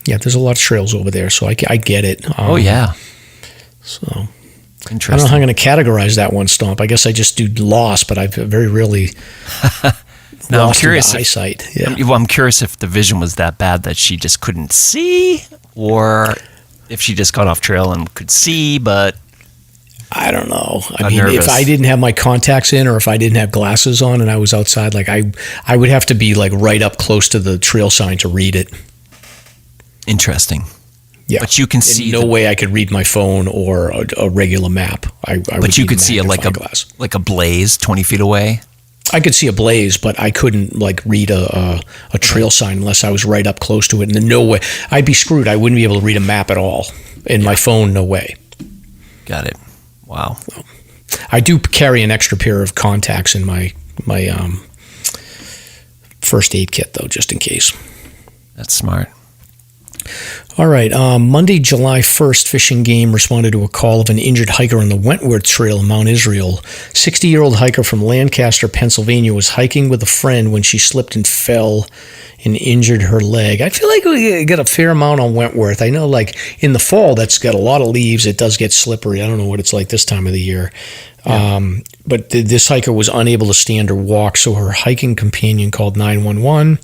Yeah, there's a lot of trails over there, so I get it. Oh, yeah. So interesting. I don't know how I'm going to categorize that one, Stomp. I guess I just do loss, but I've very rarely... Now I'm curious. Eyesight. Yeah. I'm curious if the vision was that bad that she just couldn't see, or if she just got off trail and could see, but I don't know. I mean, nervous. If I didn't have my contacts in, or if I didn't have glasses on, and I was outside, like I would have to be like right up close to the trail sign to read it. Interesting. Yeah, but you can see. No way I could read my phone or a regular map. But you could see it like a blaze 20 feet away. I could see a blaze, but I couldn't like read a trail sign unless I was right up close to it. And no way, I'd be screwed. I wouldn't be able to read a map at all. In my phone, no way. Got it. Wow. I do carry an extra pair of contacts in my first aid kit, though, just in case. That's smart. All right. Monday, July 1st, Fish and Game responded to a call of an injured hiker on the Wentworth Trail in Mount Israel. 60-year-old hiker from Lancaster, Pennsylvania, was hiking with a friend when she slipped and fell and injured her leg. I feel like we get a fair amount on Wentworth. I know, like, in the fall, that's got a lot of leaves. It does get slippery. I don't know what it's like this time of the year. Yeah. But this hiker was unable to stand or walk, so her hiking companion called 911.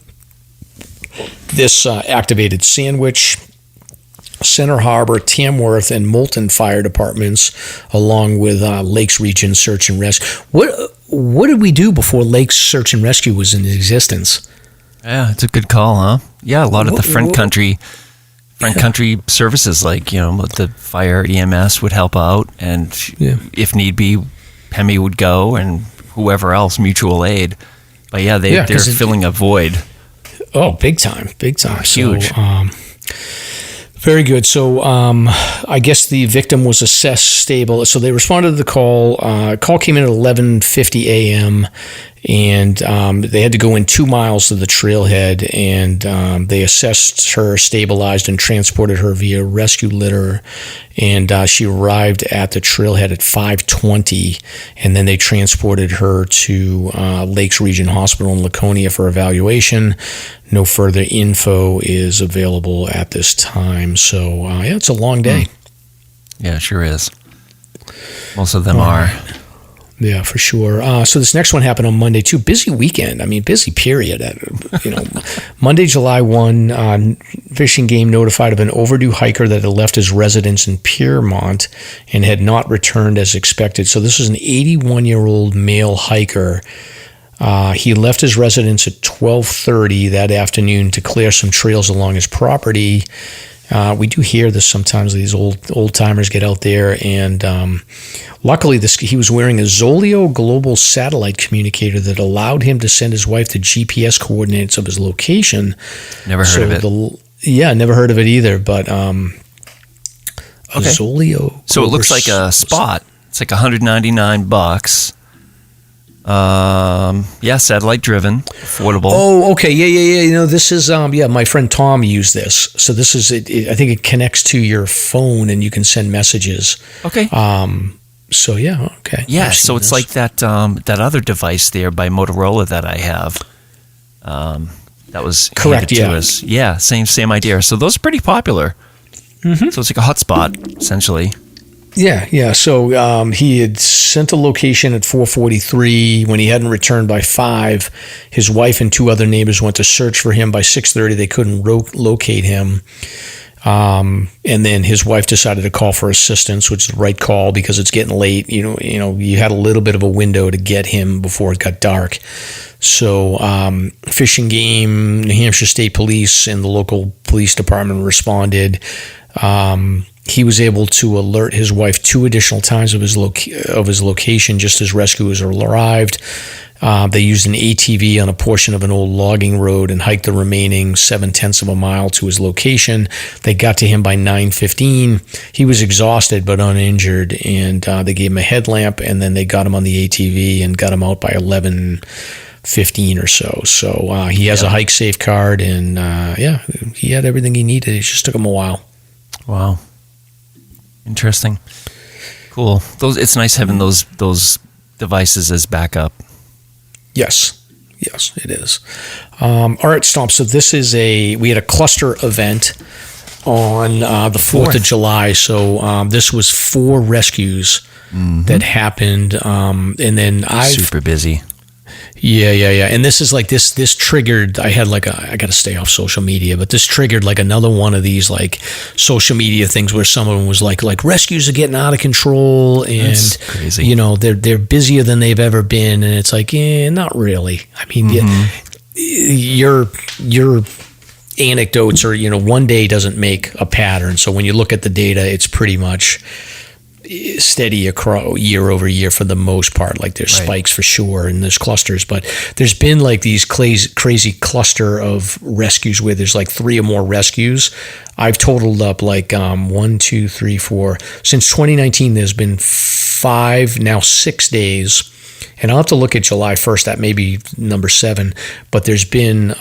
This activated Sandwich, Center Harbor, Tamworth, and Moulton fire departments, along with Lakes Region Search and Rescue. What did we do before Lakes Search and Rescue was in existence? Yeah, it's a good call, huh? Yeah, a lot of the front country services, like, the fire, EMS would help out, and if need be, PEMI would go, and whoever else, mutual aid. But yeah, they're filling a void. Oh, big time. Huge. So, very good. So I guess the victim was assessed stable. So they responded to the call. Call came in at 11:50 a.m. and they had to go in 2 miles to the trailhead, and they assessed her, stabilized, and transported her via rescue litter. And she arrived at the trailhead at 5:20, and then they transported her to Lakes Region Hospital in Laconia for evaluation. No further info is available at this time. So, it's a long day. Yeah, it sure is. Most of them are. Yeah, for sure. So this next one happened on Monday, too. Busy weekend. I mean, busy period. Monday, July 1, Fish and Game notified of an overdue hiker that had left his residence in Piermont and had not returned as expected. So this was an 81-year-old male hiker. He left his residence at 12:30 that afternoon to clear some trails along his property. We do hear this sometimes. These old timers get out there, and luckily, he was wearing a Zoleo global satellite communicator that allowed him to send his wife the GPS coordinates of his location. Never heard of it. Never heard of it either. But Zoleo. So it looks like a spot. It's like $199. Satellite driven, affordable. Oh, okay. Yeah. This is, my friend Tom used this. So this is, I think it connects to your phone and you can send messages. Okay. So yeah, okay. Yeah, so it's like that other device there by Motorola that I have. That was correct. To us. Yeah, same idea. So those are pretty popular. Mm-hmm. So it's like a hotspot, essentially. Yeah. So he had sent a location at 4:43. When he hadn't returned by 5, his wife and 2 other neighbors went to search for him. By 6:30, they couldn't locate him. And then his wife decided to call for assistance, which is the right call because it's getting late. You had a little bit of a window to get him before it got dark. So Fish and Game, New Hampshire State Police, and the local police department responded. He was able to alert his wife 2 additional times of his location just as rescuers arrived. They used an ATV on a portion of an old logging road and hiked the remaining 0.7 of a mile to his location. They got to him by 9:15. He was exhausted but uninjured, and they gave him a headlamp, and then they got him on the ATV and got him out by 11:15 or so. So he has a hike safe card, and he had everything he needed. It just took him a while. Wow. Interesting. Cool. It's nice having those devices as backup. Yes, it is. All right, Stomp. So we had a cluster event on the 4th of July. So this was 4 rescues that happened, and then super busy. Yeah. And this is like this triggered, I got to stay off social media, but this triggered like another one of these like social media things where someone was like rescues are getting out of control, and that's crazy. They're busier than they've ever been, and it's like, not really. I mean, your anecdotes are, one day doesn't make a pattern. So when you look at the data, it's pretty much steady across year over year for the most part. Like there's spikes for sure, and there's clusters, but there's been like these crazy cluster of rescues where there's like 3 or more rescues. I've totaled up like 1, 2, 3, 4. Since 2019, there's been 5, now 6 days. And I'll have to look at July 1st. That may be number 7, but there's been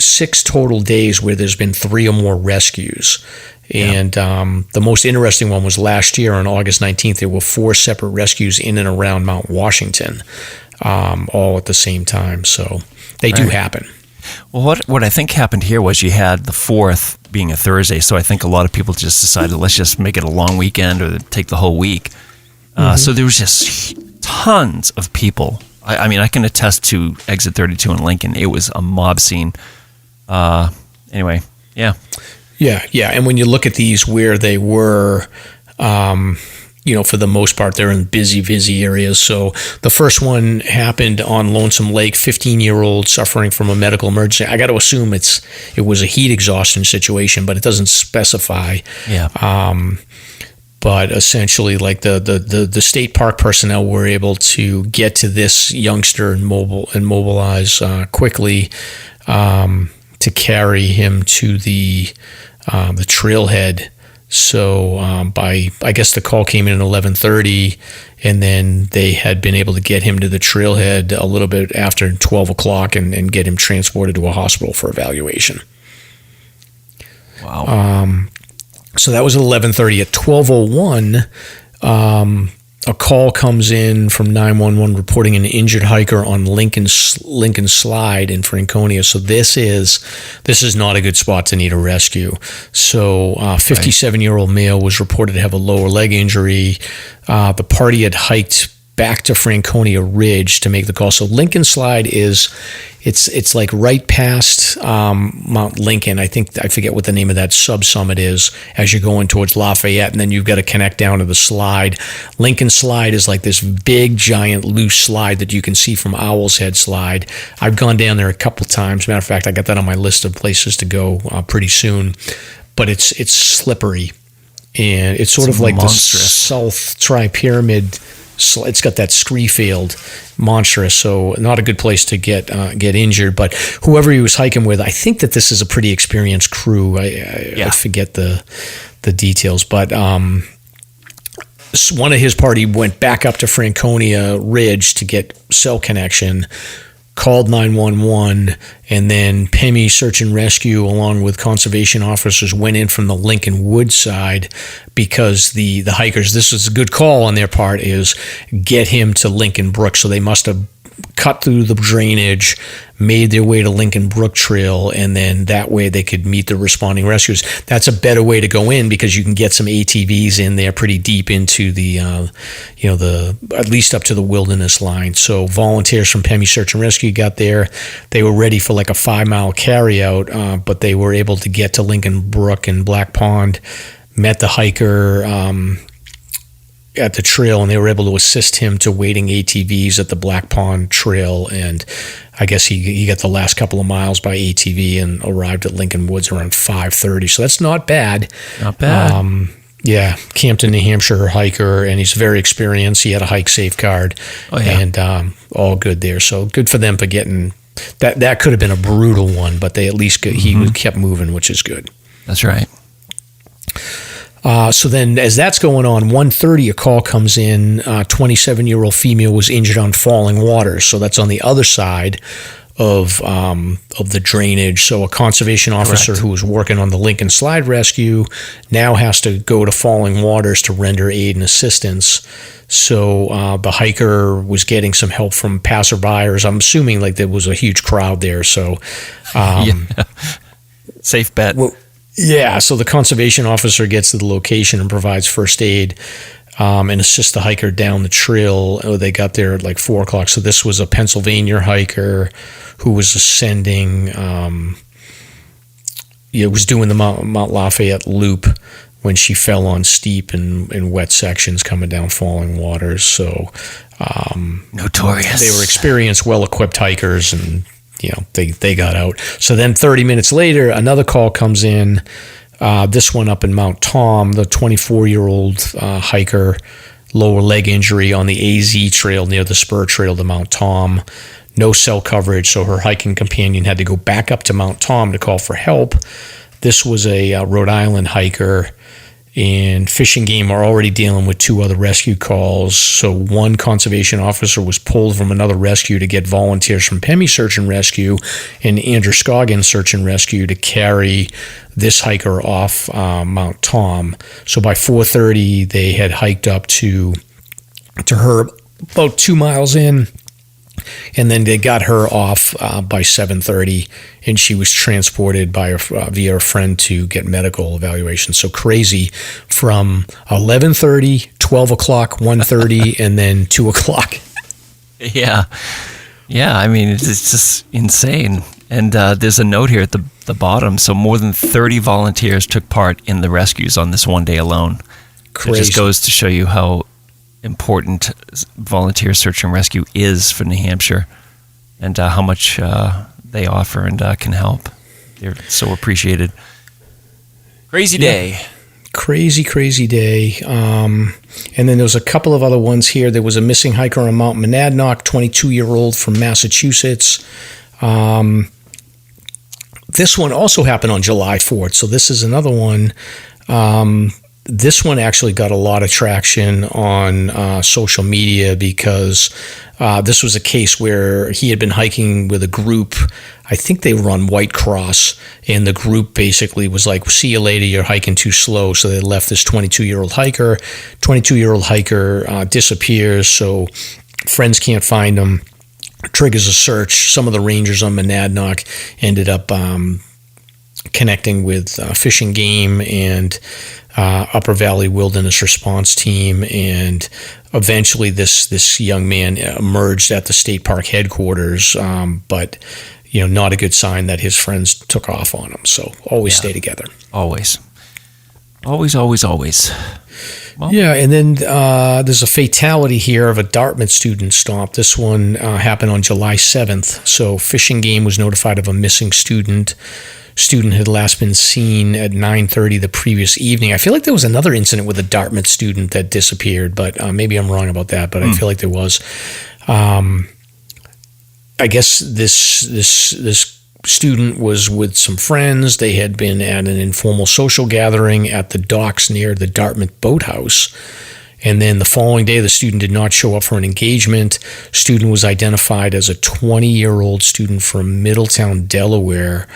6 total days where there's been 3 or more rescues. And the most interesting one was last year on August 19th. There were 4 separate rescues in and around Mount Washington, all at the same time. So they do happen. Well, what I think happened here was you had the 4th being a Thursday, so I think a lot of people just decided, let's just make it a long weekend or take the whole week. So there was just tons of people. I mean, I can attest to Exit 32 in Lincoln. It was a mob scene. Anyway, yeah. Yeah. And when you look at these where they were, for the most part, they're in busy areas. So the first one happened on Lonesome Lake, 15-year-old suffering from a medical emergency. I got to assume it was a heat exhaustion situation, but it doesn't specify. Yeah. But essentially, like the state park personnel were able to get to this youngster and mobilize quickly to carry him to the trailhead. So I guess the call came in at 11:30, and then they had been able to get him to the trailhead a little bit after 12 o'clock and get him transported to a hospital for evaluation. Wow. So that was at 11:30. At 12:01, a call comes in from 911 reporting an injured hiker on Lincoln Slide in Franconia. So this is not a good spot to need a rescue. So 57-year-old male was reported to have a lower leg injury. The party had hiked back to Franconia Ridge to make the call. So Lincoln Slide it's like right past Mount Lincoln. I forget what the name of that sub-summit is as you're going towards Lafayette, and then you've got to connect down to the slide. Lincoln Slide is like this big, giant, loose slide that you can see from Owl's Head Slide. I've gone down there a couple times. Matter of fact, I got that on my list of places to go pretty soon. But it's slippery, and it's sort of like monstrous. The South Tri-Pyramid. So it's got that scree field, monstrous. So not a good place to get injured. But whoever he was hiking with, I think that this is a pretty experienced crew. I forget the details, but one of his party went back up to Franconia Ridge to get cell connection, called 911, and then PEMI Search and Rescue, along with conservation officers, went in from the Lincoln Woods side because the hikers, this was a good call on their part, is get him to Lincoln Brook. So they must have cut through the drainage, made their way to Lincoln Brook Trail, and then that way they could meet the responding rescuers. That's a better way to go in because you can get some ATVs in there pretty deep into the at least up to the wilderness line. So volunteers from PEMI Search and Rescue got there. They were ready for like a 5-mile carryout, but they were able to get to Lincoln Brook and Black Pond, met the hiker at the trail, and they were able to assist him to waiting ATVs at the Black Pond Trail. And I guess he got the last couple of miles by ATV and arrived at Lincoln Woods around 5:30. So that's not bad. Not bad. Campton, New Hampshire hiker, and he's very experienced. He had a hike safe card, and all good there. So good for them for getting that. That could have been a brutal one, but they at least he kept moving, which is good. That's right. So then as that's going on, 1:30, a call comes in. 27-year-old female was injured on falling waters. So that's on the other side of the drainage. So a conservation officer who was working on the Lincoln Slide rescue now has to go to falling waters to render aid and assistance. So the hiker was getting some help from passerbyers. I'm assuming like there was a huge crowd there. So safe bet. So the conservation officer gets to the location and provides first aid and assists the hiker down the trail. They got there at like 4 o'clock. So this was a Pennsylvania hiker who was ascending, was doing the Mount Lafayette loop when she fell on steep and wet sections coming down falling waters. So notorious. They were experienced, well-equipped hikers, and they got out. So then 30 minutes later, another call comes in. This one up in Mount Tom, the 24-year-old hiker, lower leg injury on the AZ trail near the spur trail to Mount Tom. No cell coverage, so her hiking companion had to go back up to Mount Tom to call for help. This was a Rhode Island hiker, and Fish and Game are already dealing with 2 other rescue calls. So one conservation officer was pulled from another rescue to get volunteers from PEMI Search and Rescue and Andrew Scoggins Search and Rescue to carry this hiker off Mount Tom. So by 4:30, they had hiked up to her about 2 miles in, and then they got her off by 7:30, and she was transported via a friend to get medical evaluation. So crazy from 11:30, 12 o'clock, 1:30, and then 2 o'clock. Yeah. I mean, it's just insane. And there's a note here at the bottom. So more than 30 volunteers took part in the rescues on this one day alone. Crazy. It just goes to show you how important volunteer search and rescue is for New Hampshire, and how much they offer and can help. They're so appreciated. Crazy day. Crazy day. And then there was a couple of other ones here. There was a missing hiker on Mount Monadnock, 22-year-old from Massachusetts. This one also happened on July 4th, so this is another one. This one actually got a lot of traction on social media because this was a case where he had been hiking with a group. I think they were on White Cross, and the group basically was like, see you later, you're hiking too slow. So they left this 22-year-old hiker. 22-year-old hiker disappears, so friends can't find him. Triggers a search. Some of the rangers on Monadnock ended up connecting with Fish and Game and Upper Valley Wilderness Response Team, and eventually this young man emerged at the state park headquarters, but not a good sign that his friends took off on him. So always stay together. Always. Well, yeah, and then there's a fatality here of a Dartmouth student, Stomp. This one happened on July 7th. So Fish and Game was notified of a missing student. Student had last been seen at 9:30 the previous evening. I feel like there was another incident with a Dartmouth student that disappeared, but maybe I'm wrong about that, but I feel like there was. I guess this student was with some friends. They had been at an informal social gathering at the docks near the Dartmouth Boathouse. And then the following day, the student did not show up for an engagement. Student was identified as a 20-year-old student from Middletown, Delaware.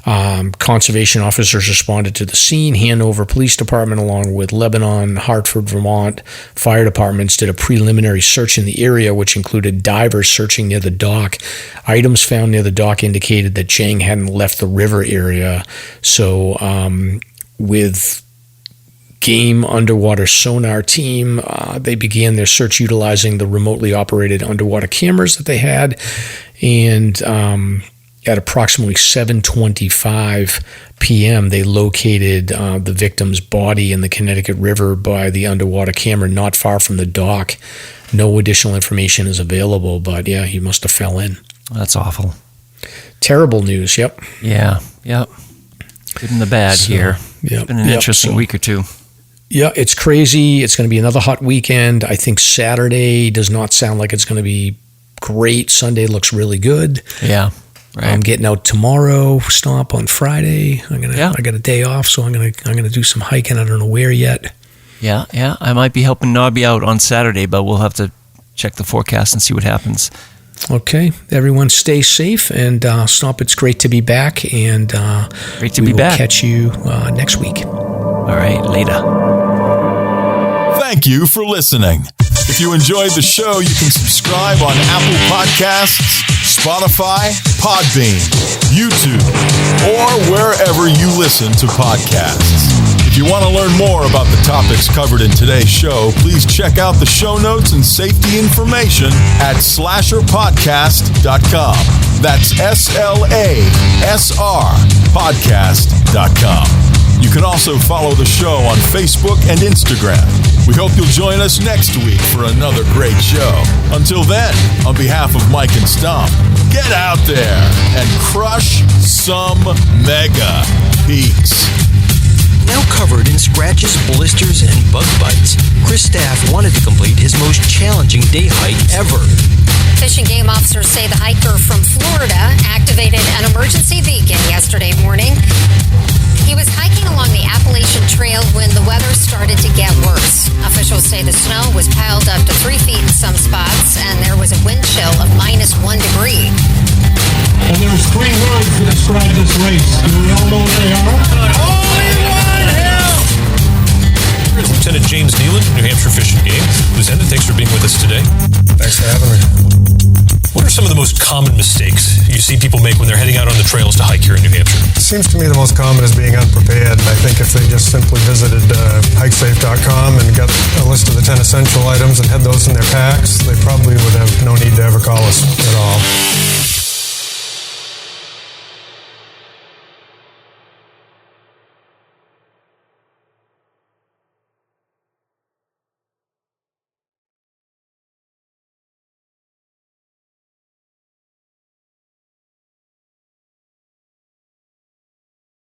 Conservation officers responded to the scene. Hanover Police Department, along with Lebanon, Hartford, Vermont fire departments, did a preliminary search in the area, which included divers searching near the dock. Items found near the dock indicated that Jang hadn't left the river area. So with Game underwater sonar team, they began their search utilizing the remotely operated underwater cameras that they had. And at approximately 7:25 p.m., they located the victim's body in the Connecticut River by the underwater camera not far from the dock. No additional information is available, but yeah, he must have fell in. That's awful. Terrible news, yep. Yeah, yep. Good and the bad here. It's been an interesting week or two. Yeah, it's crazy. It's going to be another hot weekend. I think Saturday does not sound like it's going to be great. Sunday looks really good. Yeah. Right. I'm getting out tomorrow, Stomp on Friday. I got a day off, so I'm gonna do some hiking. I don't know where yet. Yeah. I might be helping Nobby out on Saturday, but we'll have to check the forecast and see what happens. Okay, everyone, stay safe, and Stomp. It's great to be back, and great to be back. Catch you next week. All right, later. Thank you for listening. If you enjoyed the show, you can subscribe on Apple Podcasts, Spotify, Podbean, YouTube, or wherever you listen to podcasts. If you want to learn more about the topics covered in today's show, please check out the show notes and safety information at SLASRPodcast.com. That's SLASRPodcast.com. You can also follow the show on Facebook and Instagram. We hope you'll join us next week for another great show. Until then, on behalf of Mike and Stomp, get out there and crush some mega peaks. Now covered in scratches, blisters, and bug bites, Chris Staff wanted to complete his most challenging day hike ever. Fish and Game officers say the hiker from Florida activated an emergency beacon yesterday morning. He was hiking along the Appalachian Trail when the weather started to get worse. Officials say the snow was piled up to 3 feet in some spots, and there was a wind chill of -1 degree. And there's 3 words to describe this race. Do we all know what they are? Only one hill! Lieutenant James Nealon, New Hampshire Fish and Game. Lieutenant, thanks for being with us today. Thanks for having me. What are some of the most common mistakes you see people make when they're heading out on the trails to hike here in New Hampshire? It seems to me the most common is being unprepared. And I think if they just simply visited hikesafe.com and got a list of the 10 essential items and had those in their packs, they probably would have no need to ever call us at all.